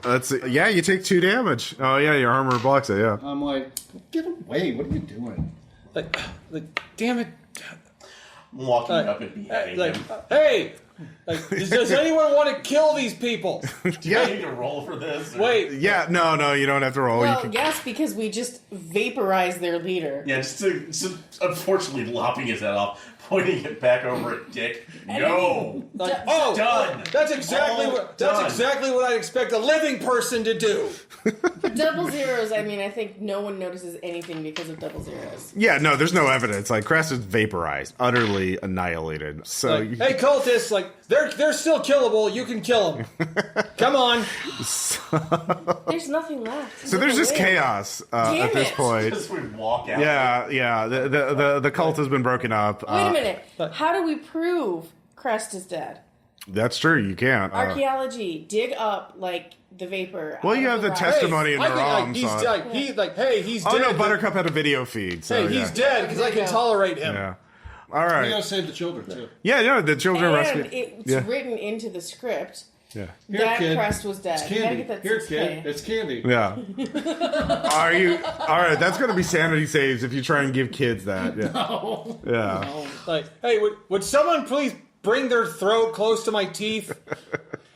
Yeah, you take 2 damage. Oh, yeah, your armor blocks it, yeah. I'm like, get away. What are you doing? Like damn it. I'm walking up and beheading him. Hey! Does anyone want to kill these people? Do you need to roll for this? Wait. Yeah, no, you don't have to roll. Well, yes, because we just vaporized their leader. Yeah, just unfortunately lopping his head off, pointing it back over at Dick. No! Done! That's exactly what I'd expect a living person to do. For double zeros, I mean, I think no one notices anything because of double zeros. Yeah, no, there's no evidence. Like, Crest is vaporized, utterly annihilated. So, hey, cultists, they're still killable. You can kill them. Come on. There's nothing left. So there's just chaos at this point. Just we walk out. Yeah. The cult has been broken up. Wait a minute. How do we prove Crest is dead? That's true. You can't. Archaeology, dig up the vapor. Well, you have the testimony in the ROM. He's dead. Oh no, Buttercup had a video feed. So, he's dead because I can tolerate him. Yeah. All right. We gotta save the children too. Yeah, the children rescued. It's written into the script. Yeah. That Crest was dead. It's candy. Kid. It's candy. Yeah. Are you all right? That's going to be sanity saves if you try and give kids that. Yeah. No. Yeah. No. Hey, would someone please bring their throat close to my teeth?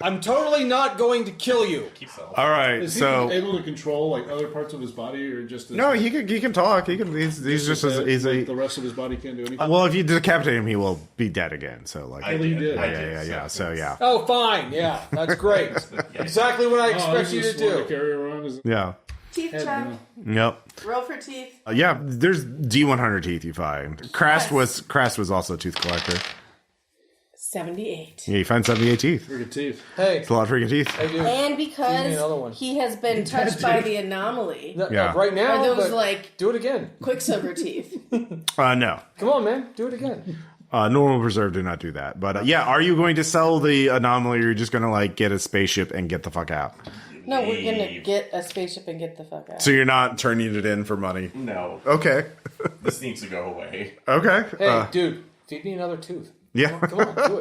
I'm totally not going to kill you. All right. Is he able to control other parts of his body, or just no? He can talk. He's just the rest of his body can't do anything. Well, if you decapitate him, he will be dead again. So he did. Yeah. So yeah. Oh, fine. Yeah, that's great. Exactly what I expect you to do. Carry around yeah. Teeth check. Yep. Roll for teeth. Yeah. There's D100 teeth you find. Crast was also a tooth collector. 78. Yeah, you find 78 teeth. Freaking teeth. Hey. It's a lot of freaking teeth. Hey, dude. And because he has been touched by the anomaly. Right now, are those do it again. Quicksilver teeth? No. Come on, man. Do it again. Normal Preserve do not do that. But are you going to sell the anomaly, or are you just going to get a spaceship and get the fuck out? No, we're going to get a spaceship and get the fuck out. So you're not turning it in for money? No. Okay. This needs to go away. Okay. Hey, dude, feed me another tooth. Yeah. Come on, do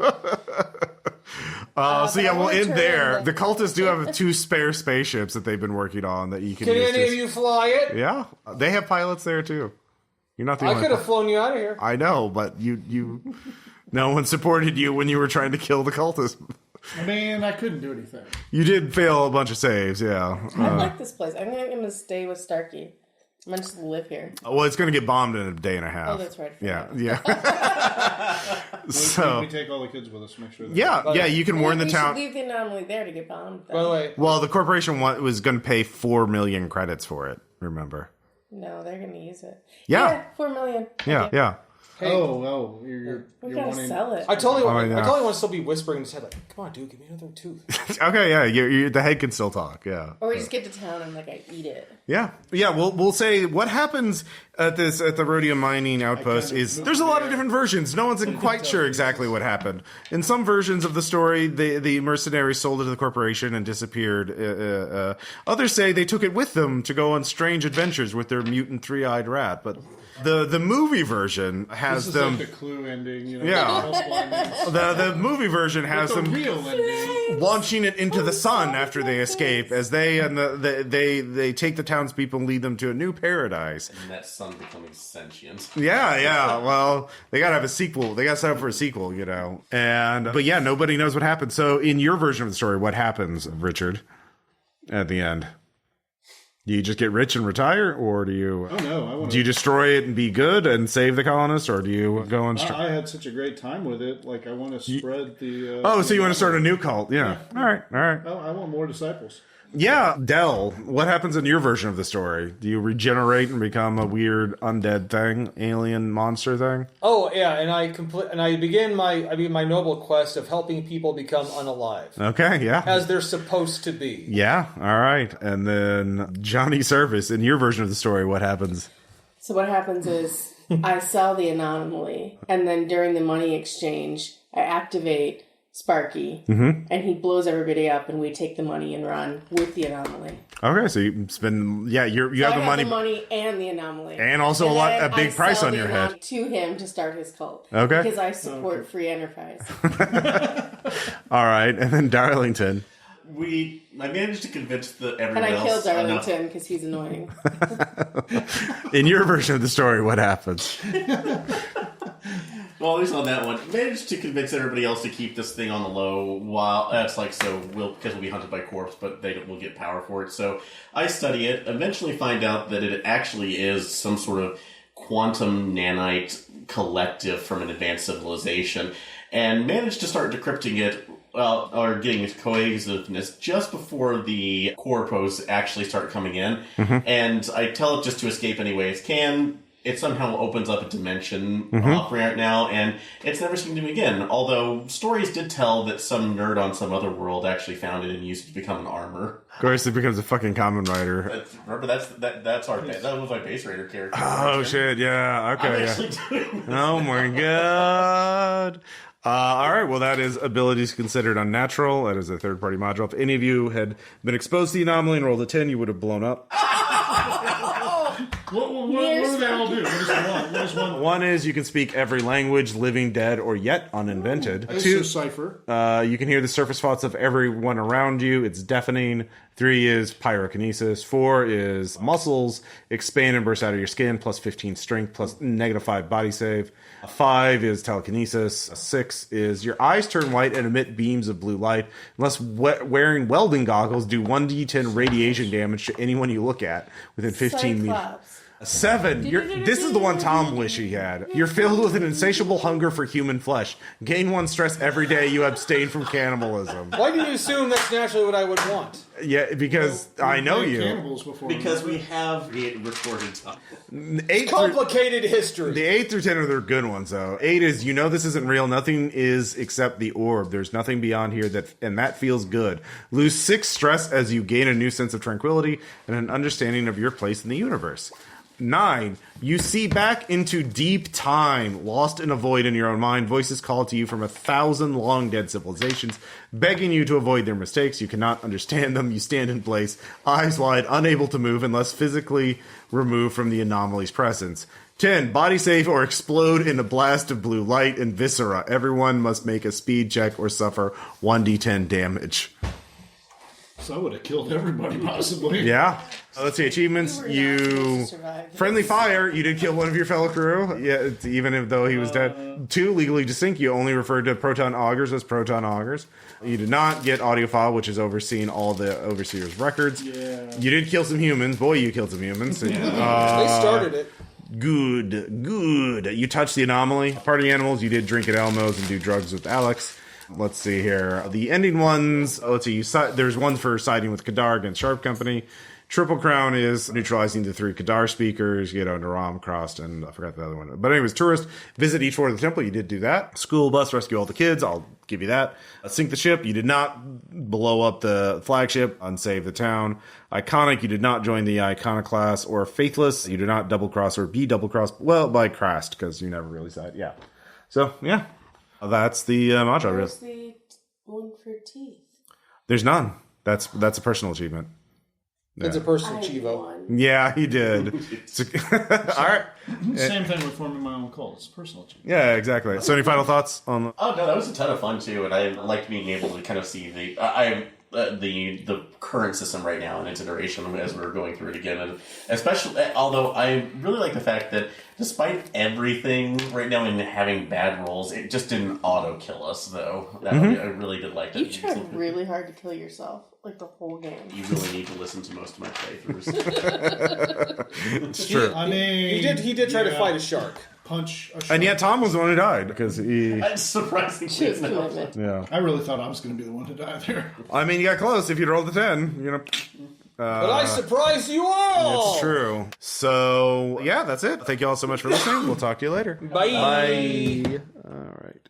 it. We'll end there. The cultists do have 2 spare spaceships that they've been working on that you can use. Can any of you fly it? Yeah. They have pilots there, too. You're not the only I could have flown you out of here. I know, but you no one supported you when you were trying to kill the cultists. I mean, I couldn't do anything. You did fail a bunch of saves, yeah. I like this place. I'm going to stay with Starkey. I'm going to just live here. Well, it's going to get bombed in a day and a half. Oh, that's right. Yeah. So we take all the kids with us. Make sure. You can warn the town. We should leave the anomaly there to get bombed. By the way, well, the corporation was going to pay 4 million credits for it. Remember? No, they're going to use it. Yeah, 4 million. Yeah, okay. yeah. Hey. Oh, you're gotta wanting... sell it. I totally want to still be whispering in his head, come on, dude, give me another tooth. Okay, yeah, the head can still talk, yeah. Or we just get to town and I eat it. Yeah. We'll say what happens at the Rhodium mining outpost is there's a lot of different versions. No one's quite sure exactly what happened. In some versions of the story, the mercenaries sold it to the corporation and disappeared. Others say they took it with them to go on strange adventures with their mutant 3-eyed rat, but the movie version has this is them. Like the Clue ending, The movie version has them real ending. launching it into the sun after they escape, as they take the townspeople and lead them to a new paradise. And that sun becoming sentient. Yeah. Well, they gotta have a sequel. They gotta set up for a sequel, but nobody knows what happened. So, in your version of the story, what happens, Richard, at the end? Do you just get rich and retire, or do you? Oh no! Do you destroy it and be good and save the colonists, or do you go and? I had such a great time with it. I want to spread the. So you want to start a new cult? Yeah. All right. Oh, I want more disciples. Yeah, Dell. What happens in your version of the story? Do you regenerate and become a weird undead thing, alien monster thing? Oh yeah, and I begin my noble quest of helping people become unalive. Okay, yeah, as they're supposed to be. Yeah, all right. And then Johnny Service, in your version of the story, what happens? So what happens is I sell the anomaly, and then during the money exchange, I activate Sparky, and he blows everybody up, and we take the money and run with the anomaly. Okay, so you spend, you have the money and the anomaly, and also a big price on your head to him to start his cult. Okay, because I support free enterprise. All right, and then Darlington. I managed to convince everyone else. And I killed Darlington because he's annoying. In your version of the story, what happens? Well, at least on that one, managed to convince everybody else to keep this thing on the low while because we'll be hunted by corpse, but we'll get power for it. So I study it, eventually find out that it actually is some sort of quantum nanite collective from an advanced civilization, and managed to start decrypting it. Or getting its cohesiveness just before the corpos actually start coming in. And I tell it just to escape any way it can. It somehow opens up a dimension right now, and it's never seen to me again. Although stories did tell that some nerd on some other world actually found it and used it to become an armor. Of course, it becomes a fucking common writer. Remember, that was my base raider character. Oh, shit, yeah. Okay, I'm actually doing this Oh, my God. All right, well, that is abilities considered unnatural. That is a third-party module. If any of you had been exposed to the anomaly and rolled a 10, you would have blown up. What do they all do? What is one? One is you can speak every language, living, dead, or yet uninvented. Two, cipher. You can hear the surface thoughts of everyone around you. It's deafening. 3 is pyrokinesis. 4 is muscles expand and burst out of your skin, plus 15 strength, plus -5 body save. 5 is telekinesis. 6 is your eyes turn white and emit beams of blue light. Unless wearing welding goggles, do 1d10 radiation damage to anyone you look at within 15 meters. 7. This is the one Tom wish he had. You're filled with an insatiable hunger for human flesh. Gain 1 stress every day you abstain from cannibalism. Why do you assume that's naturally what I would want? Yeah, because I know you. Because we have it recorded time. Complicated history. The 8 through 10 are the good ones, though. 8 is, this isn't real. Nothing is except the orb. There's nothing beyond here, and that feels good. Lose 6 stress as you gain a new sense of tranquility and an understanding of your place in the universe. 9, you see back into deep time, lost in a void in your own mind. Voices call to you from 1,000 long-dead civilizations, begging you to avoid their mistakes. You cannot understand them. You stand in place, eyes wide, unable to move unless physically removed from the anomaly's presence. 10, body save or explode in a blast of blue light and viscera. Everyone must make a speed check or suffer 1d10 damage. So I would have killed everybody, possibly. Yeah. Let's see, achievements. You friendly fire. You did kill one of your fellow crew. Yeah, even though he was dead. 2, legally distinct. You only referred to proton augers as proton augers. You did not get audiophile, which is overseeing all the overseer's records. Yeah. You did kill some humans. Boy, you killed some humans. They started it. Good. You touched the anomaly. Party animals. You did drink at Elmo's and do drugs with Alex. Let's see here. The ending ones. Let's see. There's one for siding with Kadar against Sharpe Company. Triple Crown is neutralizing the 3 Kadar speakers. Naram, Crossed, and I forgot the other one. But anyways, Tourist, visit each floor of the temple. You did do that. School bus, rescue all the kids. I'll give you that. Sink the ship. You did not blow up the flagship. Unsave the town. Iconic. You did not join the Iconoclast. Or Faithless. You did not double cross or be double crossed. Well, by Crast, because you never really said. Yeah. So, yeah. That's the module. Where's the one for teeth? There's none. That's a personal achievement. Yeah. It's a personal Chivo. Yeah, he did. All right. Same thing with forming my own cult. It's personal achievement. Yeah, exactly. So, any final thoughts on? Oh no, that was a ton of fun too, and I liked being able to kind of see the current system right now in its iteration as we're going through it again, and especially although I really like the fact that despite everything right now and having bad rolls, it just didn't auto kill us though. I really did like that. You tried really hard to kill yourself, like the whole game. You really need to listen to most of my playthroughs. It's true. I mean, he did try to fight a shark. Punch a shark. And yet Tom was the one who died because he. That's surprisingly enough. Yeah. I really thought I was going to be the one to die there. I mean, you got close. If you'd rolled the 10, but I surprised you all! It's true. So, yeah, that's it. Thank you all so much for listening. We'll talk to you later. Bye. All right.